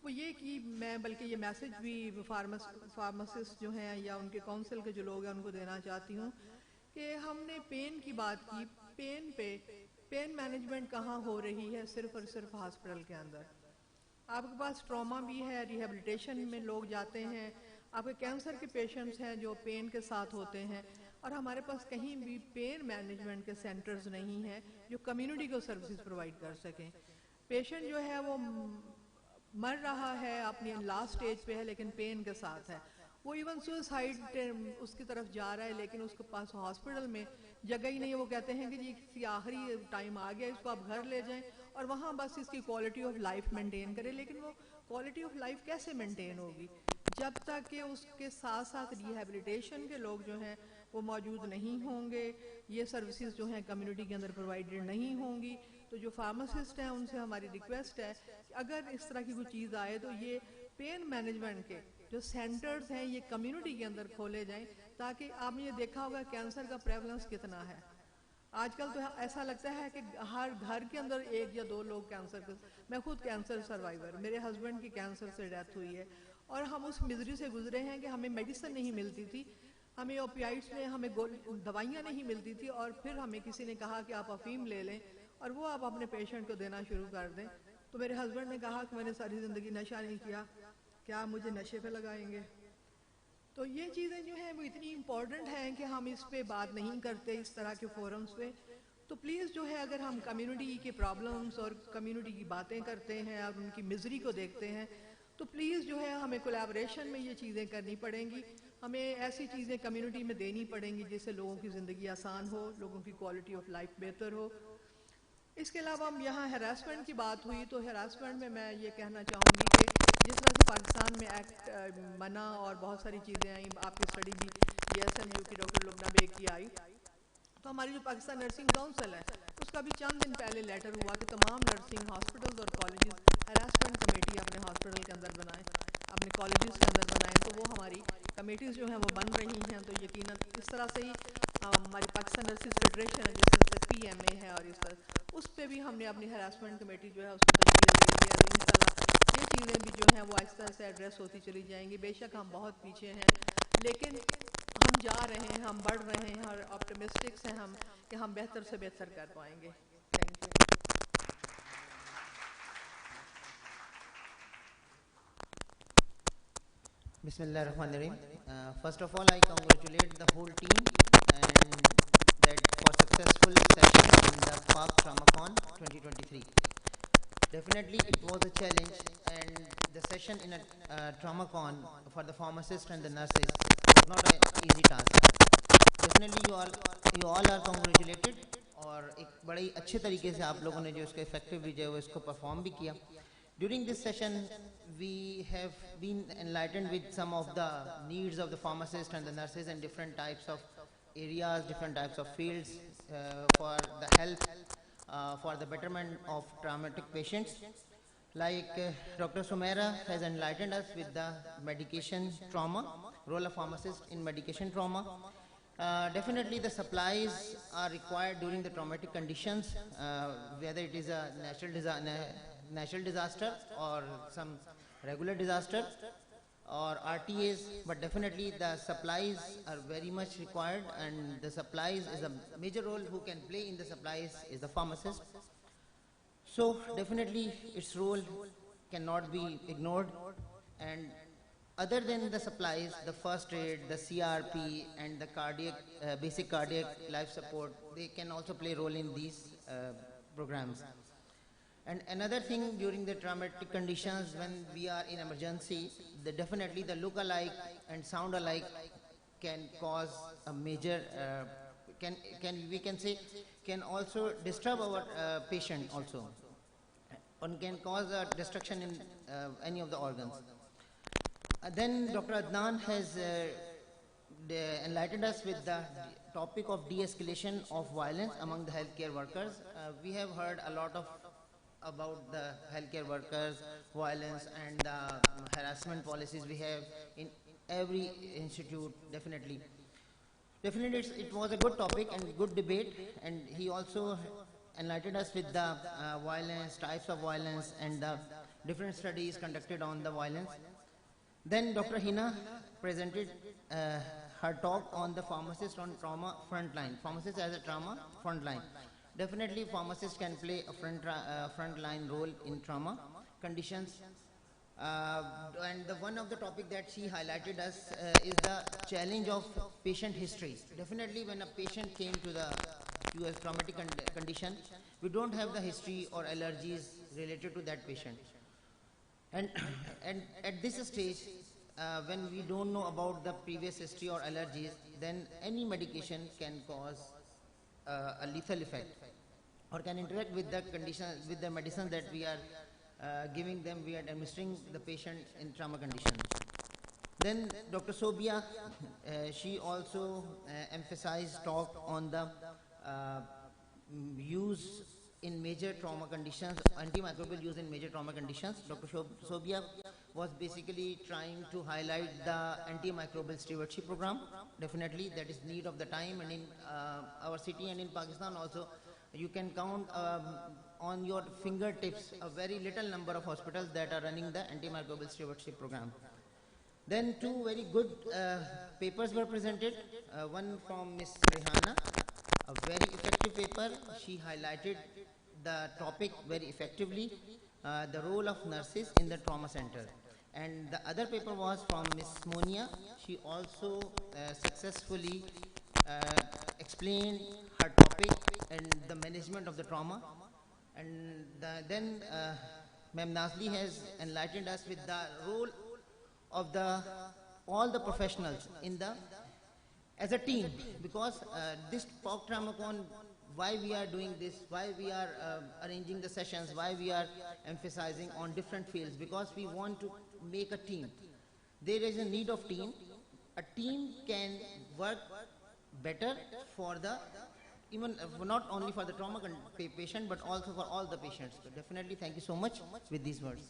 वो ये कि मैं बल्कि ये मैसेज भी फार्मासिस्ट जो हैं या उनके काउंसिल के जो लोग हैं उनको देना चाहती हूँ कि हमने पेन की बात की, पेन मैनेजमेंट कहाँ हो रही है? सिर्फ और सिर्फ हॉस्पिटल के अंदर। आपके पास ट्रॉमा भी है, रिहेबिलिटेशन में लोग जाते हैं, आपके कैंसर के पेशेंट्स हैं जो पेन के साथ होते हैं, और हमारे पास कहीं भी पेन मैनेजमेंट के सेंटर्स नहीं हैं जो कम्युनिटी को सर्विसेज प्रोवाइड कर सकें। पेशेंट जो है वो मर रहा है, अपनी लास्ट स्टेज पे है, लेकिन पेन के साथ है, वो इवन सुसाइड उसकी तरफ जा रहा है, लेकिन उसके पास हॉस्पिटल में जगह ही नहीं है। वो कहते हैं कि जी किसी आखिरी टाइम आ गया, इसको आप घर ले जाएं और वहाँ बस इसकी क्वालिटी ऑफ लाइफ मेंटेन करें। लेकिन वो क्वालिटी ऑफ लाइफ कैसे मेंटेन होगी जब तक कि उसके साथ साथ रिहेबिलिटेशन के लोग जो हैं वो मौजूद नहीं होंगे, ये सर्विसेज जो हैं कम्युनिटी के अंदर प्रोवाइडेड नहीं होंगी। तो जो फार्मासिस्ट हैं उनसे हमारी रिक्वेस्ट है कि अगर इस तरह की कोई चीज़ आए तो ये पेन मैनेजमेंट के जो सेंटर्स हैं ये कम्युनिटी के अंदर खोले जाएं, ताकि आपने ये देखा होगा कैंसर का प्रेवलेंस कितना है आजकल। तो ऐसा लगता है कि हर घर के अंदर 1 या 2 लोग कैंसर के, मैं खुद कैंसर सर्वाइवर, मेरे हस्बैंड की कैंसर से डेथ हुई है, और हम उस मिजरी से गुजरे हैं कि हमें मेडिसिन नहीं मिलती थी, हमें ओपियाइड्स में हमें दवाइयाँ नहीं मिलती थी, और फिर हमें किसी ने कहा कि आप अफीम ले लें और वो आप अपने पेशेंट को देना शुरू कर दें। तो मेरे हस्बैंड ने कहा कि मैंने सारी ज़िंदगी नशा नहीं किया, क्या मुझे नशे पे लगाएंगे? तो ये चीज़ें जो हैं वो इतनी इम्पॉर्टेंट हैं कि हम इस पे बात नहीं करते इस तरह के फोरम्स पे। तो प्लीज़ जो है, अगर हम कम्युनिटी के प्रॉब्लम्स और कम्युनिटी की बातें करते हैं और उनकी मिजरी को देखते हैं, तो प्लीज़ जो है हमें कोलैबोरेशन में ये चीज़ें करनी पड़ेंगी, हमें ऐसी चीज़ें कम्युनिटी में देनी पड़ेंगी जिससे लोगों की ज़िंदगी आसान हो, लोगों की क्वालिटी ऑफ लाइफ बेहतर हो। इसके अलावा हम यहाँ हरासमेंट की बात हुई, तो हरासमेंट में मैं ये कहना चाहूँगी कि जिस तरह से पाकिस्तान में एक्ट बना और बहुत सारी चीज़ें आई, आपकी स्टडी भी SMU की डॉक्टर लुबना बेग की आई, तो हमारी जो पाकिस्तान नर्सिंग काउंसिल है उसका उसका भी चंद दिन पहले लेटर हुआ कि तमाम नर्सिंग हॉस्पिटल्स और कॉलेजेस हैरासमेंट कमेटी अपने हॉस्पिटल के अंदर बनाएं, अपने कॉलेजेस के अंदर बनाएं। तो वो हमारी कमेटीज़ जो हैं वो बन रही हैं। तो यकीनन इस तरह से ही हमारी पाकिस्तान नर्सिस फेडरेशन है, जिस तरह से PMA है, और इस तरह उस पर भी हमने अपनी हैरासमेंट कमेटी जो है उसको तश्कील दे दिया। तो इंशाल्लाह ये चीज़ें भी जो हैं वो आहिस्ता आहिस्ता एड्रेस होती चली जाएंगी। बेशक हम बहुत पीछे हैं, लेकिन हम जा रहे हैं, हम बढ़ रहे हैं, और ऑप्टिमिस्टिक्स हैं हम कि हम बेहतर से बेहतर कर पाएंगे। Thank you. Bismillahirrahmanirrahim. First of all, I congratulate the whole team and that for successful session in the Pak Traumacon 2023. Definitely, it was a challenge, and the session in a Traumacon for the pharmacists and the nurses was not an easy task. Definitely, you all are congratulated, और एक बड़े ही अच्छे तरीके से आप लोगों ने जो इसका इफेक्टिव भी जो है वो इसको परफॉर्म भी किया. During this session, we have been enlightened with some of the needs of the pharmacists and the nurses in different types of areas, different types of fields for the health, for the betterment of traumatic patients. Like Dr. Sumaira has enlightened us with the medication trauma, role of pharmacist in medication trauma. Definitely the supplies are required during the traumatic conditions, whether it is a natural disaster or some regular disaster or RTAs, but definitely the supplies are very much required, and the supplies is a major role. Who can play in the supplies is the pharmacist. So definitely its role cannot be ignored, and other than the supplies, the first aid, the CRP and the cardiac, basic cardiac life support, they can also play a role in these programs. And another thing, during the traumatic conditions, when we are in emergency, definitely the look alike and sound alike can cause a major, we can say, can also disturb our patient also, and can cause a destruction in any of the organs. Then Dr. Adnan has enlightened us with the topic of de-escalation of violence among the healthcare workers. We have heard a lot about the healthcare workers, violence and the harassment policies we have in every institute. Definitely it was a good topic and good debate, and he also enlightened us with the violence, types of violence, and the different studies conducted on the violence. Then Dr. Hina presented her talk on the pharmacist on trauma frontline, pharmacist as a trauma frontline. Definitely pharmacists can play a frontline role in trauma conditions. And one of the topic that she highlighted us is the challenge of patient history. Definitely when a patient came to a traumatic condition, we don't have the history or allergies related to that patient. And at this stage, when we don't know about the previous history or allergies, then any medication can cause a lethal effect, or can interact with the condition, with the medicine that we are giving them, we are administering the patient in trauma condition. Then Dr. Sobia, she also emphasized talk on the use in major trauma conditions, antimicrobial use in major trauma conditions. Dr. Sobia was basically trying to highlight the antimicrobial stewardship program. Definitely that is need of the time, and in our city and in Pakistan also, you can count on your fingertips a very little number of hospitals that are running the antimicrobial stewardship program. Then two very good papers were presented. One from Ms. Rehana, a very effective paper. She highlighted the topic very effectively, the role of nurses in the trauma center. And the other paper was from Ms. Monia. She also successfully explained her topic and the management of the trauma. And then Ma'am Nazli has enlightened us with the role of all the professionals in as a team, because this Pak Traumacon, why we are doing this, why we are arranging the sessions, why we are emphasizing on different fields, because we want to make a team. There is a need of team. A team can work better for the even not only for the patient but also for all the patients. So definitely thank you so much with these words.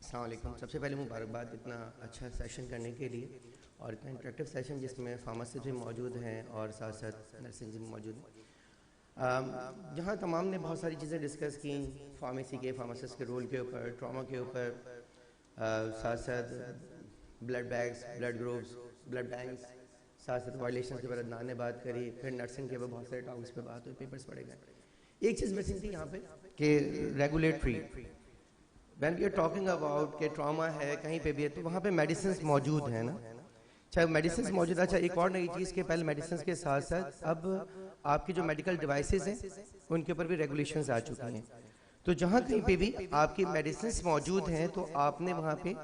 अस्सलाम वालेकुम। सबसे पहले मुबारकबाद इतना अच्छा session करने के लिए और इतना इंटरेक्टिव सेशन जिसमें फार्मासिस्ट भी मौजूद हैं और साथ साथ नर्सिंग भी मौजूद हैं। जहाँ तमाम ने बहुत सारी चीज़ें डिस्कस की, फार्मेसी के, फार्मासिस्ट के रोल के ऊपर, ट्रॉमा के ऊपर, साथ साथ blood bags, blood groups, blood banks, साथ साथ वायलेशन के ऊपर अदनान ने बात करी, फिर नर्सिंग के ऊपर बहुत सारे टॉपिक्स पे बात हुई, पेपर्स पढ़े गए। एक चीज़ मिसिंग थी यहाँ पे कि regulatory, when we are talking about के ट्रॉमा है कहीं पे भी है तो वहाँ पे मेडिसिन मौजूद है ना, चाहे मेडिसिन मौजूद है। अच्छा, एक और नई चीज़ के पहले मेडिसिन के साथ साथ अब आपकी जो मेडिकल डिवाइसेस हैं उनके ऊपर भी रेगुलेशंस आ चुकी हैं। तो जहाँ कहीं पे भी आपकी मेडिसिन मौजूद हैं तो आपने वहाँ पे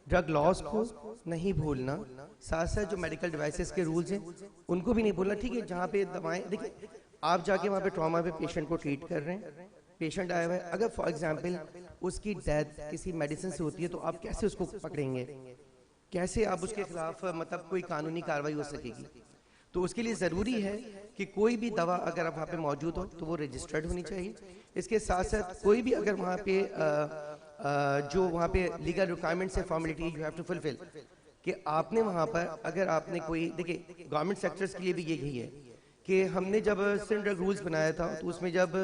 ड्रग लॉस को नहीं भूलना, साथ साथ जो मेडिकल डिवाइसेस के रूल्स हैं उनको भी नहीं भूलना। ठीक है, जहाँ पे दवाएं, देखिए आप जाके वहाँ पे ट्रॉमा पे पेशेंट को ट्रीट कर रहे हैं, पेशेंट आया हुआ है, अगर फॉर एग्जांपल उसकी डेथ किसी मेडिसिन से होती है तो आप कैसे उसको पकड़ेंगे, कैसे आप उसके खिलाफ मतलब कोई कानूनी कार्रवाई हो सकेगी। तो उसके लिए ज़रूरी है कि कोई भी दवा अगर आप वहाँ पे मौजूद हो तो वो रजिस्टर्ड होनी चाहिए। इसके साथ साथ कोई भी अगर वहाँ पे जो वहाँ पे लीगल रिक्वायरमेंट्स है, formality you have to fulfil, कि आपने वहाँ पर अगर आपने कोई, देखिए गवर्नमेंट सेक्टर्स के लिए भी यही है कि हमने जब सिंध ड्रग रूल्स बनाया था तो उसमें जब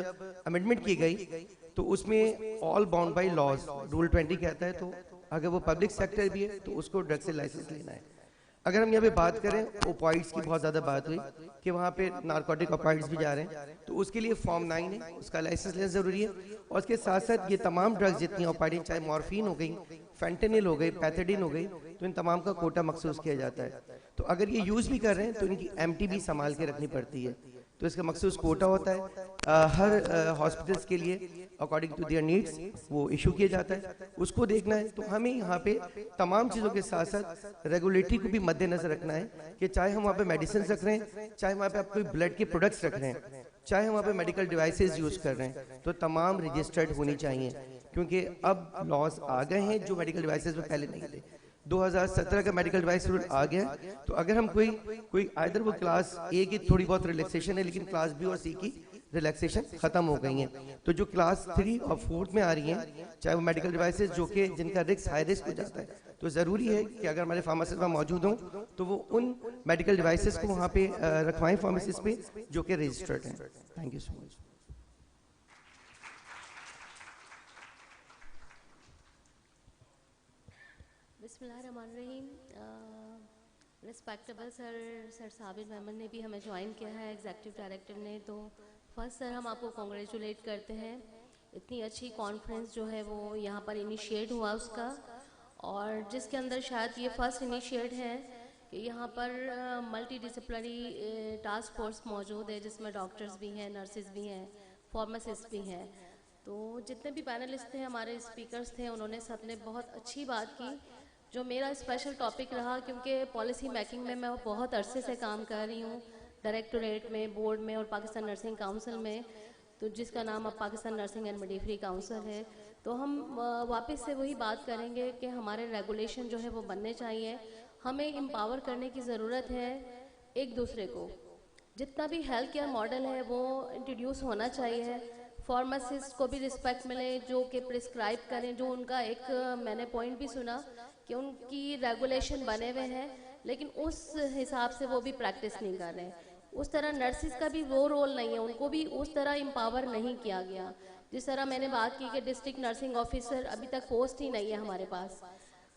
अमेंडमेंट की गई तो उसमें all bound by laws rule 20 कहता है, तो अगर वो पब्लिक सेक्टर भी है तो उसको ड्रग से लाइसेंस लेना है। अगर हम यहाँ पे बात करें ओपॉइड्स की, बहुत ज़्यादा बात हुई कि वहाँ पे नारकोटिक ओपॉइड्स भी जा रहे हैं, तो उसके लिए फॉर्म 9 है, उसका लाइसेंस लेना ज़रूरी है। और उसके साथ साथ ये तमाम ड्रग्स जितनी ओपॉइड, चाहे मॉर्फिन हो गई, फेंटेनिल हो गई, पैथेडिन हो गई, तो इन तमाम का कोटा मखसूस किया जाता है। तो अगर ये यूज़ भी कर रहे हैं तो इनकी MT भी संभाल के रखनी पड़ती है, तो इसका मखसूस कोटा होता है हर हॉस्पिटल्स के लिए अकॉर्डिंग टू देयर नीड्स वो इशू किया जाता है, उसको देखना है। तो हमें यहाँ पे तमाम चीज़ों के साथ साथ रेगुलेटरी को भी मद्देनजर रखना है कि चाहे हम वहाँ पे मेडिसिन रख रहे हैं, चाहे वहाँ पे आप कोई ब्लड के प्रोडक्ट्स रख रहे हैं, चाहे हम वहाँ पे मेडिकल डिवाइसेस यूज़ कर रहे हैं, तो तमाम रजिस्टर्ड होनी चाहिए, क्योंकि अब लॉज आ गए हैं जो मेडिकल डिवाइसेस में पहले नहीं थे। 2017 का मेडिकल डिवाइस रूल आ गया, तो अगर हम कोई आइदर वो क्लास ए की थोड़ी बहुत रिलैक्सेशन है, लेकिन क्लास बी और सी की रिलैक्सेशन खत्म हो गई हैं, तो जो क्लास 3 और 4 में आ रही हैं, चाहे वो मेडिकल डिवाइसेस जो कि जिनका रिस्क हाई रिस्क हो जाता है, तो ज़रूरी है कि अगर हमारे फार्मासिस्ट वहाँ मौजूद हों तो वो उन मेडिकल डिवाइसेस को वहाँ पे रखवाएं फार्मेसिस्ट पे जो कि रजिस्टर्ड हैं। Thank you so much. बिस्मिल्लाहिर्रहमानिर्रहीम। रिस्पेक्टेबल सर साबिर मेमन ने भी हमें ज्वाइन किया है, एग्जीक्यूटिव डायरेक्टर ने। तो फर्स्ट सर हम आपको कॉन्ग्रेचुलेट करते हैं, इतनी अच्छी कॉन्फ्रेंस जो है वो यहाँ पर इनिशिएट हुआ उसका, और जिसके अंदर शायद ये फर्स्ट इनिशिएट है कि यहाँ पर मल्टी डिसिप्लिनरी टास्क फोर्स मौजूद है, जिसमें डॉक्टर्स भी हैं, नर्सेज भी हैं, फार्मासिस्ट भी हैं। तो जितने भी पैनलिस्ट थे, हमारे स्पीकर्स थे, उन्होंने सबने बहुत अच्छी बात की। जो मेरा स्पेशल टॉपिक रहा, क्योंकि पॉलिसी मेकिंग में मैं बहुत अरसे से काम कर रही हूँ, डायरेक्टोरेट में, बोर्ड में और पाकिस्तान नर्सिंग काउंसिल में, तो जिसका नाम अब Pakistan nursing and midwifery council है। तो हम वापस से वही बात करेंगे कि हमारे रेगुलेशन जो है वो बनने चाहिए, हमें एम्पावर करने की ज़रूरत है एक दूसरे को। जितना भी हेल्थ केयर मॉडल है वो इंट्रोड्यूस होना चाहिए, फार्मासिस्ट को भी रिस्पेक्ट मिले जो कि प्रिस्क्राइब करें, जो उनका एक मैंने पॉइंट भी सुना कि उनकी रेगुलेशन बने हुए हैं लेकिन उस हिसाब से वो भी प्रैक्टिस नहीं कर रहे हैं। उस तरह नर्सिस का भी वो रोल नहीं है, उनको भी उस तरह एम्पावर नहीं किया गया। जिस तरह मैंने बात की कि डिस्ट्रिक्ट नर्सिंग ऑफिसर अभी तक पोस्ट ही नहीं है हमारे पास,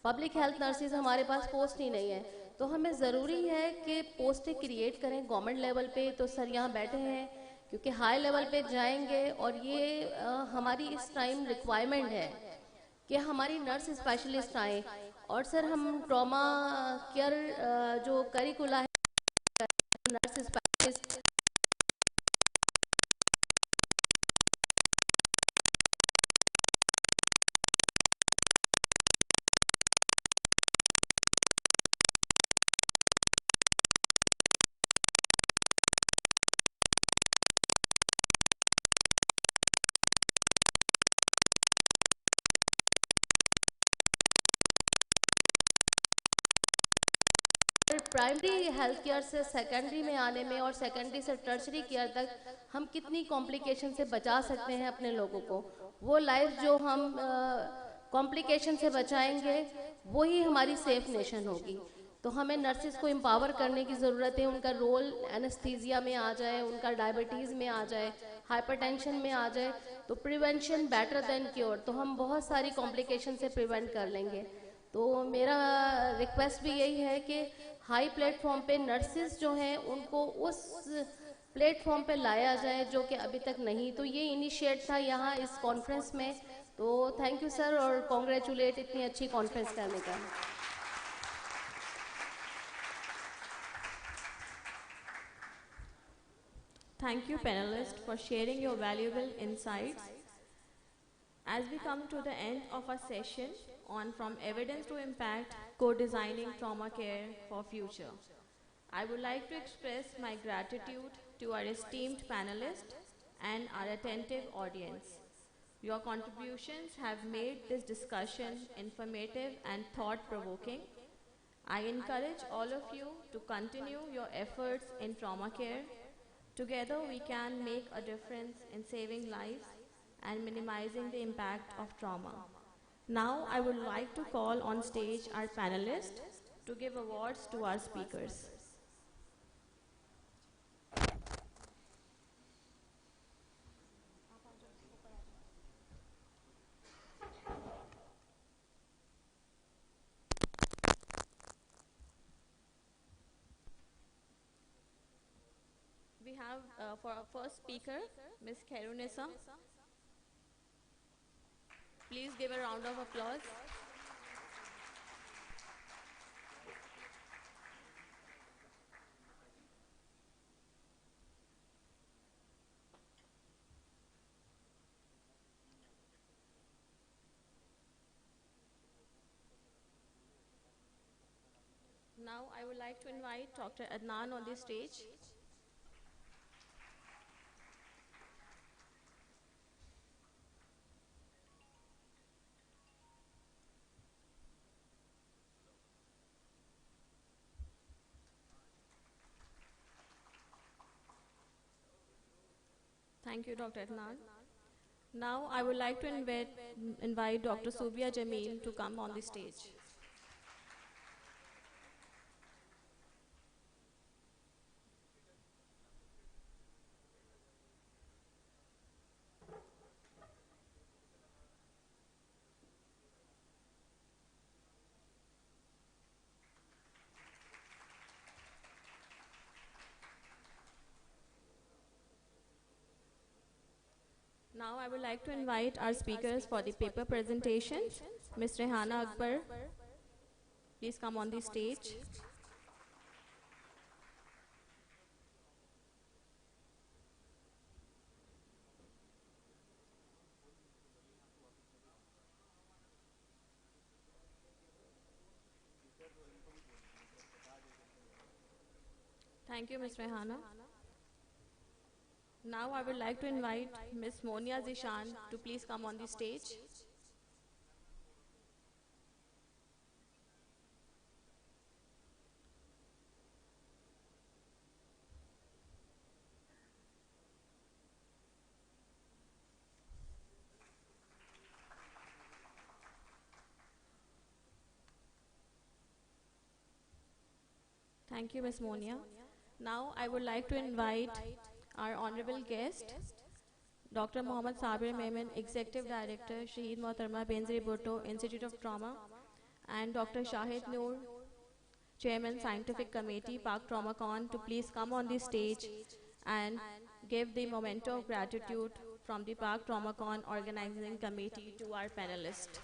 पब्लिक हेल्थ नर्सिस हमारे पास पोस्ट ही नहीं है। तो हमें ज़रूरी है कि पोस्टें क्रिएट करें गवर्नमेंट लेवल पे। तो सर यहाँ बैठे हैं क्योंकि हाई लेवल पे जाएंगे, और ये हमारी इस टाइम रिक्वायरमेंट है कि हमारी नर्स स्पेशलिस्ट आए। और सर हम ट्रॉमा केयर जो करिकुला है, nurse specialist primary health care से सेकेंडरी में आने में और सेकेंडरी से टर्शरी केयर तक हम कितनी कॉम्प्लिकेशन से बचा सकते हैं अपने लोगों को, वो लाइफ जो हम कॉम्प्लिकेशन से बचाएंगे वही हमारी सेफ नेशन होगी। तो हमें नर्सिस को एम्पावर करने की ज़रूरत है, उनका रोल एनेस्थीसिया में आ जाए, उनका डायबिटीज़ में आ जाए, हाइपरटेंशन में आ जाए, तो प्रिवेंशन बेटर देन क्योर, तो हम बहुत सारी कॉम्प्लिकेशन से प्रिवेंट कर लेंगे। तो मेरा रिक्वेस्ट भी यही है कि हाई प्लेटफॉर्म पे नर्सिस जो हैं उनको उस प्लेटफॉर्म पे लाया जाए जो कि अभी तक नहीं। तो ये इनिशिएट था यहाँ इस कॉन्फ्रेंस में। तो थैंक यू सर और कॉन्ग्रेचुलेट इतनी अच्छी कॉन्फ्रेंस करने का। Thank you, panelists, for sharing your valuable insights. As we come to the end of our session on From Evidence to Impact, Co-Designing Trauma Care for Future, I would like to express my gratitude to our esteemed panelists and our attentive audience. Your contributions have made this discussion informative and thought-provoking. I encourage all of you to continue your efforts in trauma care. Together we can make a difference in saving lives and minimizing the impact of trauma. Now I would like to call on stage our panelists to give awards to our speakers. We have for our first speaker, Ms. Khairunisa. Please give a round of applause. Now I would like to invite Dr. Adnan on the stage. Thank you, Dr. Adnan. Now I would like to invite Dr. Subia Jamil to come on the stage. Now I would like to invite our speakers for the paper presentations. Ms. Rehana Akbar, please come on the stage. Thank you, Ms. Rehana. Now I would like to invite Ms. Monia Zishan to please come on the stage. Thank you, Ms. Monia. Now I would like to invite our honorable guest, Dr. Mohammad Sabir Mehman, Executive Director, Shaheed Mohtarma Benzri Bhutto Institute of Trauma, and Dr. Shahid Noor, Chairman Scientific Committee, Pak Traumacon, to please come on the stage and give the memento of gratitude from the Pak Traumacon Organizing Committee to our panelists.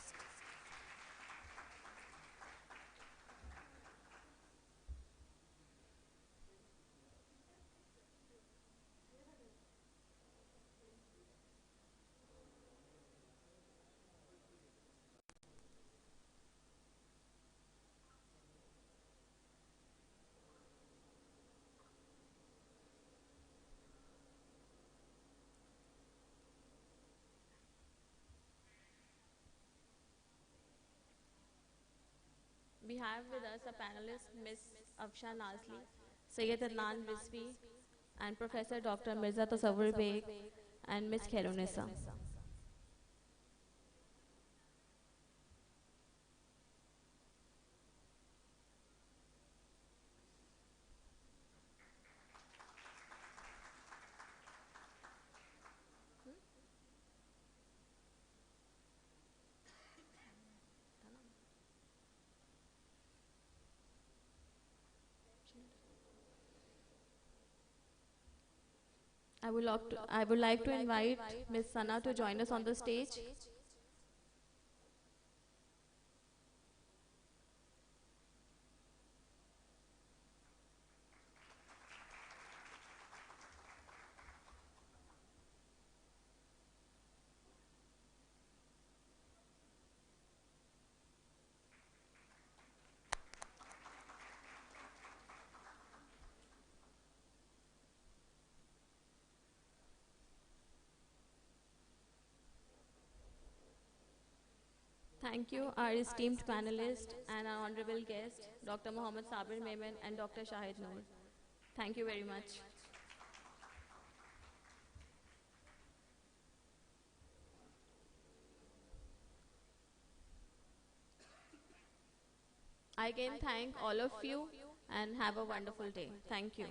We have with us a panelist, Ms. Afsha Nazli, Sayyid Adnan Rizvi, and Professor Dr. Mirza Tasawwur Beg, and Ms. Khairunisa. I would like to invite Ms. Sana to join us on the stage. Thank you, our esteemed panelists and our honorable guest, Dr. Mohammad Sabir Memon and Dr. Shahid Noor. Thank you very much. I again thank all of you and have a wonderful day. Thank you.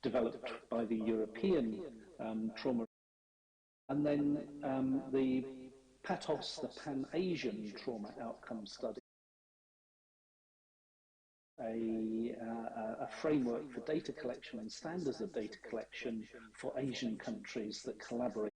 developed by the European trauma, and then the PATOS, the Pan-Asian Trauma Outcome Study, a framework for data collection and standards of data collection for Asian countries that collaborate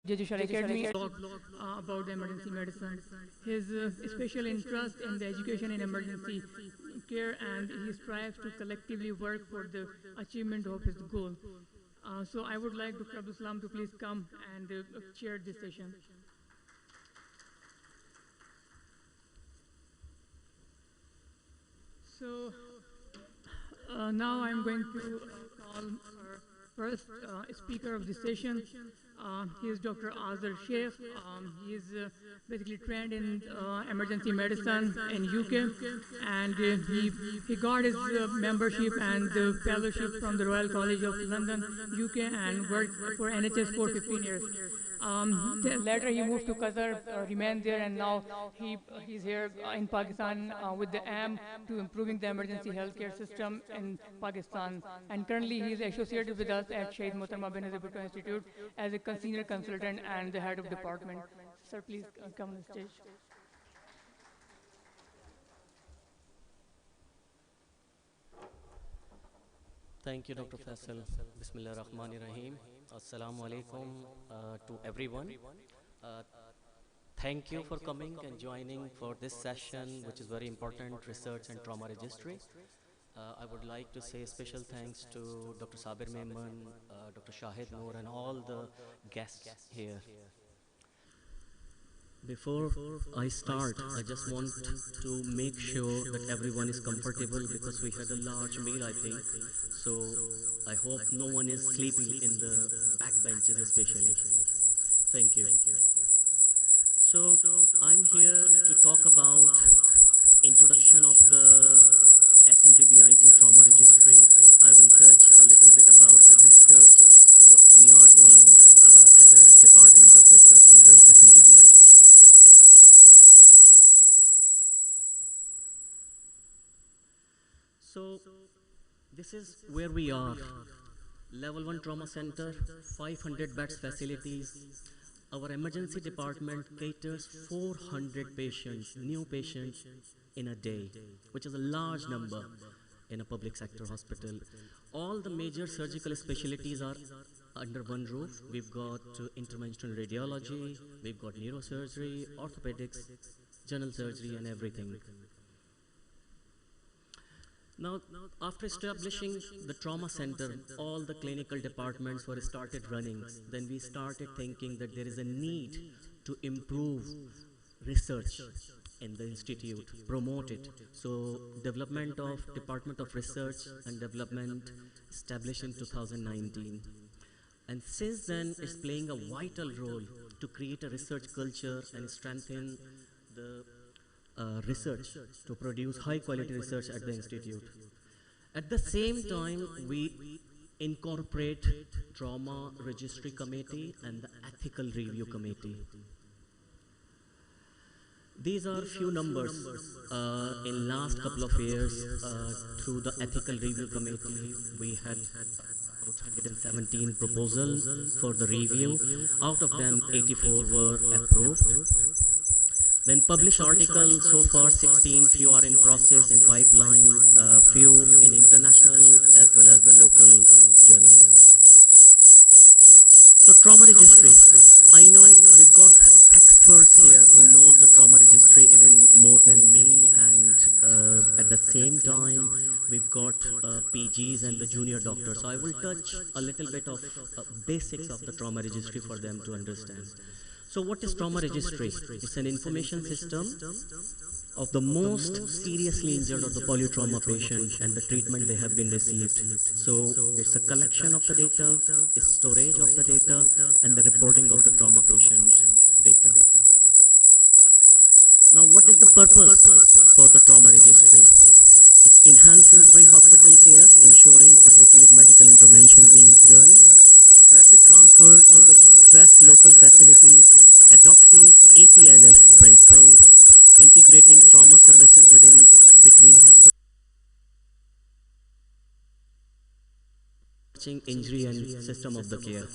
Judicial Academy about emergency medicine. His special interest in the education in emergency care, and he strives to collectively work for the achievement of his goal. So I would like Dr. Abdul Salam to please come and chair this session. So now I'm going to call our first speaker of the session. He is Dr. Azhar Sheikh. He is basically trained in emergency medicine in UK, and he got his membership and the fellowship from the Royal College of London, UK, and worked for NHS for 15 years. Later he moved to Qatar, remained there, and now he's here in Pakistan with the aim to improving the emergency healthcare system in Pakistan. And currently he is associated with us at Shaheed Mohtarma Benazir Bhutto Institute as a senior consultant and the head of department. Sir, please come on the stage. Thank you, Dr. Faisal. Bismillah ar-Rahman ar-Rahim. Assalamu alaikum to everyone. Thank you for coming and joining for this session, which is very important, research and trauma registry. I would like to say special thanks to Dr. Sabir Memon, Dr. Shahid Noor, and all the guests here. Before I start, I just want to make sure that everyone is comfortable because we had a large meal, I think. So I hope no one is sleeping in the back benches especially. Thank you. So I'm here to talk about introduction of the SMBBIT Trauma Registry. I will touch a little bit about the research, what we are doing as a Department of Research in the SMBBIT. So this is where we are. Level 1 Trauma Center, 500 beds facilities. Our emergency department caters 400 patients, new patients in a day, which is a large number in a public sector hospital. All the major surgical specialties are under one roof. We've got interventional radiology, we've got neurosurgery, orthopedics, general surgery, and everything. Now, after establishing the trauma center, all the clinical departments were started running. Then we started thinking that there is a need to improve research in the institute, promote it. So, development of Department of Research and Development established in 2019. And since then, it's playing a vital role to create a research culture and strengthen the research to produce high quality research at the institute. At the same time, we incorporate trauma registry committee and the ethical review committee. These are few numbers in last couple of years through the ethical review committee. We had 117 proposals for the review. Out of them, 84 were approved. Then published articles, so far 16, few are in process, in pipeline, few in international as well as the local journals. So trauma registry, I know we've got experts here who knows the trauma registry even more than me, and at the same time we've got PGs and the junior doctors. So I will touch a little bit of basics of the trauma registry for them to understand. So what is trauma registry? It's an information system of the most seriously injured or the polytrauma patient and the treatment they have been received. So it's a collection of the data, it's storage of the data, and the reporting of the trauma patient data. Now what is the purpose for the trauma registry? It's enhancing pre-hospital care, ensuring appropriate medical intervention being done, rapid transfer to the best local facilities, adopting ATLS principles, integrating trauma services between hospitals, injury and system of the care.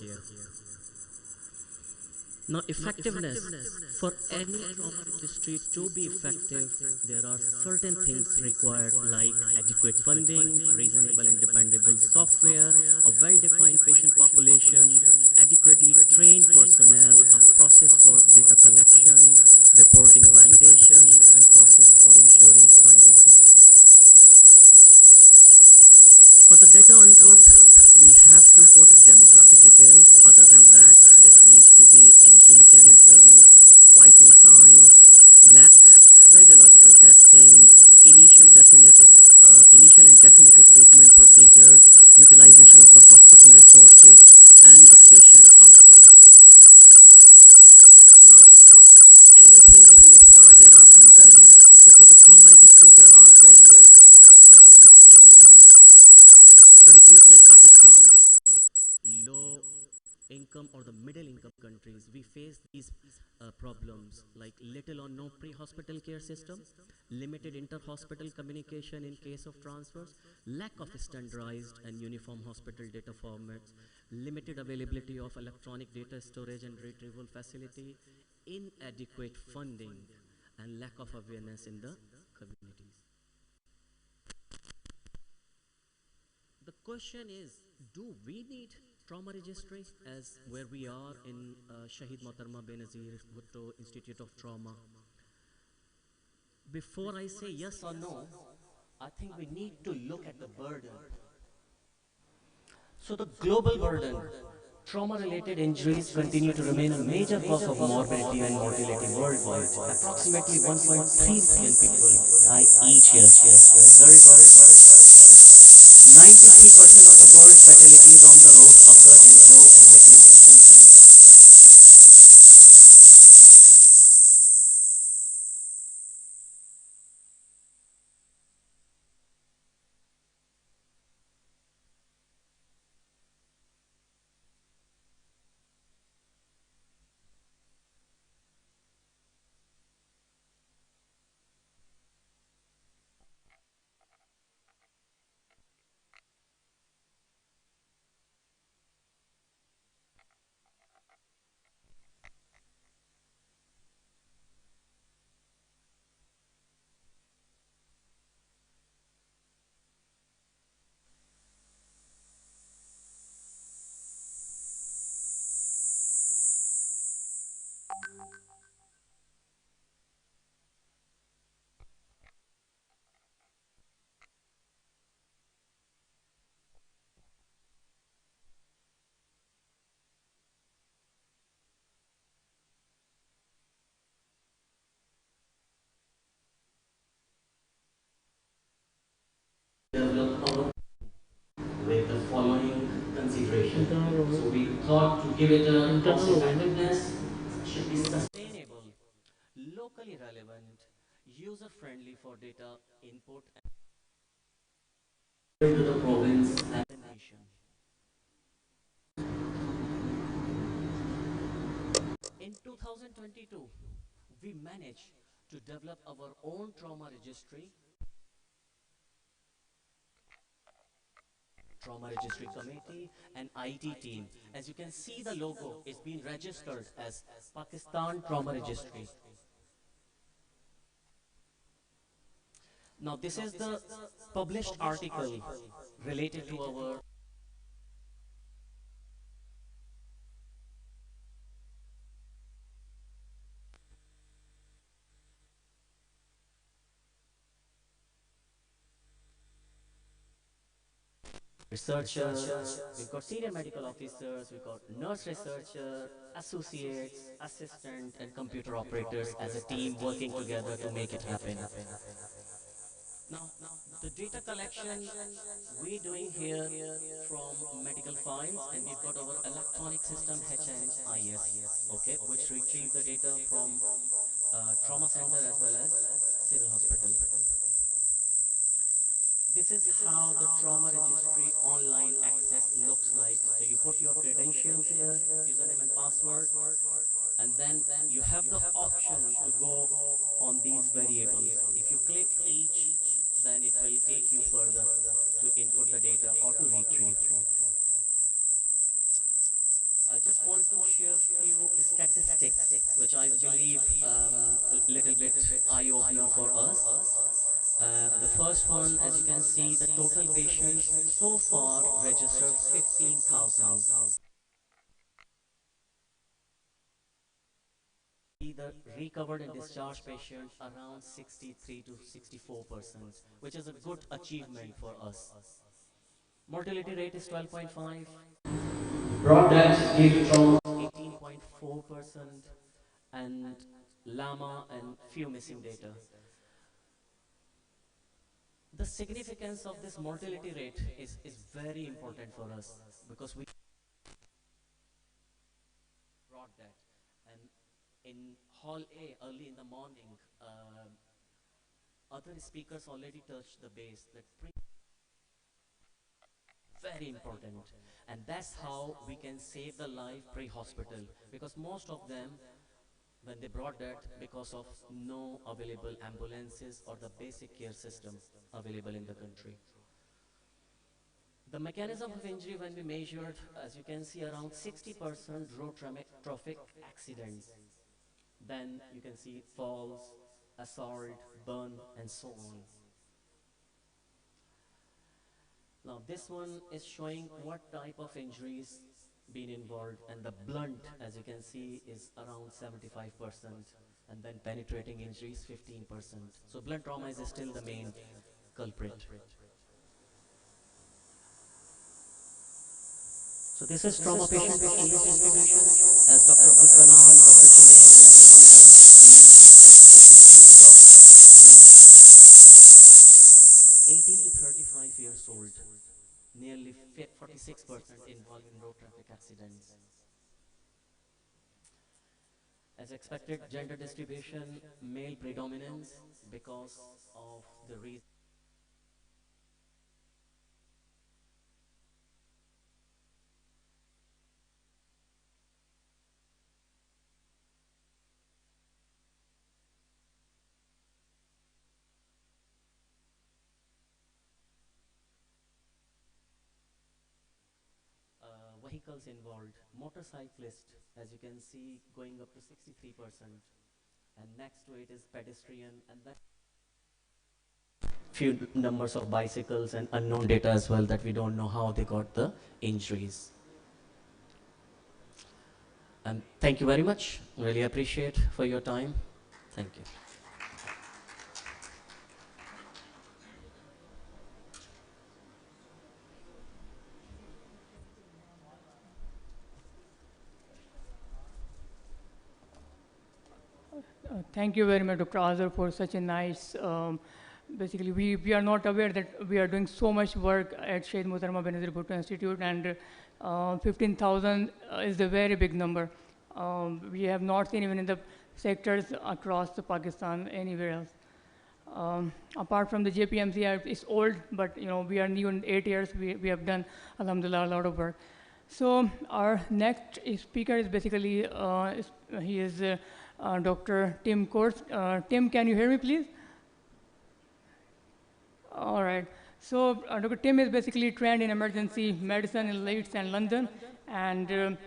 Now, effectiveness. For any trauma registry to be effective, there are certain things required like adequate funding, reasonable and dependable software, a well-defined patient population, adequately trained personnel, a process for data collection, reporting validation, and process for ensuring privacy. For the data input, we have to put demographic details. Other than that, there needs to be injury mechanism, vital signs, labs, radiological testing, initial and definitive treatment procedures, utilization of the hospital resources, and the patient outcome. Now, for anything when you start, there are some barriers. So for the trauma registry, there are barriers in countries like Pakistan, low income or the middle income countries. We face these problems like little or no pre-hospital care system, limited inter-hospital communication in case of transfers, lack of standardized and uniform hospital data formats, limited availability of electronic data storage and retrieval facility, inadequate funding, and lack of awareness in the communities. The question is, do we need trauma registry as where we are in Shahid Mohtarma Benazir Bhutto Institute of Trauma? Before I say yes or no, I think we need to look at the burden. So the global burden, trauma-related injuries continue to remain a major cause of morbidity and mortality worldwide. Approximately 1.3 million people die each year. Result of 93% of the world's fatalities on the road occur in low and middle income countries. With the following consideration. So we thought to give it a cost effectiveness, should be sustainable, locally relevant, user-friendly for data input and to the province and the nation. In 2022, we managed to develop our own trauma registry, Trauma Registry Committee, and IT team. As you can see, the logo is being registered as Pakistan Trauma Registry. Now, this is the published article related to our researchers, we've got senior medical officers, we've got nurse researcher, associates, assistant, and computer operators as a team working together to make it happen. Now, the data collection we're doing here from medical files, and we've got our electronic system HNIS, okay, which retrieve the data from trauma center as well as civil hospital. This is how the trauma registry online access looks like. So you put your credentials here, username and password, and then you have the option to go on these variables. If you click each, then it will take you further to input the data or to retrieve. I just want to share a few statistics, which I believe a little bit eye-opener for us. The first one, as you can see, the total patients so far registered 15,000. recovered and discharged patients around 63 to 64%, which is a good achievement for us. Mortality rate is 12.5. Broad death due to trauma 18.4%, and llama and few missing data. The significance of this mortality rate is very important for us because we brought that. And in Hall A, early in the morning, other speakers already touched the base that very important. And that's how we can save the life pre-hospital, because most of them, when they brought that, because of no available ambulances or the basic care system available in the country. The mechanism of injury, when we measured, as you can see, around 60% road traffic accidents. Then you can see falls, assault, burn, and so on. Now this one is showing what type of injuries been involved, and the blunt, as you can see, is around 75%, and then penetrating injuries 15%. So blunt trauma is still the main culprit. So this is trauma patient age distribution, as Dr. Abdul Salam, Dr. Junaid, and everyone else mentioned that it's a disease of young, 18 to 35 years old, nearly 46% involved in road traffic accidents. As expected, gender distribution, male predominance because of the reason. Vehicles involved, motorcyclist, as you can see, going up to 63%, and next to it is pedestrian, and then few numbers of bicycles and unknown data as well that we don't know how they got the injuries. And thank you very much. Really appreciate for your time. Thank you. Thank you very much, Dr. Azhar, for such a nice, basically we are not aware that we are doing so much work at Shaheed Muhtarama Benazir Bhutto Institute, and 15,000 is a very big number. We have not seen even in the sectors across Pakistan anywhere else. Apart from the JPMC, it's old, but we are new in 8 years. We have done, alhamdulillah, a lot of work. So our next speaker is basically, he is Dr. Tim Courts. Tim, can you hear me, please? All right. So Dr. Tim is basically trained in emergency medicine in Leeds and London, and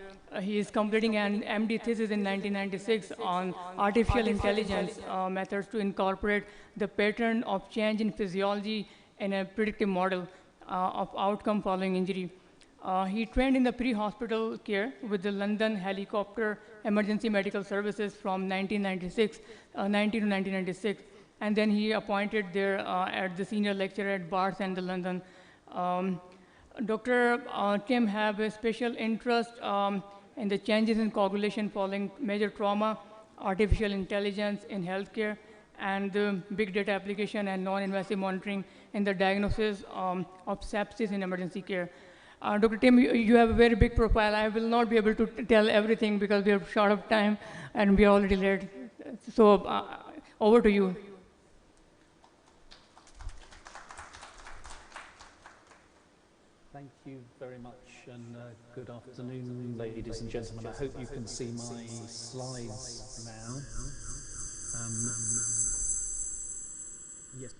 he is completing an MD thesis in 1996 on artificial intelligence methods to incorporate the pattern of change in physiology in a predictive model of outcome following injury. He trained in the pre-hospital care with the London Helicopter Emergency Medical Services from 1996 to 1996. And then he appointed there at the senior lecturer at Barts and the London. Dr. Tim have a special interest in the changes in coagulation following major trauma, artificial intelligence in healthcare, and the big data application and non-invasive monitoring in the diagnosis of sepsis in emergency care. Dr. Tim, you have a very big profile. I will not be able to tell everything because we are short of time and we are already late. So over to you. Thank you very much, and good afternoon, ladies and gentlemen. I hope you can see my slides now. Yes.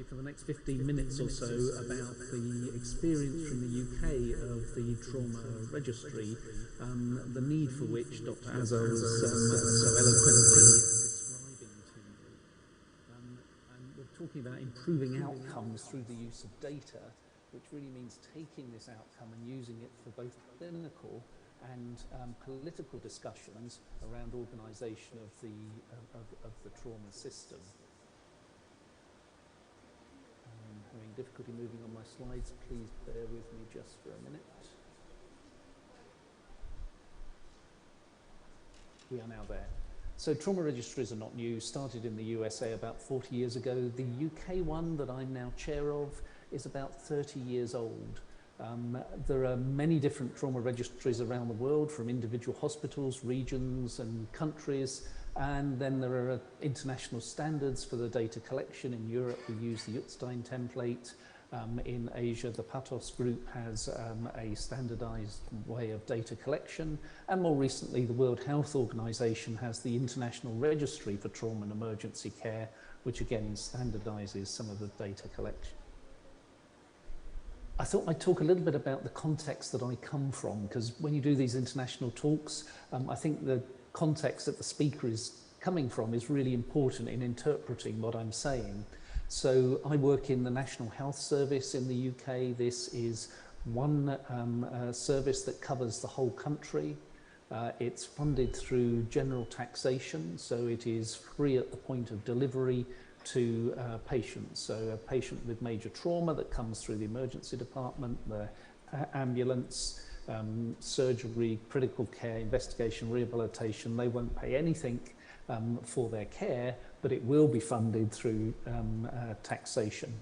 For the next 15 minutes or so about the experience from the UK of the trauma registry, the need for which Dr. Azhar was so eloquently describing to you. And we're talking about improving outcomes through the use of data, which really means taking this outcome and using it for both clinical and political discussions around organisation of the trauma system. I'm having difficulty moving on my slides. Please bear with me just for a minute. We are now there. So trauma registries are not new, started in the USA about 40 years ago. The UK one that I'm now chair of is about 30 years old. There are many different trauma registries around the world, from individual hospitals, regions and countries, and then there are international standards for the data collection. In Europe we use the Utstein template. In Asia, the PATOS group has a standardized way of data collection, and more recently the World Health Organization has the International Registry for Trauma and Emergency Care, which again standardizes some of the data collection. I thought I'd talk a little bit about the context that I come from, because when you do these international talks, I think the context that the speaker is coming from is really important in interpreting what I'm saying. So I work in the National Health Service in the UK. This is one service that covers the whole country. It's funded through general taxation, so it is free at the point of delivery to patients. So a patient with major trauma that comes through the emergency department, the ambulance, surgery, critical care, investigation, rehabilitation, they won't pay anything for their care, but it will be funded through taxation.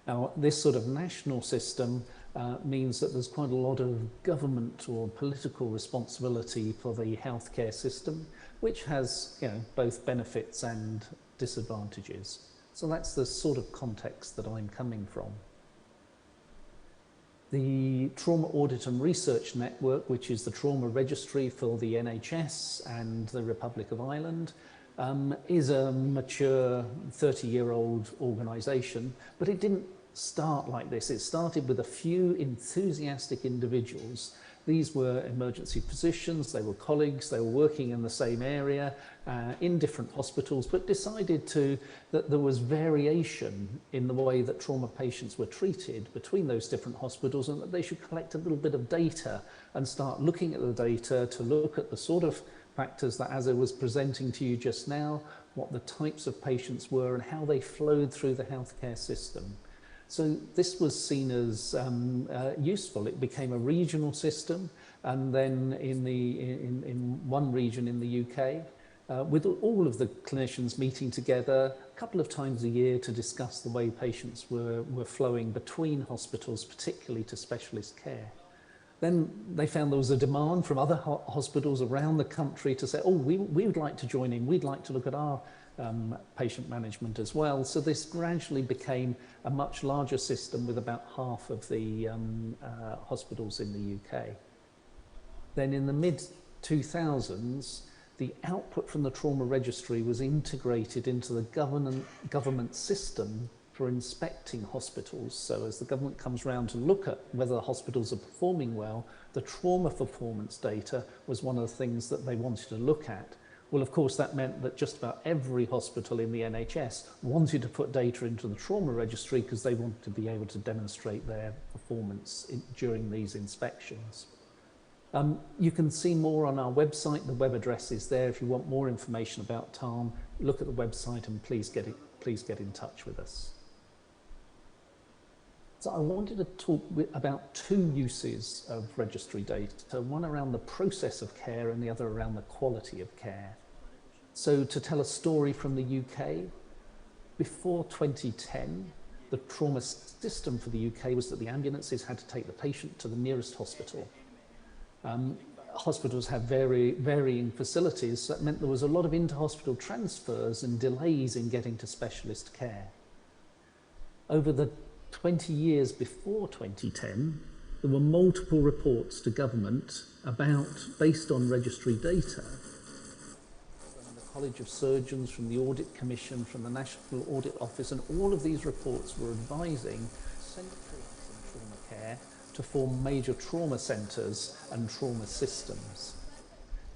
Now, this sort of national system means that there's quite a lot of government or political responsibility for the healthcare system, which has, you know, both benefits and disadvantages. So that's the sort of context that I'm coming from. The Trauma Audit and Research Network, which is the trauma registry for the NHS and the Republic of Ireland, is a mature 30-year-old organisation, but it didn't start like this. It started with a few enthusiastic individuals. These were emergency physicians, they were colleagues, they were working in the same area in different hospitals, but decided that there was variation in the way that trauma patients were treated between those different hospitals, and that they should collect a little bit of data and start looking at the data to look at the sort of factors that Azza was presenting to you just now, what the types of patients were and how they flowed through the healthcare system. So this was seen as useful. It became a regional system, and then in one region in the UK, with all of the clinicians meeting together a couple of times a year to discuss the way patients were flowing between hospitals, particularly to specialist care. Then they found there was a demand from other hospitals around the country to say, oh, we would like to join in, we'd like to look at our patient management as well. So this gradually became a much larger system with about half of the hospitals in the UK. Then in the mid-2000s, the output from the trauma registry was integrated into the government system for inspecting hospitals. So as the government comes around to look at whether the hospitals are performing well, the trauma performance data was one of the things that they wanted to look at. Well, of course, that meant that just about every hospital in the NHS wanted to put data into the trauma registry because they wanted to be able to demonstrate their performance during these inspections. You can see more on our website. The web address is there. If you want more information about TARM, look at the website and please get in touch with us. So I wanted to talk about two uses of registry data, one around the process of care and the other around the quality of care. So to tell a story from the UK, before 2010, the trauma system for the UK was that the ambulances had to take the patient to the nearest hospital. Hospitals have varying facilities, so that meant there was a lot of inter-hospital transfers and delays in getting to specialist care. Over the 20 years before 2010, there were multiple reports to government based on registry data, from the College of Surgeons, from the Audit Commission, from the National Audit Office, and all of these reports were advising centralising trauma care to form major trauma centres and trauma systems.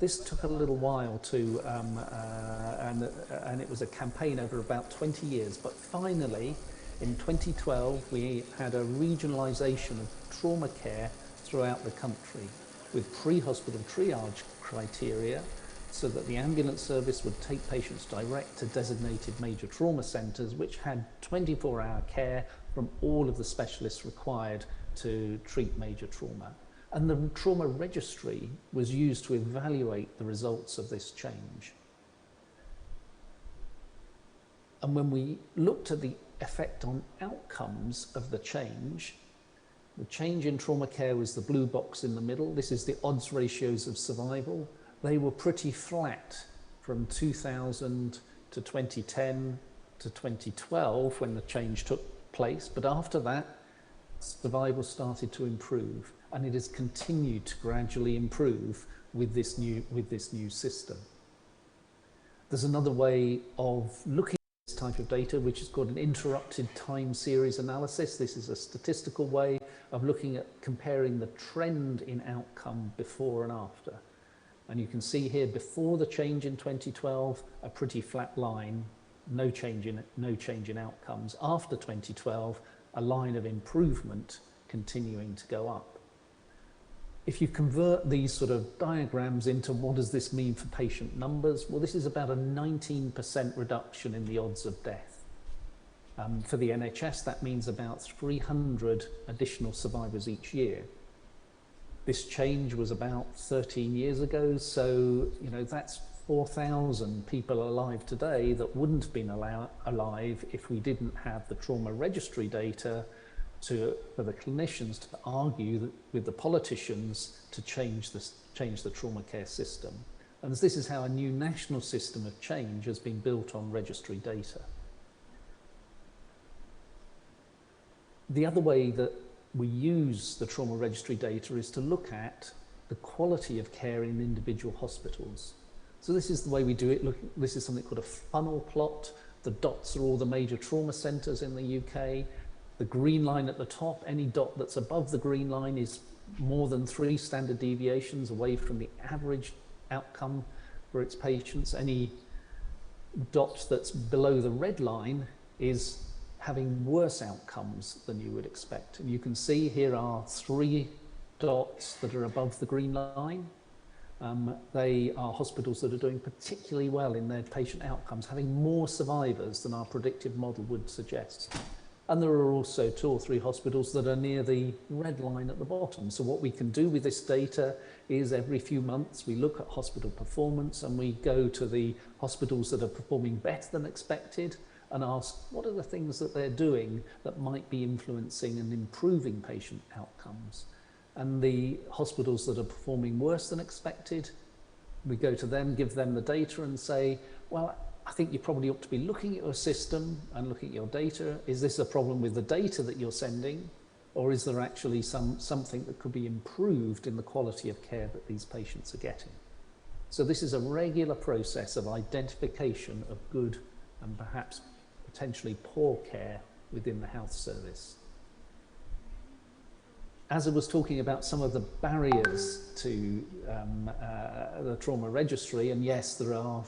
This took a little while to, and it was a campaign over about 20 years, but finally, in 2012, we had a regionalisation of trauma care throughout the country. with pre-hospital triage criteria so that the ambulance service would take patients direct to designated major trauma centres which had 24-hour care from all of the specialists required to treat major trauma. And the trauma registry was used to evaluate the results of this change. And when we looked at the effect on outcomes of the change in trauma care was the blue box in the middle. This is the odds ratios of survival. They were pretty flat from 2000 to 2010 to 2012 when the change took place. But after that, survival started to improve, and it has continued to gradually improve with this new system. There's another way of looking at this type of data, which is called an interrupted time series analysis. This is a statistical way of looking at comparing the trend in outcome before and after. And you can see here, before the change in 2012, a pretty flat line, no change in outcomes. After 2012, a line of improvement continuing to go up. If you convert these sort of diagrams into what does this mean for patient numbers, well, this is about a 19% reduction in the odds of death. For the NHS, that means about 300 additional survivors each year. This change was about 13 years ago, so that's 4,000 people alive today that wouldn't have been alive if we didn't have the trauma registry data for the clinicians to argue with the politicians to change the trauma care system. And this is how a new national system of change has been built on registry data. The other way that we use the trauma registry data is to look at the quality of care in individual hospitals. So this is the way we do it. Look, this is something called a funnel plot. The dots are all the major trauma centres in the UK. The green line at the top, any dot that's above the green line is more than 3 standard deviations away from the average outcome for its patients. Any dot that's below the red line is having worse outcomes than you would expect. And you can see here are 3 dots that are above the green line. They are hospitals that are doing particularly well in their patient outcomes, having more survivors than our predictive model would suggest. And there are also 2 or 3 hospitals that are near the red line at the bottom. So what we can do with this data is every few months we look at hospital performance and we go to the hospitals that are performing better than expected and ask what are the things that they're doing that might be influencing and improving patient outcomes. And the hospitals that are performing worse than expected, we go to them, give them the data and say, well, I think you probably ought to be looking at your system and looking at your data. Is this a problem with the data that you're sending? Or is there actually something that could be improved in the quality of care that these patients are getting? So this is a regular process of identification of good and perhaps potentially poor care within the health service. As I was talking about some of the barriers to the trauma registry, and yes, there are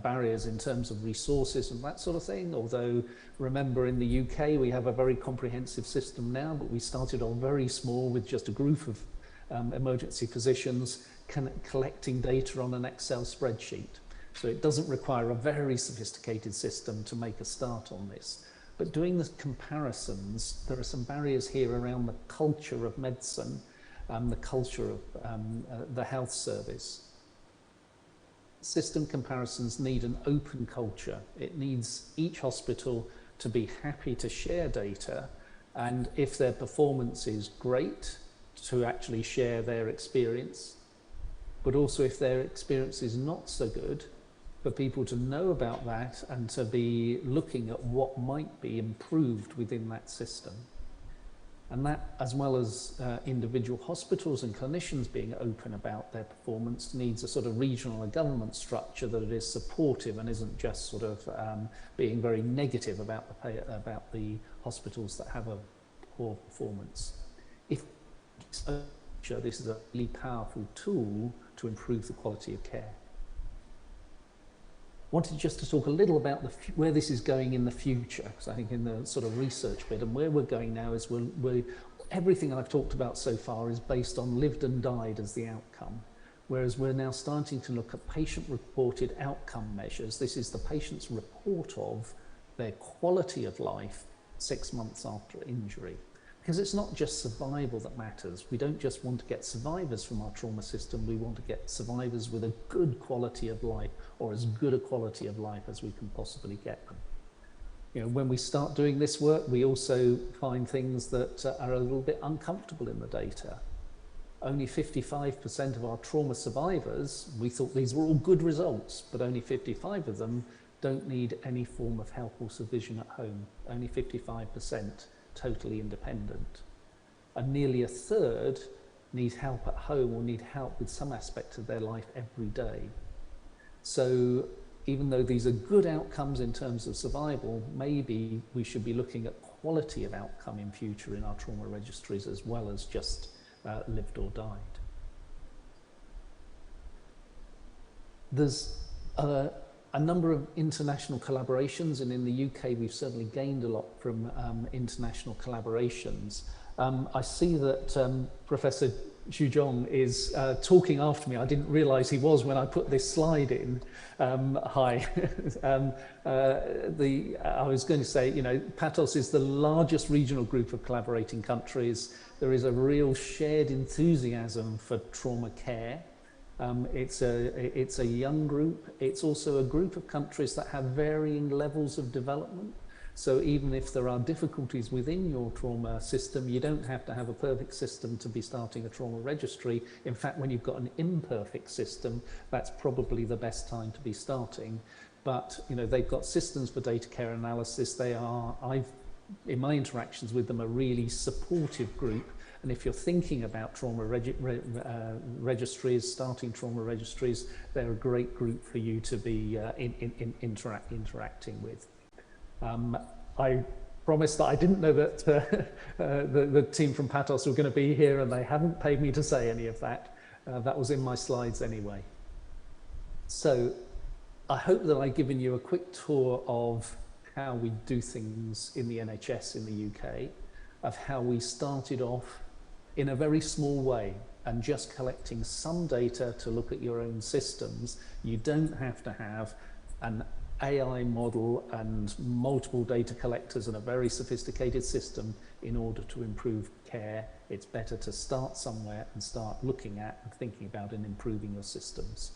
barriers in terms of resources and that sort of thing, although remember in the UK we have a very comprehensive system now, but we started off very small with just a group of emergency physicians collecting data on an Excel spreadsheet. So it doesn't require a very sophisticated system to make a start on this. But doing the comparisons, there are some barriers here around the culture of medicine and the culture of the health service. System comparisons need an open culture. It needs each hospital to be happy to share data, and if their performance is great, to actually share their experience, but also if their experience is not so good, for people to know about that and to be looking at what might be improved within that system. And that, as well as individual hospitals and clinicians being open about their performance, needs a sort of regional government structure that is supportive and isn't just sort of being very negative about the hospitals that have a poor performance. If this is a really powerful tool to improve the quality of care. Wanted just to talk a little about where this is going in the future, because I think in the sort of research bit and where we're going now is everything I've talked about so far is based on lived and died as the outcome, whereas we're now starting to look at patient-reported outcome measures. This is the patient's report of their quality of life 6 months after injury. Because it's not just survival that matters. We don't just want to get survivors from our trauma system, we want to get survivors with a good quality of life, or as good a quality of life as we can possibly get them. You know, when we start doing this work, we also find things that are a little bit uncomfortable in the data. Only 55% of our trauma survivors, we thought these were all good results, but only 55 of them don't need any form of help or supervision at home. Only 55% totally independent. And nearly a third need help at home or need help with some aspect of their life every day. So even though these are good outcomes in terms of survival, maybe we should be looking at quality of outcome in future in our trauma registries as well as just lived or died. There's a number of international collaborations, and in the UK we've certainly gained a lot from international collaborations. I see that Professor Xuzhong is talking after me. I didn't realise he was when I put this slide in. Hi. I was going to say, you know, PATOS is the largest regional group of collaborating countries. There is a real shared enthusiasm for trauma care. It's a young group. It's also a group of countries that have varying levels of development. So even if there are difficulties within your trauma system, you don't have to have a perfect system to be starting a trauma registry. In fact, when you've got an imperfect system, that's probably the best time to be starting. But you know, they've got systems for data care analysis. In my interactions with them, a really supportive group. And if you're thinking about trauma registries, starting trauma registries, they're a great group for you to be interacting with. I promised that I didn't know that the team from PATOS were going to be here, and they haven't paid me to say any of that. That was in my slides anyway. So I hope that I've given you a quick tour of how we do things in the NHS in the UK, of how we started off in a very small way and just collecting some data to look at your own systems. You don't have to have an AI model and multiple data collectors and a very sophisticated system in order to improve care. It's better to start somewhere and start looking at and thinking about and improving your systems.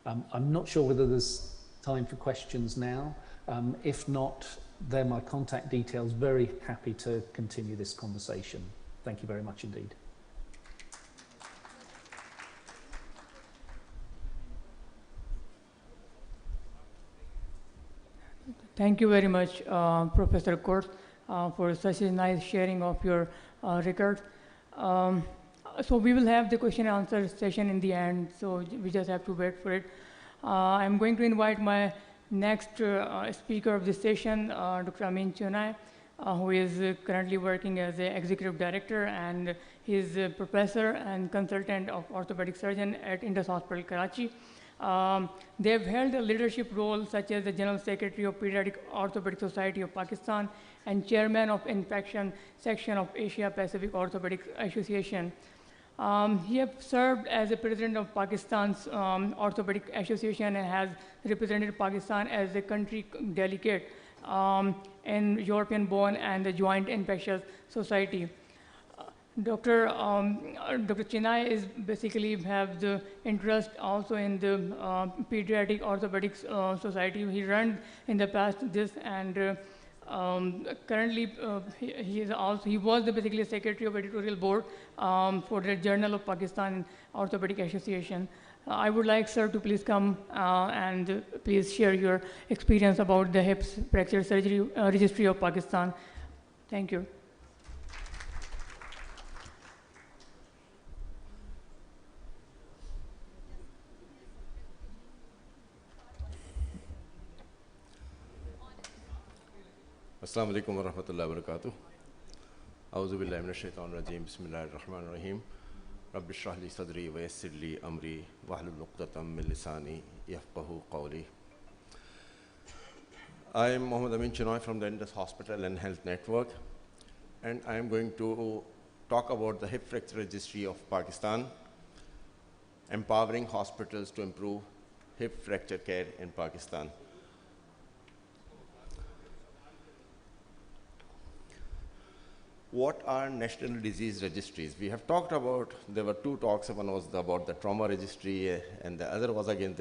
I'm not sure whether there's time for questions now. If not, they're my contact details. Very happy to continue this conversation. Thank you very much indeed. Thank you very much, Professor Kort, for such a nice sharing of your record. So we will have the question and answer session in the end, so we just have to wait for it. I'm going to invite my next speaker of this session, Dr. Amin Chunai, who is currently working as an executive director, and he's a professor and consultant of orthopedic surgeon at Indus Hospital, Karachi. They've held a leadership role such as the General Secretary of Pediatric Orthopedic Society of Pakistan and Chairman of Infection Section of Asia Pacific Orthopedic Association. He has served as the President of Pakistan's Orthopedic Association and has represented Pakistan as a country delegate in European Bone and the Joint Infectious Society. Dr. Chennai is basically have the interest also in the Pediatric Orthopedics Society. He ran in the past this, and currently he was basically secretary of editorial board for the Journal of Pakistan Orthopedic Association. I would like sir to please come and please share your experience about the hips fracture surgery registry of Pakistan. Thank you. Assalamu alaikum wa rahmatullahi wa barakatuh. A'udhu billahi minash shaitanir rajeem. Bismillahir rahmanir rahim. Rabbi shrah li sadri wa yassir li amri wahlul 'uqdatam min lisani yafqahu qawli. I am Mohammed Amin Chinoy from the Indus Hospital and Health Network, and I am going to talk about the hip fracture registry of Pakistan, empowering hospitals to improve hip fracture care in Pakistan. What are national disease registries? We have talked about, there were two talks, one was about the trauma registry and the other was again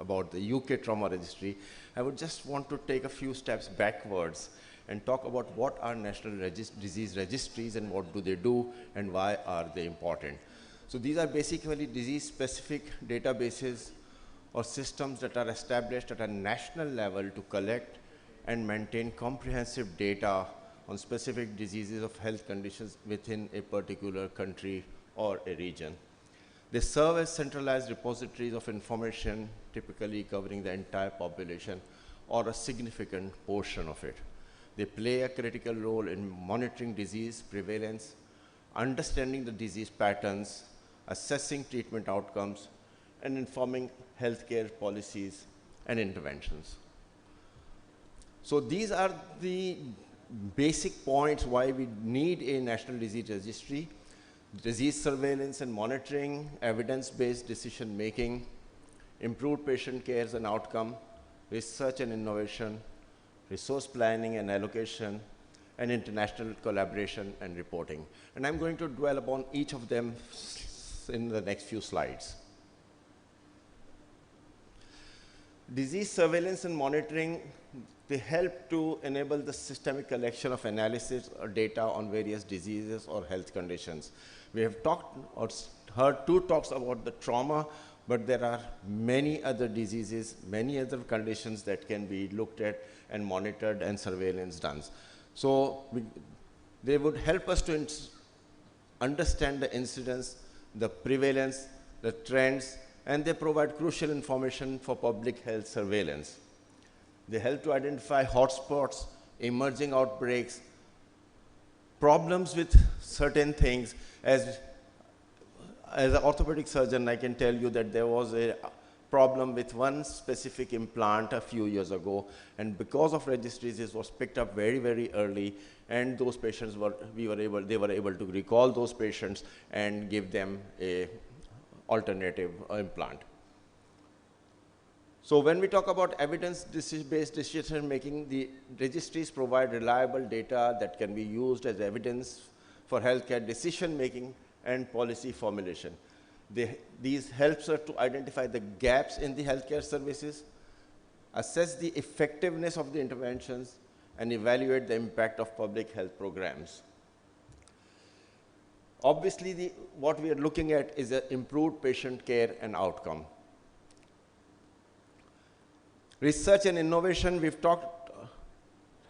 about the UK trauma registry. I would just want to take a few steps backwards and talk about what are national disease registries and what do they do and why are they important. So these are basically disease-specific databases or systems that are established at a national level to collect and maintain comprehensive data on specific diseases of health conditions within a particular country or a region. They serve as centralized repositories of information, typically covering the entire population or a significant portion of it. They play a critical role in monitoring disease prevalence, understanding the disease patterns, assessing treatment outcomes, and informing healthcare policies and interventions. So these are the basic points why we need a national disease registry: disease surveillance and monitoring, evidence-based decision-making, improved patient care and outcome, research and innovation, resource planning and allocation, and international collaboration and reporting. And I'm going to dwell upon each of them in the next few slides. Disease surveillance and monitoring, they help to enable the systemic collection of analysis or data on various diseases or health conditions. We have talked or heard two talks about the trauma, but there are many other diseases, many other conditions that can be looked at and monitored and surveillance done. So they would help us to understand the incidence, the prevalence, the trends, and they provide crucial information for public health surveillance. They help to identify hotspots, emerging outbreaks, problems with certain things. As an orthopedic surgeon, I can tell you that there was a problem with one specific implant a few years ago, and because of registries, this was picked up very, very early, and those patients they were able to recall those patients and give them a alternative implant. So when we talk about evidence-based decision-making, the registries provide reliable data that can be used as evidence for healthcare decision-making and policy formulation. These helps us to identify the gaps in the healthcare services, assess the effectiveness of the interventions, and evaluate the impact of public health programs. Obviously, what we are looking at is improved patient care and outcome. Research and innovation, we've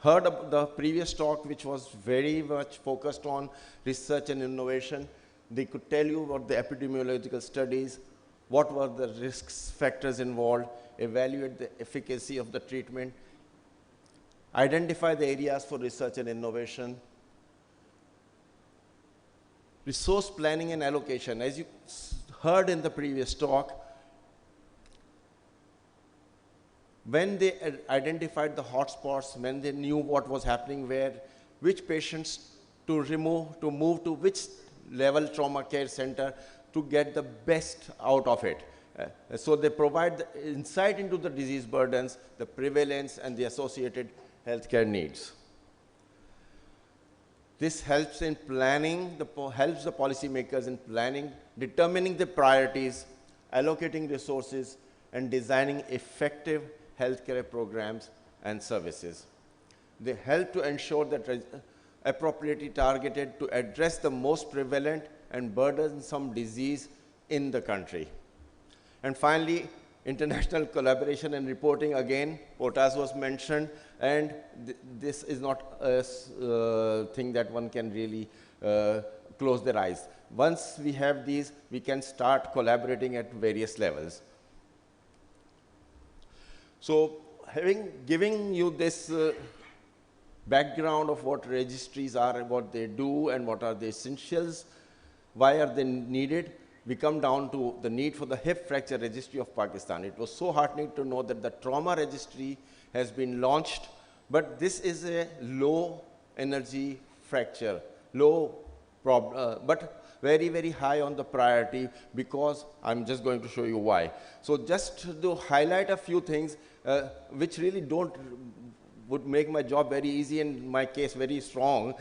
heard about the previous talk, which was very much focused on research and innovation. They could tell you about the epidemiological studies, what were the risk factors involved, evaluate the efficacy of the treatment, identify the areas for research and innovation. Resource planning and allocation, as you heard in the previous talk, when they identified the hotspots, when they knew what was happening where, which patients to move to which level trauma care center to get the best out of it. So they provide the insight into the disease burdens, the prevalence, and the associated healthcare needs. This helps in planning, helps the policymakers in planning, determining the priorities, allocating resources, and designing effective healthcare programs and services. They help to ensure that appropriately targeted to address the most prevalent and burdensome disease in the country. And finally, international collaboration and reporting, again, POTAS was mentioned, and this is not a thing that one can really close their eyes. Once we have these, we can start collaborating at various levels. So giving you this background of what registries are, what they do, and what are the essentials, why are they needed, we come down to the need for the hip fracture registry of Pakistan. It was so heartening to know that the trauma registry has been launched, but this is a low energy fracture, low but very, very high on the priority, because I'm just going to show you why. So just to highlight a few things which really would make my job very easy, and in my case very strong.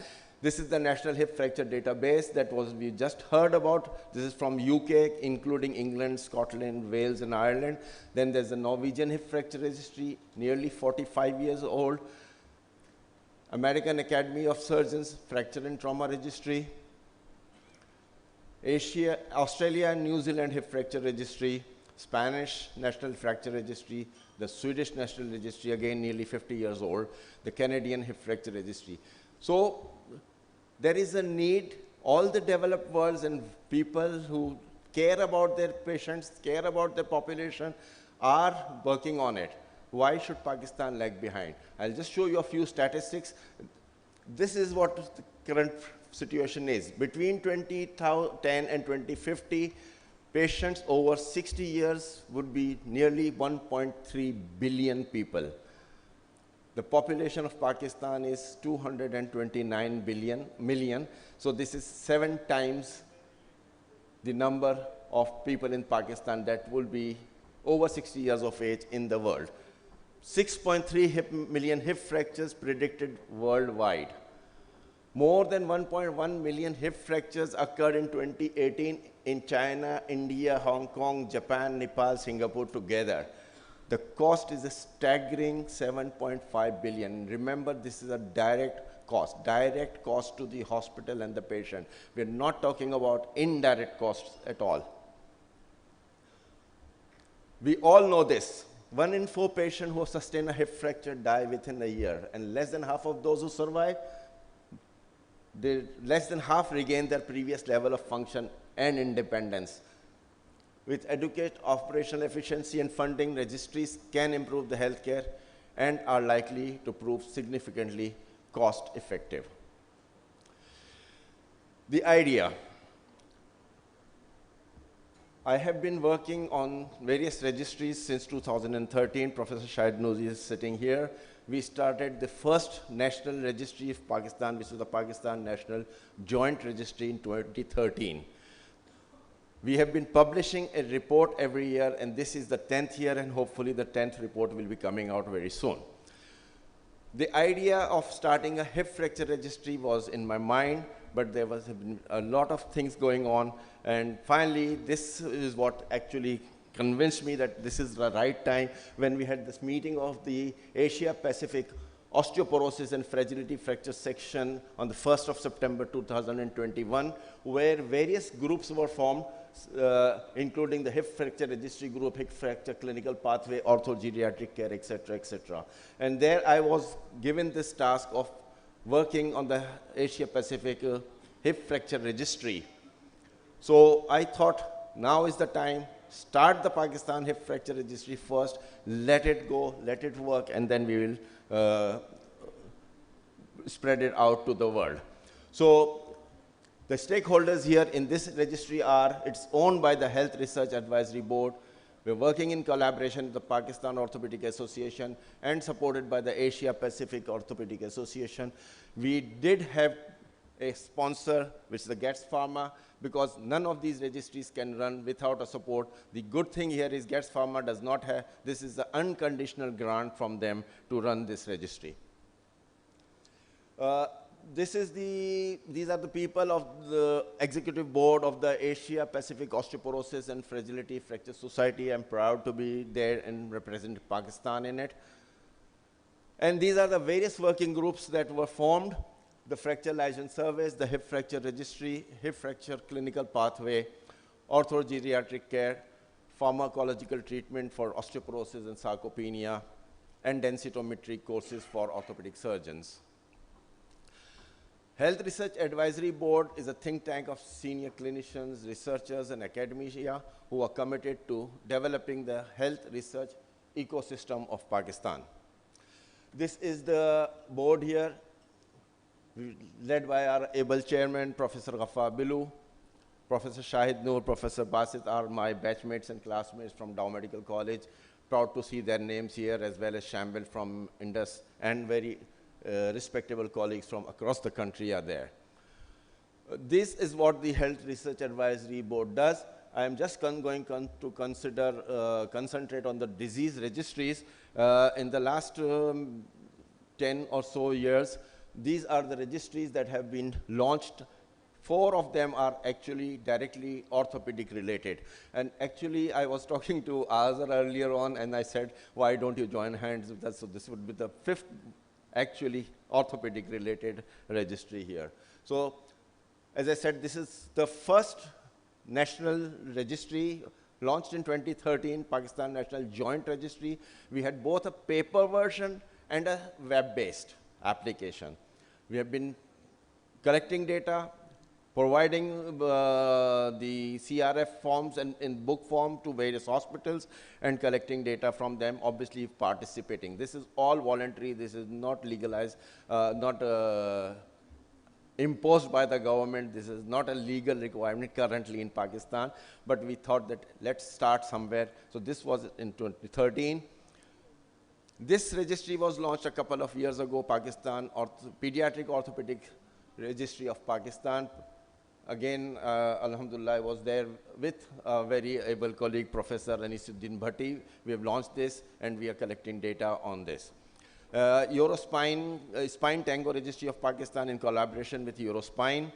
This is the National Hip Fracture Database that we just heard about. This is from UK, including England, Scotland, Wales, and Ireland. Then there's the Norwegian Hip Fracture Registry, nearly 45 years old. American Academy of Surgeons Fracture and Trauma Registry. Australia and New Zealand Hip Fracture Registry. Spanish National Fracture Registry. The Swedish National Registry, again nearly 50 years old. The Canadian Hip Fracture Registry. So there is a need. All the developed worlds and people who care about their patients, care about their population, are working on it. Why should Pakistan lag behind? I'll just show you a few statistics. This is what the current situation is. Between 2010 and 2050, patients over 60 years would be nearly 1.3 billion people. The population of Pakistan is 229 million. So this is 7 times the number of people in Pakistan that will be over 60 years of age in the world. 6.3 million hip fractures predicted worldwide. More than 1.1 million hip fractures occurred in 2018 in China, India, Hong Kong, Japan, Nepal, Singapore together. The cost is a staggering 7.5 billion. Remember, this is a direct cost to the hospital and the patient. We're not talking about indirect costs at all. We all know this. 1 in 4 patients who sustain a hip fracture die within a year, and less than half of those who survive, less than half regain their previous level of function and independence. With adequate operational efficiency and funding, registries can improve the healthcare and are likely to prove significantly cost effective. The idea. I have been working on various registries since 2013. Professor Shahid Noozi is sitting here. We started the first national registry of Pakistan, which is the Pakistan National Joint Registry in 2013. We have been publishing a report every year, and this is the 10th year, and hopefully the 10th report will be coming out very soon. The idea of starting a hip fracture registry was in my mind, but there was a lot of things going on, and finally this is what actually convinced me that this is the right time, when we had this meeting of the Asia Pacific Osteoporosis and Fragility Fracture section on the 1st of September 2021, where various groups were formed, including the Hip Fracture Registry Group, Hip Fracture Clinical Pathway, Orthogeriatric Care, etc., etc. And there I was given this task of working on the Asia Pacific Hip Fracture Registry. So I thought, now is the time, start the Pakistan Hip Fracture Registry first, let it go, let it work, and then we will spread it out to the world. So the stakeholders here in this registry are, it's owned by the Health Research Advisory Board. We're working in collaboration with the Pakistan Orthopedic Association and supported by the Asia Pacific Orthopedic Association. We did have a sponsor, which is the Getz Pharma, because none of these registries can run without a support. The good thing here is Getz Pharma does not have, this is the unconditional grant from them to run this registry. These are the people of the executive board of the Asia Pacific Osteoporosis and Fragility Fracture Society. I'm proud to be there and represent Pakistan in it. And these are the various working groups that were formed: the Fracture Liaison Service, the Hip Fracture Registry, Hip Fracture Clinical Pathway, Orthogeriatric Care, Pharmacological Treatment for Osteoporosis and Sarcopenia, and Densitometry courses for orthopedic surgeons. Health Research Advisory Board is a think tank of senior clinicians, researchers, and academia who are committed to developing the health research ecosystem of Pakistan. This is the board here, led by our able chairman, Professor Ghaffar Bilu. Professor Shahid Noor, Professor Basit are my batchmates and classmates from Dow Medical College. Proud to see their names here, as well as Shambil from Indus, and very respectable colleagues from across the country are there. This is what the Health Research Advisory Board does. I am just going to concentrate on the disease registries. In the last 10 or so years, these are the registries that have been launched. 4 of them are actually directly orthopedic related. And actually, I was talking to Azhar earlier on, and I said, why don't you join hands with us? So this would be the 5th actually orthopedic related registry here. So as I said, this is the first national registry launched in 2013, Pakistan National Joint Registry. We had both a paper version and a web-based application. We have been collecting data, providing the CRF forms and in book form to various hospitals and collecting data from them, obviously participating. This is all voluntary. This is not legalized, not imposed by the government. This is not a legal requirement currently in Pakistan, but we thought that let's start somewhere. So this was in 2013. This registry was launched a couple of years ago, Pakistan Pediatric Orthopedic Registry of Pakistan. Again, Alhamdulillah, I was there with a very able colleague, Professor Anisuddin Bhatti. We have launched this, and we are collecting data on this. Eurospine, Spine Tango Registry of Pakistan in collaboration with Eurospine.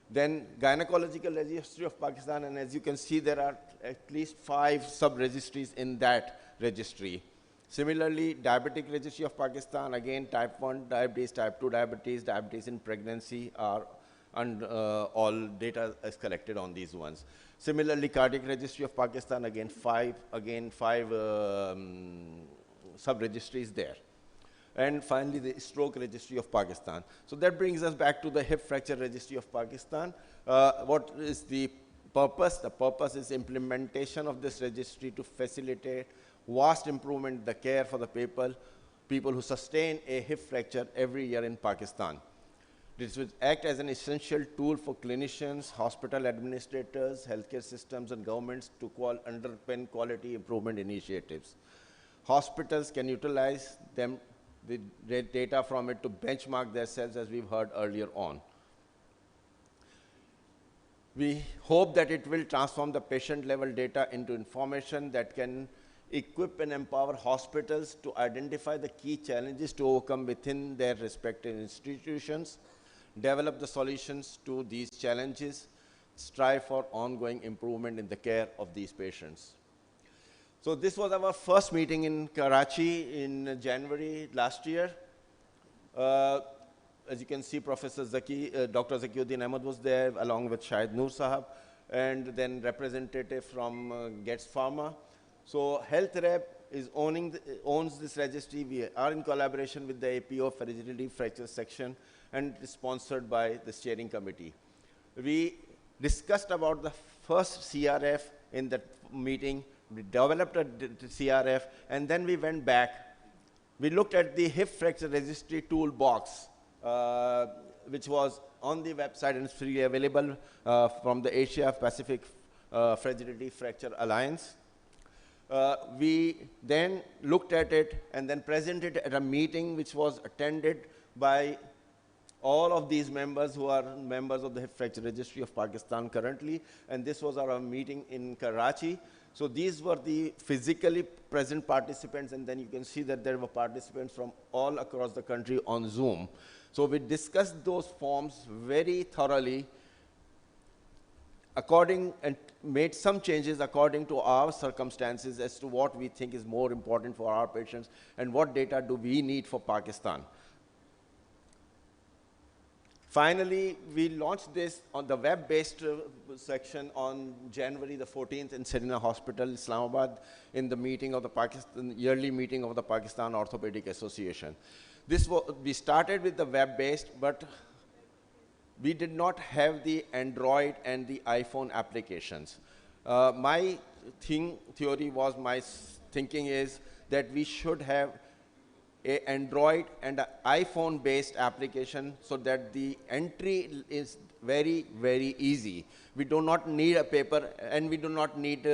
Then Gynecological Registry of Pakistan, and as you can see, there are at least 5 sub-registries in that registry. Similarly, Diabetic Registry of Pakistan, again, type 1 diabetes, type 2 diabetes, diabetes in pregnancy are, and all data is collected on these ones. Similarly, Cardiac Registry of Pakistan, again, 5 sub-registries there. And finally, the Stroke Registry of Pakistan. So that brings us back to the Hip Fracture Registry of Pakistan. What is the purpose? The purpose is implementation of this registry to facilitate vast improvement in the care for the people who sustain a hip fracture every year in Pakistan. This will act as an essential tool for clinicians, hospital administrators, healthcare systems, and governments to underpin quality improvement initiatives. Hospitals can utilize the data from it to benchmark themselves, as we've heard earlier on. We hope that it will transform the patient-level data into information that can equip and empower hospitals to identify the key challenges to overcome within their respective institutions, develop the solutions to these challenges, strive for ongoing improvement in the care of these patients. So this was our first meeting in Karachi in January last year. As you can see, Professor Dr. Zakiuddin Ahmed was there, along with Shahid Noor Sahab, and then representative from Getz Pharma. So Health Rep is owns this registry. We are in collaboration with the APO Fragility Fracture Section, and is sponsored by the steering committee. We discussed about the first CRF in that meeting. We developed a CRF, and then we went back. We looked at the hip fracture registry toolbox, which was on the website and is freely available from the Asia Pacific Fragility Fracture Alliance. We then looked at it and then presented at a meeting which was attended by all of these members who are members of the Hip Fracture Registry of Pakistan currently, and this was our meeting in Karachi. So these were the physically present participants, and then you can see that there were participants from all across the country on Zoom. So we discussed those forms very thoroughly and made some changes according to our circumstances as to what we think is more important for our patients and what data do we need for Pakistan. Finally, we launched this on the web-based section on January the 14th in Serena Hospital, Islamabad, in the meeting of the yearly meeting of the Pakistan Orthopedic Association. We started with the web-based, but we did not have the Android and the iPhone applications. My thinking is that we should have an Android and an iPhone-based application so that the entry is very, very easy. We do not need a paper, and we do not need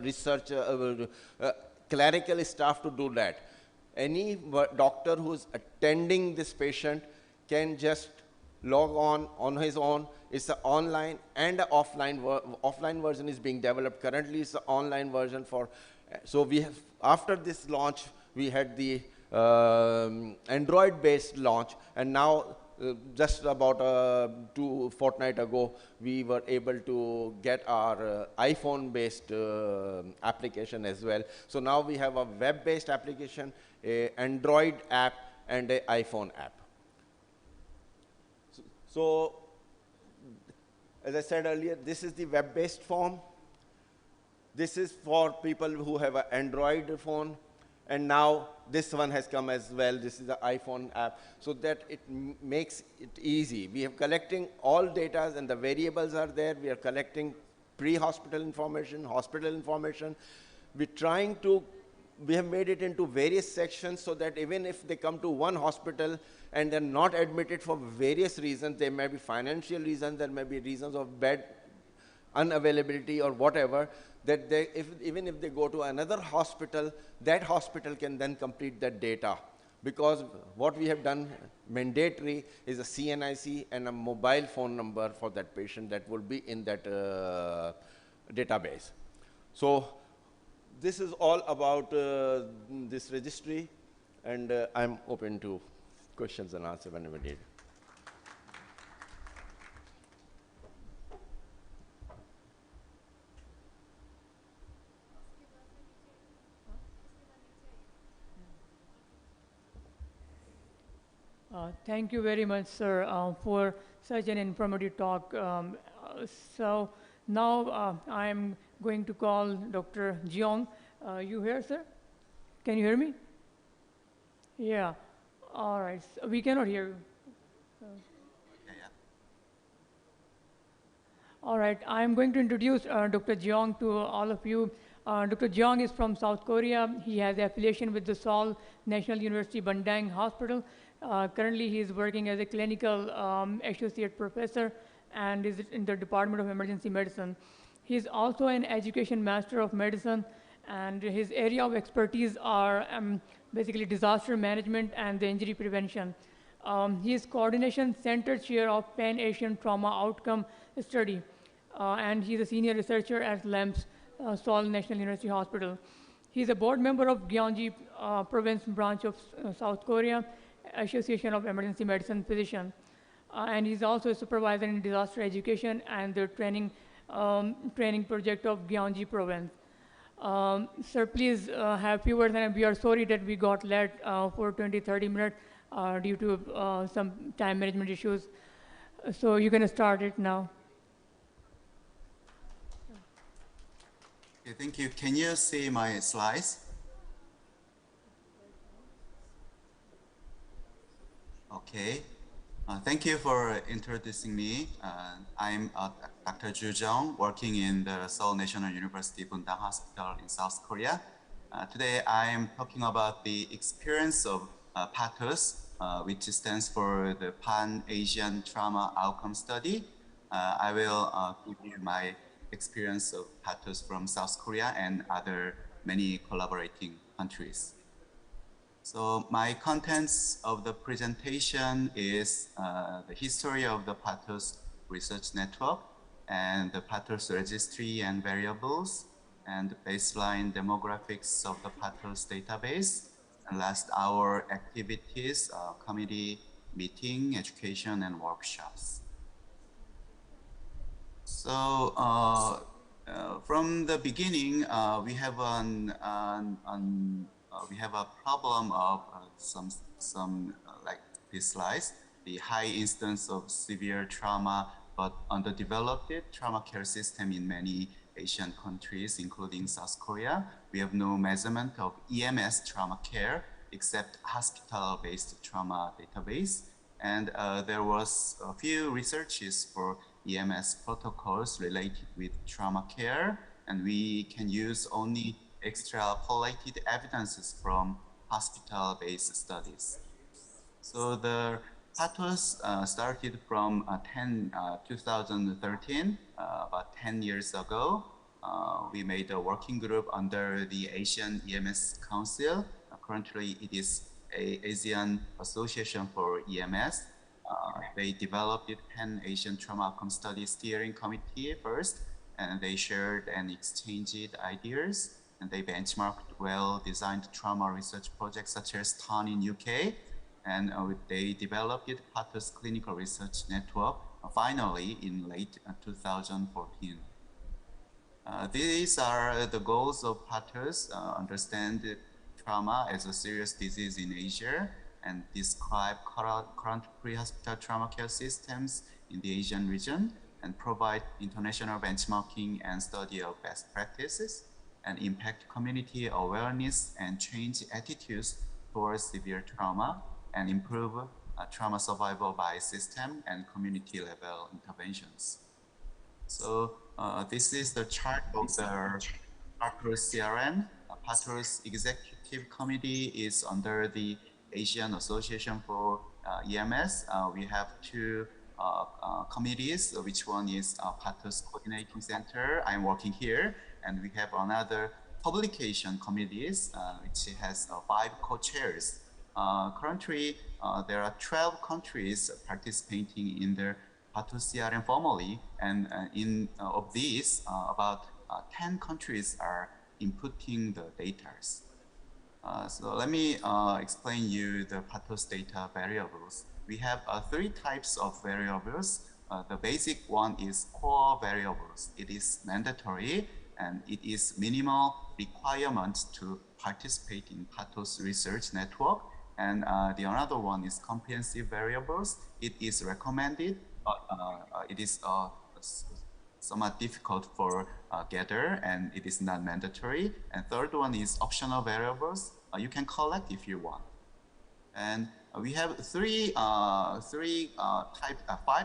research, clerical staff to do that. Any doctor who is attending this patient can just log on his own. It's an online and an offline version is being developed. Currently, it's an online version for. So we have, after this launch, we had the Android-based launch, and now just about 2 fortnight ago, we were able to get our iPhone-based application as well. So now we have a web-based application, a Android app, and an iPhone app. So, as I said earlier, this is the web-based form. This is for people who have an Android phone. And now this one has come as well. This is the iPhone app, so that it makes it easy. We are collecting all data and the variables are there. We are collecting pre-hospital information, hospital information. We have made it into various sections so that even if they come to one hospital and they're not admitted for various reasons, there may be financial reasons, there may be reasons of bed unavailability or whatever, that even if they go to another hospital, that hospital can then complete that data. Because what we have done mandatory is a CNIC and a mobile phone number for that patient that will be in that database. So this is all about this registry, and I'm open to questions and answers whenever needed. Thank you very much, sir, for such an informative talk. So now I'm going to call Dr. Jeong. You here, sir? Can you hear me? Yeah. All right. So we cannot hear you. All right. I'm going to introduce Dr. Jeong to all of you. Dr. Jeong is from South Korea. He has affiliation with the Seoul National University Bandang Hospital. Currently, he is working as a clinical associate professor and is in the Department of Emergency Medicine. He is also an education master of medicine, and his area of expertise are basically disaster management and the injury prevention. He is coordination center chair of Pan-Asian Trauma Outcome Study, and he is a senior researcher at LEMS, Seoul National University Hospital. He is a board member of Gyeonggi Province branch of South Korea Association of Emergency Medicine Physician, and he's also a supervisor in disaster education and the training project of Gyeonggi Province. Sir, please have few words, and we are sorry that we got late for 20-30 minutes due to some time management issues. So you're going to start it now. Okay, thank you. Can you see my slides? Okay. Thank you for introducing me. I'm Dr. Ju Jeong, working in the Seoul National University Bundang Hospital in South Korea. Today, I am talking about the experience of PATHOS, which stands for the Pan-Asian Trauma Outcome Study. I will give you my experience of PATHOS from South Korea and other many collaborating countries. So my contents of the presentation is the history of the PATHOS research network and the PATHOS registry and variables and the baseline demographics of the PATHOS database, and last our activities, committee meeting, education, and workshops. So from the beginning, we have a problem of some like these slides, the high instance of severe trauma, but underdeveloped trauma care system in many Asian countries, including South Korea. We have no measurement of EMS trauma care except hospital-based trauma database. And there was a few researches for EMS protocols related with trauma care, and we can use only extrapolated evidences from hospital-based studies. So the PATHOS started from 2013, about 10 years ago. We made a working group under the Asian EMS Council. Currently, it is an Asian Association for EMS. They developed it Pan-Asian Trauma Outcome Study Steering Committee first, and they shared and exchanged ideas, and they benchmarked well-designed trauma research projects such as TON in UK, and they developed it Pathos Clinical Research Network finally in late 2014. These are the goals of Pathos: understand trauma as a serious disease in Asia, and describe current pre-hospital trauma care systems in the Asian region, and provide international benchmarking and study of best practices, and impact community awareness and change attitudes towards severe trauma, and improve trauma survival by system and community level interventions. So this is the chart of the Pathos CRN. Pathos Executive Committee is under the Asian Association for EMS. We have two committees, which one is Pathos Coordinating Center. I'm working here, and we have another publication committees, which has 5 co-chairs. Currently, there are 12 countries participating in the Pathos CRN formally, and of these, about 10 countries are inputting the data. So let me explain you the Pathos data variables. We have 3 types of variables. The basic one is core variables. It is mandatory, and it is minimal requirement to participate in Pathos research network. And the another one is comprehensive variables. It is recommended, but it is somewhat difficult for gather, and it is not mandatory. And third one is optional variables. You can collect if you want. And we have 5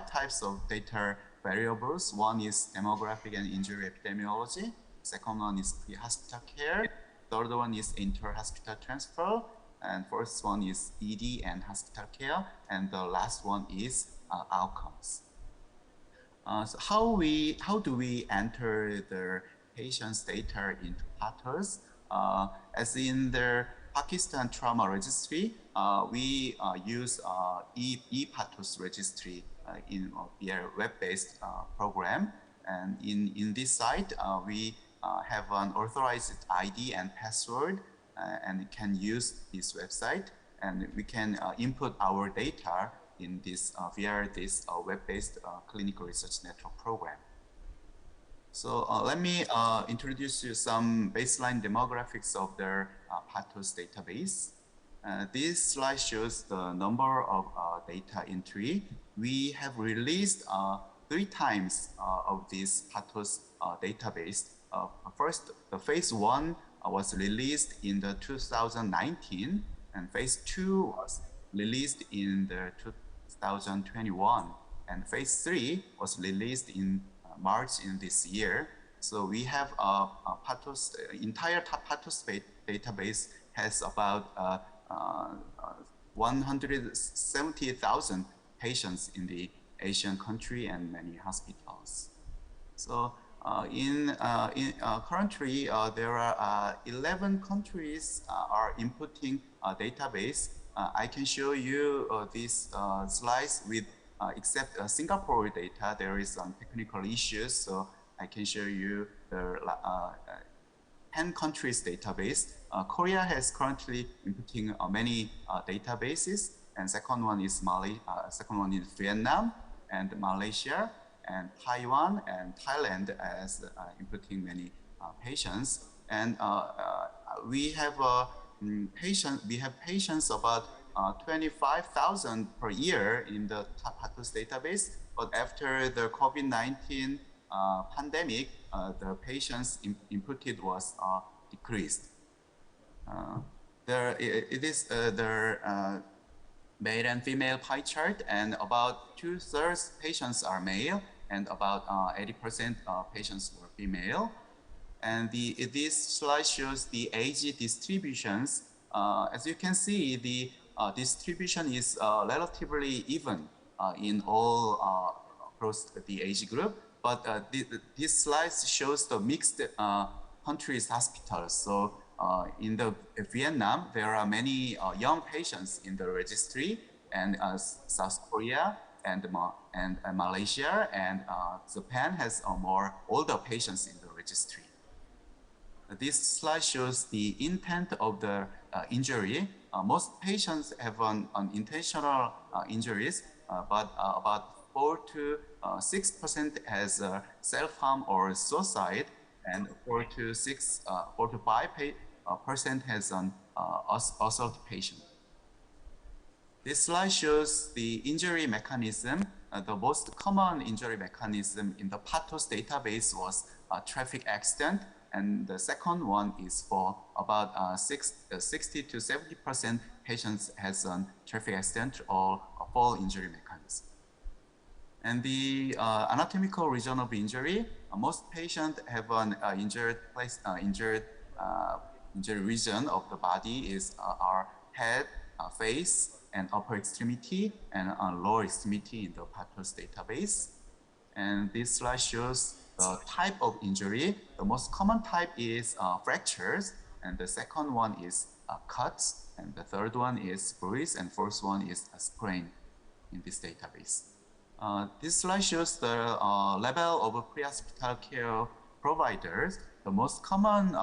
types of data variables. One is demographic and injury epidemiology. Second one is pre-hospital care. Third one is inter-hospital transfer. And fourth one is ED and hospital care. And the last one is outcomes. So how do we enter the patient's data into Pathos? As in the Pakistan Trauma Registry, we use e-Pathos registry in their web-based program. And in this site, we have an authorized ID and password, and can use this website, and we can input our data in this via this web-based clinical research network program. So let me introduce you some baseline demographics of the Pathos database. This slide shows the number of data entry. We have released 3 times of this Pathos database. First, the phase 1 was released in the 2019, and phase 2 was released in the 2021, and phase 3 was released in March in this year. So we have Pathos, entire Pathos database has about 170,000 patients in the Asian country and many hospitals. So currently there are 11 countries are inputting a database. I can show you these slides with except Singapore data. There is some technical issues, so I can show you the 10 countries database. Korea has currently inputting many databases, and second one is Vietnam and Malaysia and Taiwan and Thailand as inputting many patients. And we have patients about 25,000 per year in the Pathos database, but after the COVID-19 pandemic, the patients inputted was decreased. It is the male and female pie chart, and about 2/3 patients are male, and about 80% patients were female. And this slide shows the age distributions. As you can see, the distribution is relatively even in all across the age group, but this slide shows the mixed countries hospitals. So in the Vietnam, there are many young patients in the registry, and South Korea and Malaysia, and Japan has more older patients in the registry. This slide shows the intent of the injury. Most patients have unintentional injuries, but about 4 to 6% has self-harm or suicide, and 4 to 5% has an assault patient. This slide shows the injury mechanism. The most common injury mechanism in the PATHOS database was a traffic accident, and the second one is for about 60 to 70% patients has a traffic accident or a fall injury mechanism. And the anatomical region of injury, most patients have an injured region of the body is our head, face, and upper extremity, and lower extremity in the PATHOS database. And this slide shows the type of injury. The most common type is fractures, and the second one is cuts, and the third one is bruise, and fourth one is a sprain in this database. This slide shows the level of pre-hospital care providers. The most common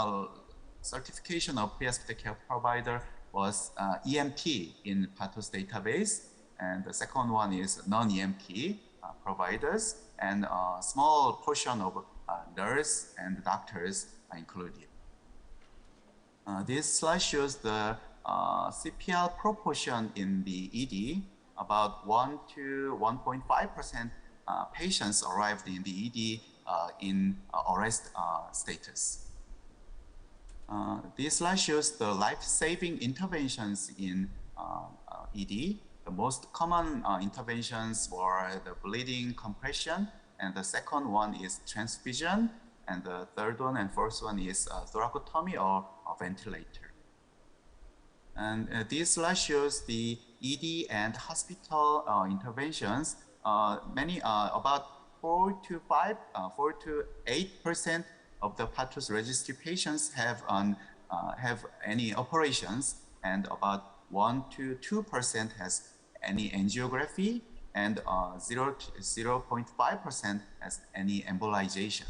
certification of pre-hospital care provider was EMT in PATHOS database, and the second one is non-EMT providers, and a small portion of nurse and doctors are included. This slide shows the CPR proportion in the ED. About 1 to 1.5% patients arrived in the ED in arrest status. This slide shows the life-saving interventions in ED. The most common interventions were the bleeding compression, and the second one is transfusion, and the third one and fourth one is thoracotomy or a ventilator. And this slide shows the ED and hospital interventions. About 4 to 8% of the PATHOS registry patients have any operations, and about 1 to 2% has any angiography, and 0.5% has any embolization.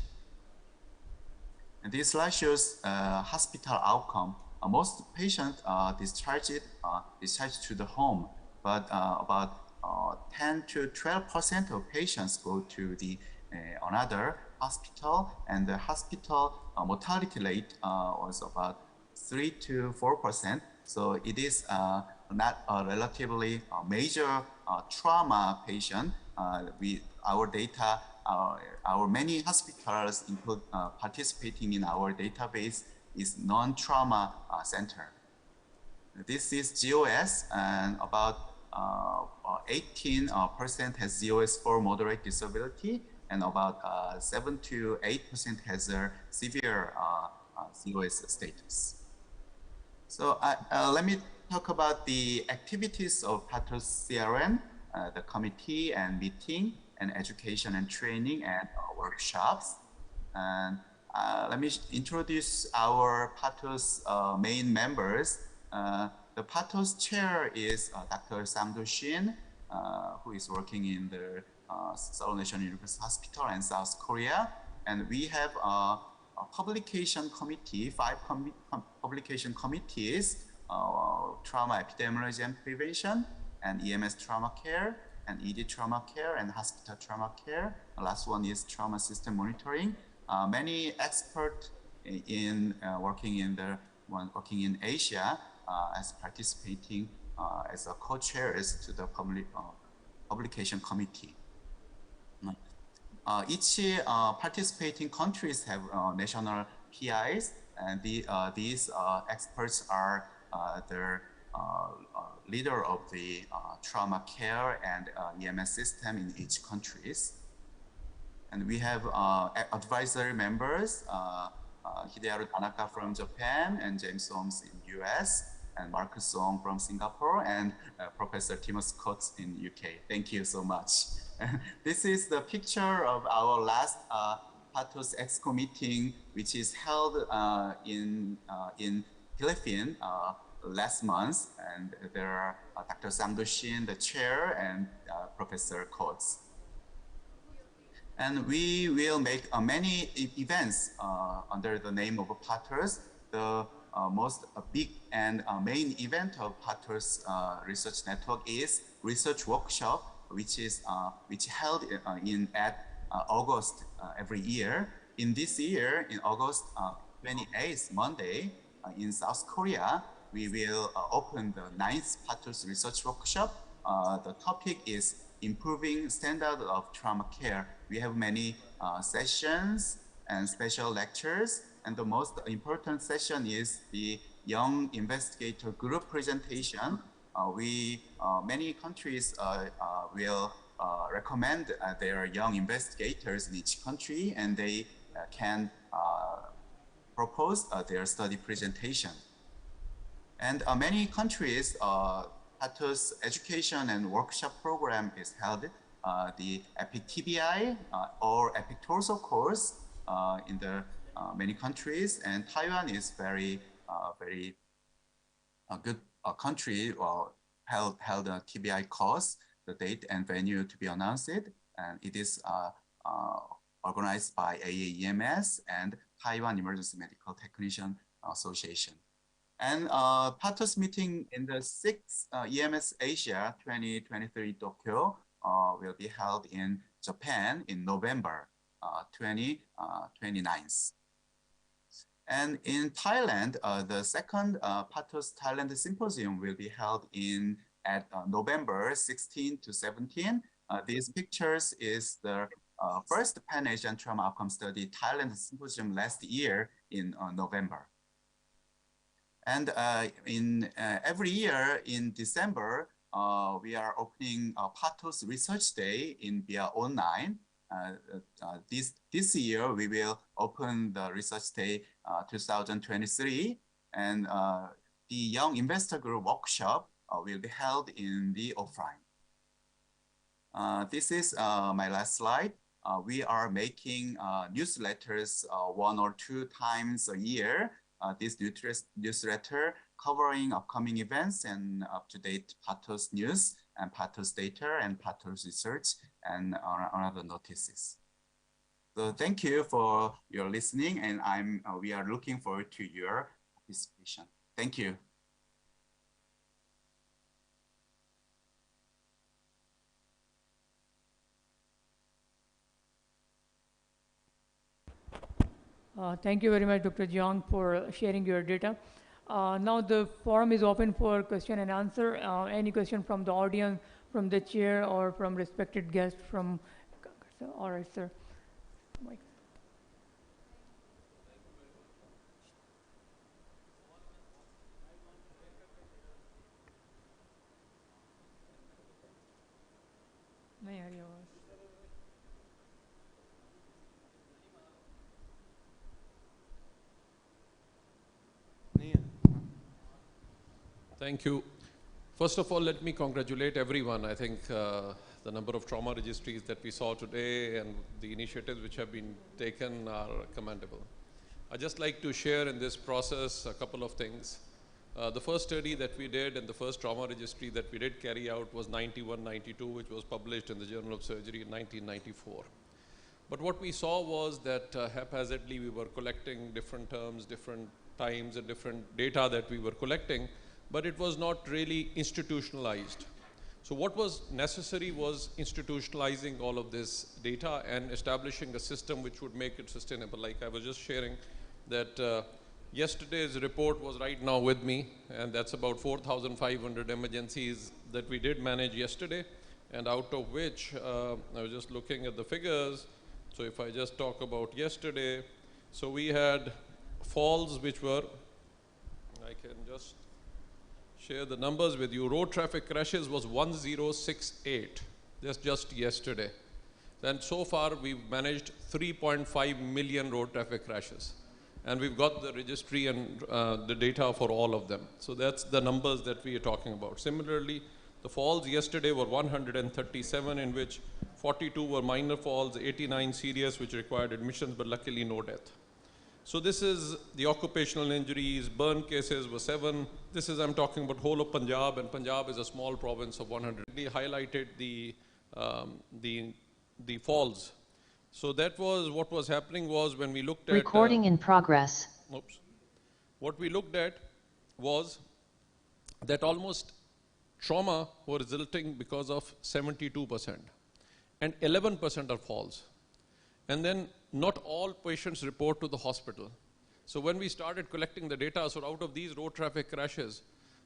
And this slide shows hospital outcome. Most patients discharged to the home, but about 10 to 12% of patients go to the another hospital, and the hospital mortality rate was about 3 to 4%. So it is not a relatively major trauma patient. Our data, our many hospitals include participating in our database is non-trauma center. This is GOS, and about 18% has GOS for moderate disability, and about 7 to 8% has a severe GOS status. So let me talk about the activities of PATHOS CRN, the committee and meeting, and education and training, and workshops. And let me introduce our PATHOS main members. The PATHOS chair is Dr. Sang-do Shin, who is working in the Seoul National University Hospital in South Korea. And we have a publication committee, 5 publication committees, trauma epidemiology and prevention, and EMS trauma care, and ED trauma care, and hospital trauma care. The last one is trauma system monitoring. Many experts in working in Asia as participating as a co-chairs to the publication committee. Each participating countries have national PIs, and these experts are the leader of the trauma care and EMS system in each countries. And we have advisory members, Hideharu Tanaka from Japan, and James Holmes in US, and Marcus Song from Singapore, and Professor Timothy Coates in UK. Thank you so much. This is the picture of our last PATHOS Exco meeting, which is held in Philippines last month, and there are Dr. Sang Do-shin, the chair, and Professor Coates. And we will make many events under the name of Partners. The most big and main event of Partners Research Network is Research Workshop, which held at August every year. In this year, in August 28th, Monday, in South Korea, we will open the 9th Partners Research Workshop. The topic is improving standard of trauma care. We have many sessions and special lectures, and the most important session is the young investigator group presentation. Many countries will recommend their young investigators in each country, and they can propose their study presentation. And many countries, Partners education and workshop program is held. The EPIC TBI or EPIC Torso course in the many countries, and Taiwan is very good country. Held a TBI course, the date and venue to be announced, and it is organized by AAEMS and Taiwan Emergency Medical Technician Association. And Partners meeting in the 6th EMS Asia 2023 Tokyo will be held in Japan in November 29th. And in Thailand, the second Partners Thailand Symposium will be held at November 16 to 17. These pictures is the first Pan-Asian Trauma Outcome Study Thailand Symposium last year in November. And every year in December, we are opening Partners Research Day via online. This year, we will open the Research Day 2023, and the Young Investor Group Workshop will be held in the offline. This is my last slide. We are making newsletters 1 or 2 times a year. This newsletter covering upcoming events and up-to-date Partners news and Partners data and Partners research and other notices. So thank you for your listening, and we are looking forward to your participation. Thank you. Thank you very much, Dr. Jiang, for sharing your data. Now the forum is open for question and answer. Any question from the audience, from the chair, or from respected guest from, all right, sir. Mike. Thank you. First of all, let me congratulate everyone. I think the number of trauma registries that we saw today and the initiatives which have been taken are commendable. I'd just like to share in this process a couple of things. The first study that we did and the first trauma registry that we did carry out was 91-92, which was published in the Journal of Surgery in 1994. But what we saw was that haphazardly we were collecting different terms, different times, and different data that we were collecting, but it was not really institutionalized. So what was necessary was institutionalizing all of this data and establishing a system which would make it sustainable. Like I was just sharing that yesterday's report was right now with me, and that's about 4,500 emergencies that we did manage yesterday, and out of which I was just looking at the figures. So if I just talk about yesterday, so we had falls which were, I can just share the numbers with you. Road traffic crashes was 1068, just yesterday. And so far we've managed 3.5 million road traffic crashes. And we've got the registry and the data for all of them. So that's the numbers that we are talking about. Similarly, the falls yesterday were 137, in which 42 were minor falls, 89 serious, which required admissions, but luckily no death. So this is the occupational injuries, burn cases were 7. This is, I'm talking about whole of Punjab, and Punjab is a small province of 100. We highlighted the falls. So that was what was happening was when we looked at... Recording in progress. Oops. What we looked at was that almost trauma were resulting because of 72%, and 11% are falls. And then not all patients report to the hospital. So when we started collecting the data, so out of these road traffic crashes,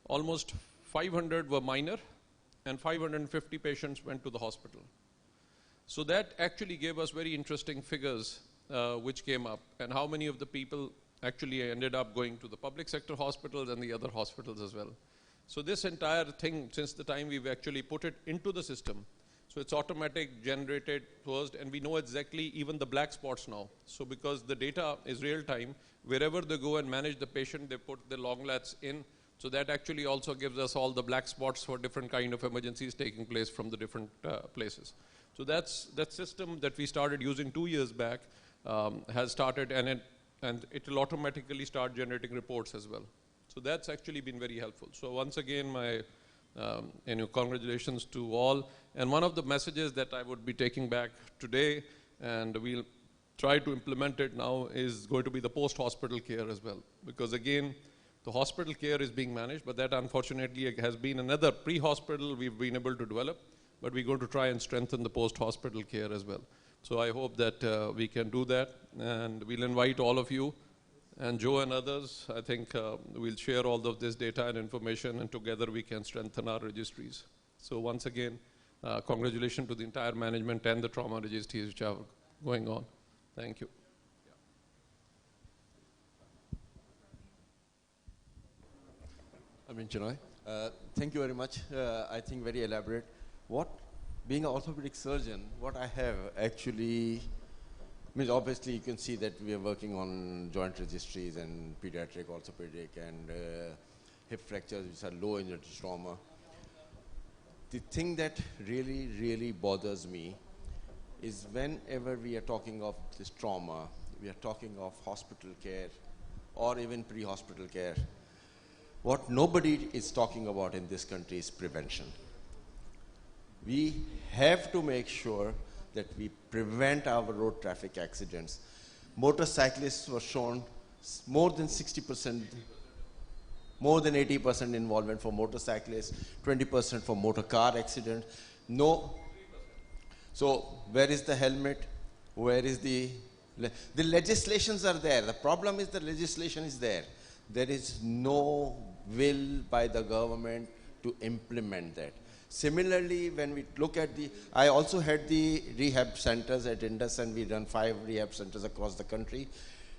almost 500 were minor and 550 patients went to the hospital. So that actually gave us very interesting figures which came up, and how many of the people actually ended up going to the public sector hospitals and the other hospitals as well. So this entire thing, since the time we've actually put it into the system, so it's automatic, generated first, and we know exactly even the black spots now. So because the data is real time, wherever they go and manage the patient, they put the long lats in. So that actually also gives us all the black spots for different kind of emergencies taking place from the different places. So that's that system that we started using 2 years back has started, and it will automatically start generating reports as well. So that's actually been very helpful. So once again, my congratulations to all. And one of the messages that I would be taking back today, and we'll try to implement it now, is going to be the post-hospital care as well. Because again, the hospital care is being managed, but that unfortunately has been another pre-hospital we've been able to develop, but we're going to try and strengthen the post-hospital care as well. So I hope that we can do that, and we'll invite all of you, and Joe and others. I think we'll share all of this data and information, and together we can strengthen our registries. So once again, congratulations to the entire management and the trauma registries which are going on. Thank you. Amin Chinoy. Thank you very much. I think very elaborate. Being an orthopedic surgeon, what I have actually, means obviously you can see that we are working on joint registries and pediatric, orthopedic, and hip fractures, which are low energy trauma. The thing that really, really bothers me is whenever we are talking of this trauma, we are talking of hospital care or even pre-hospital care. What nobody is talking about in this country is prevention. We have to make sure that we prevent our road traffic accidents. Motorcyclists were shown more than 60%, more than 80% involvement for motorcyclists, 20% for motor car accidents. No. So where is the helmet? Where is the legislations are there. The problem is the legislation is there. There is no will by the government to implement that. Similarly, when we look at I also had the rehab centers at Indus, and we run 5 rehab centers across the country.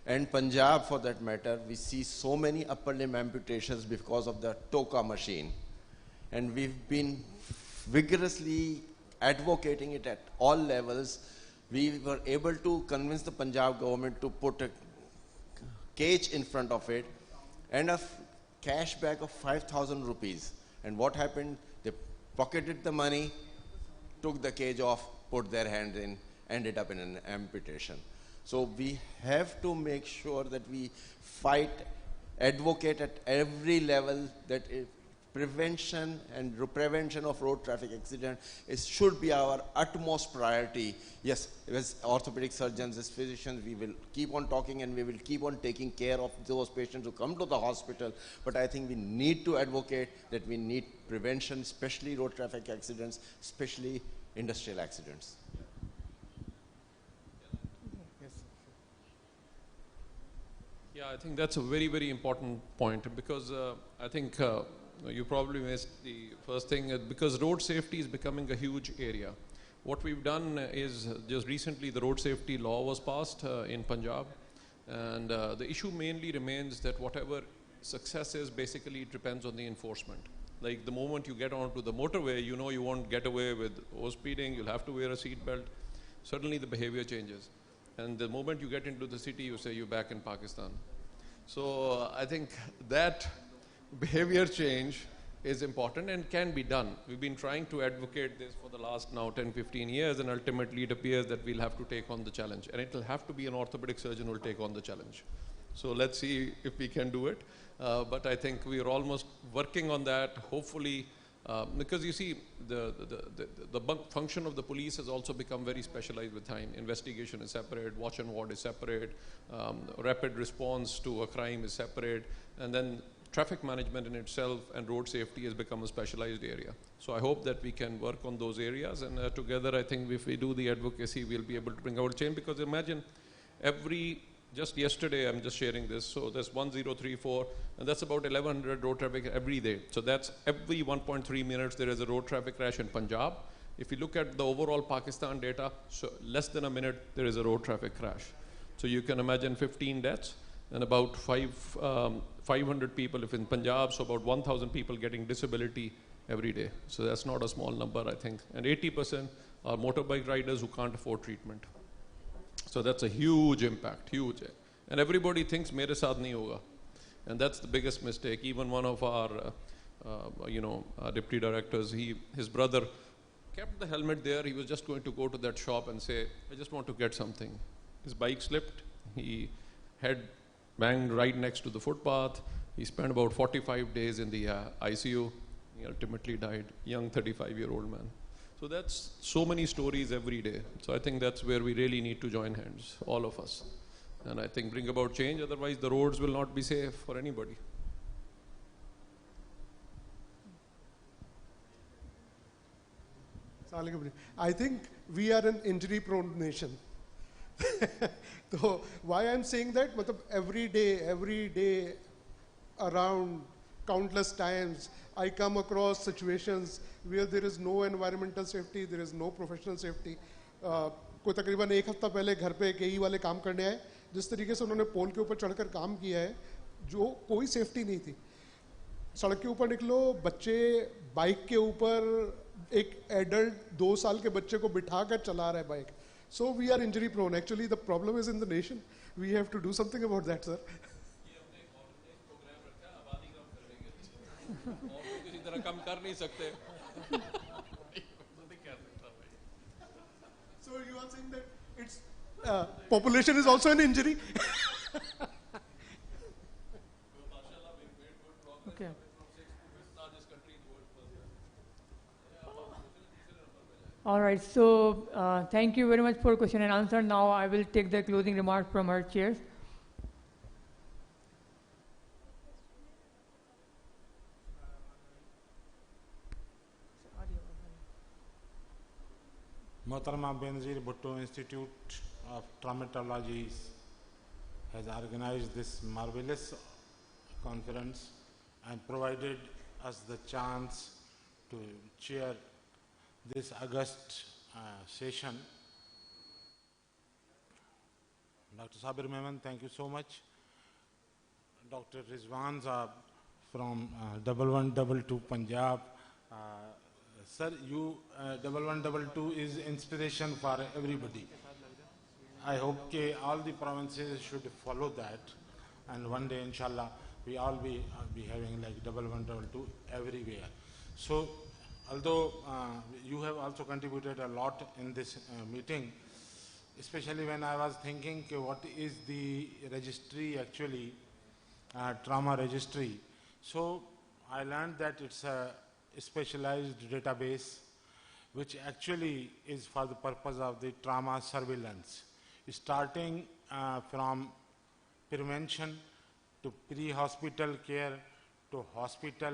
And Punjab, for that matter, we see so many upper limb amputations because of the TOCA machine. And we've been vigorously advocating it at all levels. We were able to convince the Punjab government to put a cage in front of it and a cash back of 5,000 rupees. And what happened? They pocketed the money, took the cage off, put their hand in, ended up in an amputation. So we have to make sure that we fight, advocate at every level that prevention of road traffic accident should be our utmost priority. Yes, as orthopedic surgeons, as physicians, we will keep on talking and we will keep on taking care of those patients who come to the hospital. But I think we need to advocate that we need prevention, especially road traffic accidents, especially industrial accidents. Yeah, I think that's a very, very important point, because I think you probably missed the first thing, because road safety is becoming a huge area. What we've done is just recently the road safety law was passed in Punjab, and the issue mainly remains that whatever success is, basically it depends on the enforcement. Like the moment you get onto the motorway, you know you won't get away with over-speeding, you'll have to wear a seat belt. Suddenly the behavior changes. And the moment you get into the city, you say you're back in Pakistan. So I think that behavior change is important and can be done. We've been trying to advocate this for the last now 10, 15 years, and ultimately it appears that we'll have to take on the challenge. And it will have to be an orthopedic surgeon who will take on the challenge. So let's see if we can do it. But I think we are almost working on that, hopefully, because you see, the function of the police has also become very specialized with time. Investigation is separate, watch and ward is separate, rapid response to a crime is separate, and then traffic management in itself and road safety has become a specialized area. So I hope that we can work on those areas, and together I think if we do the advocacy, we'll be able to bring about change. Because imagine just yesterday, I'm just sharing this, so there's 1034, and that's about 1100 road traffic every day. So that's every 1.3 minutes there is a road traffic crash in Punjab. If you look at the overall Pakistan data, so less than a minute there is a road traffic crash. So you can imagine 15 deaths and about 500 people if in Punjab, so about 1,000 people getting disability every day. So that's not a small number, I think. And 80% are motorbike riders who can't afford treatment. So that's a huge impact, huge. And everybody thinks mere saath nahi hoga. And that's the biggest mistake. Even one of our, deputy directors, his brother kept the helmet there. He was just going to go to that shop and say, I just want to get something. His bike slipped. He had banged right next to the footpath. He spent about 45 days in the ICU. He ultimately died, young 35-year-old man. So that's so many stories every day. So I think that's where we really need to join hands, all of us. And I think bring about change, otherwise the roads will not be safe for anybody. I think we are an injury-prone nation. So why I'm saying that, every day, around countless times, I come across situations where there is no environmental safety, there is no professional safety. कोई तकरीबन एक हफ्ता पहले घर पे केई वाले काम करने आए, जिस तरीके से उन्होंने पोल के ऊपर चढ़कर काम किया है, जो कोई सेफ्टी नहीं थी. सड़क के ऊपर निकलो, बच्चे बाइक के ऊपर एक एडल्ट 2 साल के बच्चे को बिठाकर चला रहा है bike. So we are injury prone. Actually, the problem is in the nation. We have to do something about that, sir. So you are saying that it's population is also an injury? Okay. All right, so thank you very much for question and answer. Now I will take the closing remarks from our chairs. Mohtarama Benazir Bhutto Institute of Traumatology has organized this marvelous conference and provided us the chance to chair this August session. Dr. Sabir Mehman, thank you so much. Dr. Rizwan Saab from 1122 Punjab. Sir, you 1122 is inspiration for everybody. I hope all the provinces should follow that, and one day, inshallah, we all be having like 1122 everywhere. So, although you have also contributed a lot in this meeting, especially when I was thinking what is the registry actually, trauma registry. So I learned that it's a specialized database which actually is for the purpose of the trauma surveillance, starting from prevention to pre-hospital care to hospital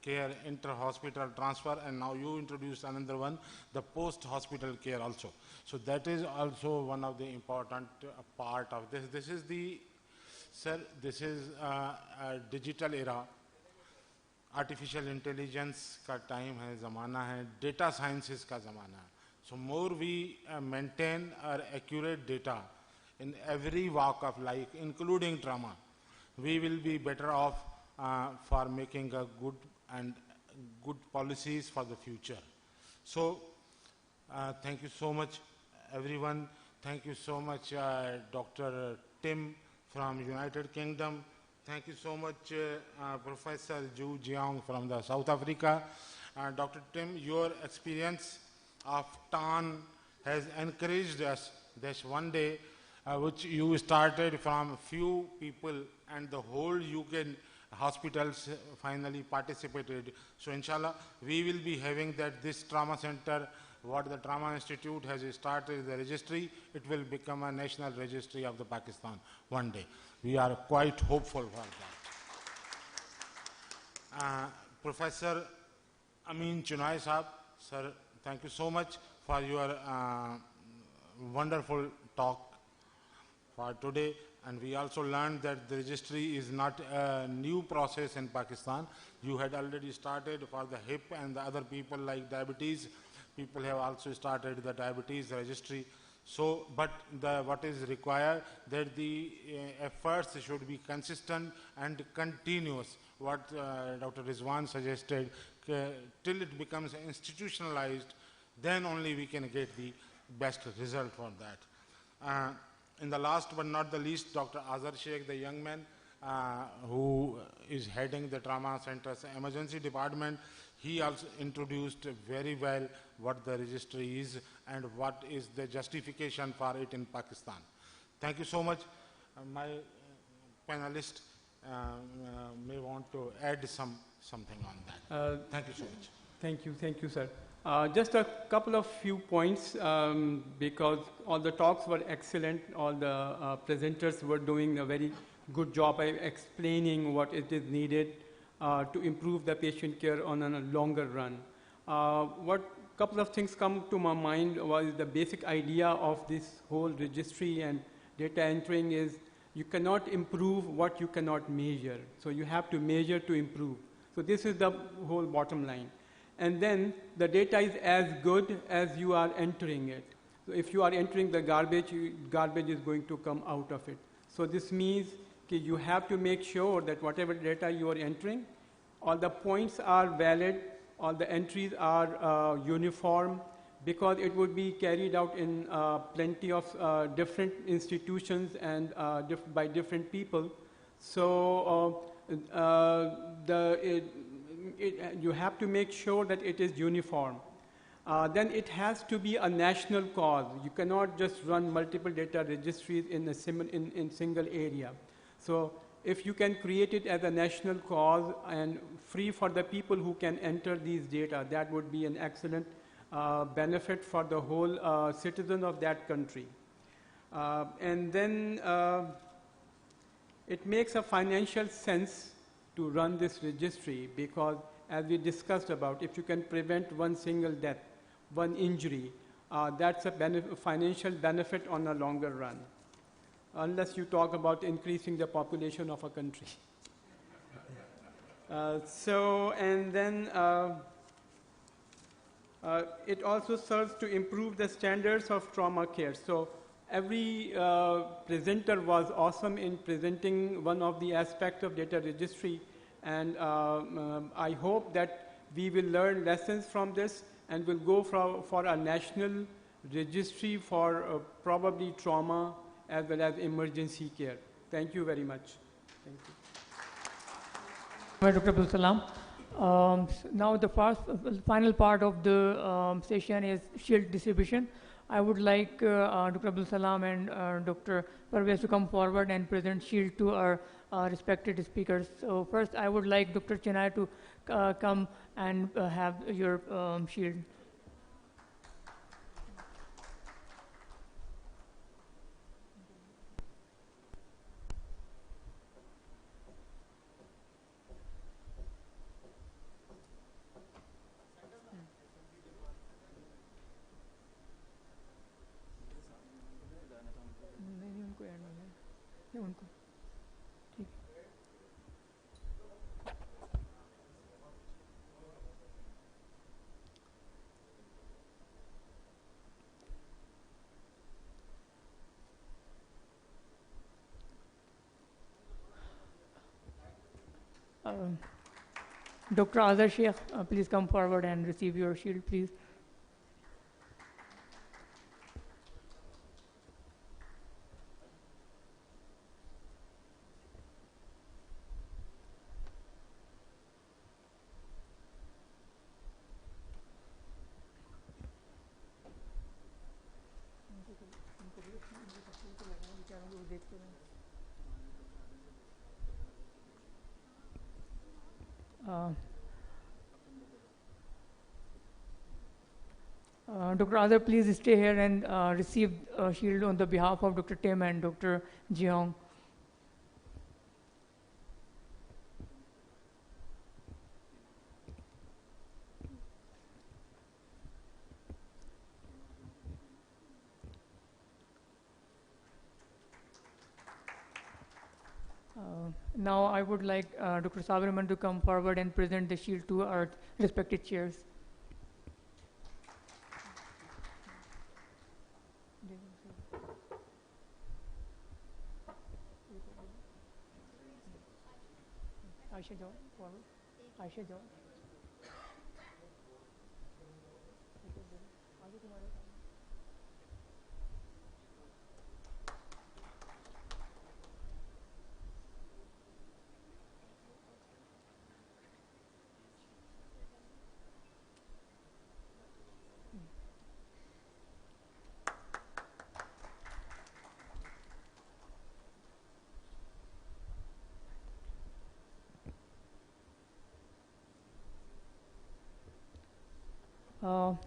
care, inter-hospital transfer, and now you introduced another one, the post-hospital care also. So that is also one of the important part of this. This is the, sir, this is a digital era. Artificial intelligence का time है, ज़माना है, data sciences का ज़माना है. So more we maintain our accurate data in every walk of life, including trauma, we will be better off for making a good policies for the future. So thank you so much, everyone. Thank you so much, Dr. Tim from United Kingdom. Thank you so much, Professor Zhu Jiang from the South Africa. Dr. Tim, your experience of TAN has encouraged us that one day which you started from few people, and the whole UK hospitals finally participated. So inshallah, we will be having that this trauma center, what the Trauma Institute has started, the registry, it will become a national registry of the Pakistan one day. We are quite hopeful for that. Professor Amin Chunai Saab, sir, thank you so much for your wonderful talk for today. And we also learned that the registry is not a new process in Pakistan. You had already started for the HIP and the other people like diabetes. People have also started the diabetes registry. So, but what is required that the efforts should be consistent and continuous. What Dr. Rizwan suggested, till it becomes institutionalized, then only we can get the best result for that. In the last but not the least, Dr. Azhar Sheikh, the young man who is heading the Trauma Center's emergency department, he also introduced very well what the registry is and what is the justification for it in Pakistan. Thank you so much. My panelists may want to add something on that. Thank you so much. Thank you, sir. Just a couple of few points, because all the talks were excellent. All the presenters were doing a very good job by explaining what it is needed to improve the patient care on a longer run. What couple of things come to my mind was the basic idea of this whole registry and data entering is you cannot improve what you cannot measure. So you have to measure to improve. So this is the whole bottom line. And then the data is as good as you are entering it. So if you are entering the garbage, garbage is going to come out of it. So this means that you have to make sure that whatever data you are entering, all the points are valid, all the entries are uniform, because it would be carried out in plenty of different institutions and by different people. So you have to make sure that it is uniform. Then it has to be a national cause. You cannot just run multiple data registries in a single area. So if you can create it as a national cause and free for the people who can enter these data, that would be an excellent benefit for the whole citizen of that country. And then it makes a financial sense to run this registry, because as we discussed about, if you can prevent one single death, one injury, that's a financial benefit on a longer run, unless you talk about increasing the population of a country. And then it also serves to improve the standards of trauma care. So every presenter was awesome in presenting one of the aspects of data registry, and I hope that we will learn lessons from this and will go for a national registry for probably trauma as well as emergency care. Thank you very much. Thank you. Dr. Abdul Salam. Now the final part of the session is shield distribution. I would like Dr. Abdul Salam and Dr. Parvez to come forward and present shield to our respected speakers. So first I would like Dr. Chennai to come and have your shield. Dr. Azhar Sheikh, please come forward and receive your shield, please. Dr. Azhar, please stay here and receive a shield on the behalf of Dr. Tim and Dr. Jeong. Now I would like Dr. Sabraman to come forward and present the shield to our respected chairs. Aisha John, forward. Aisha John.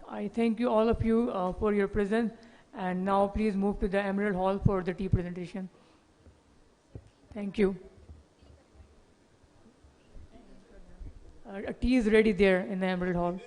I thank you, all of you, for your presence. And now please move to the Emerald Hall for the tea presentation. Thank you. Tea is ready there in the Emerald Hall.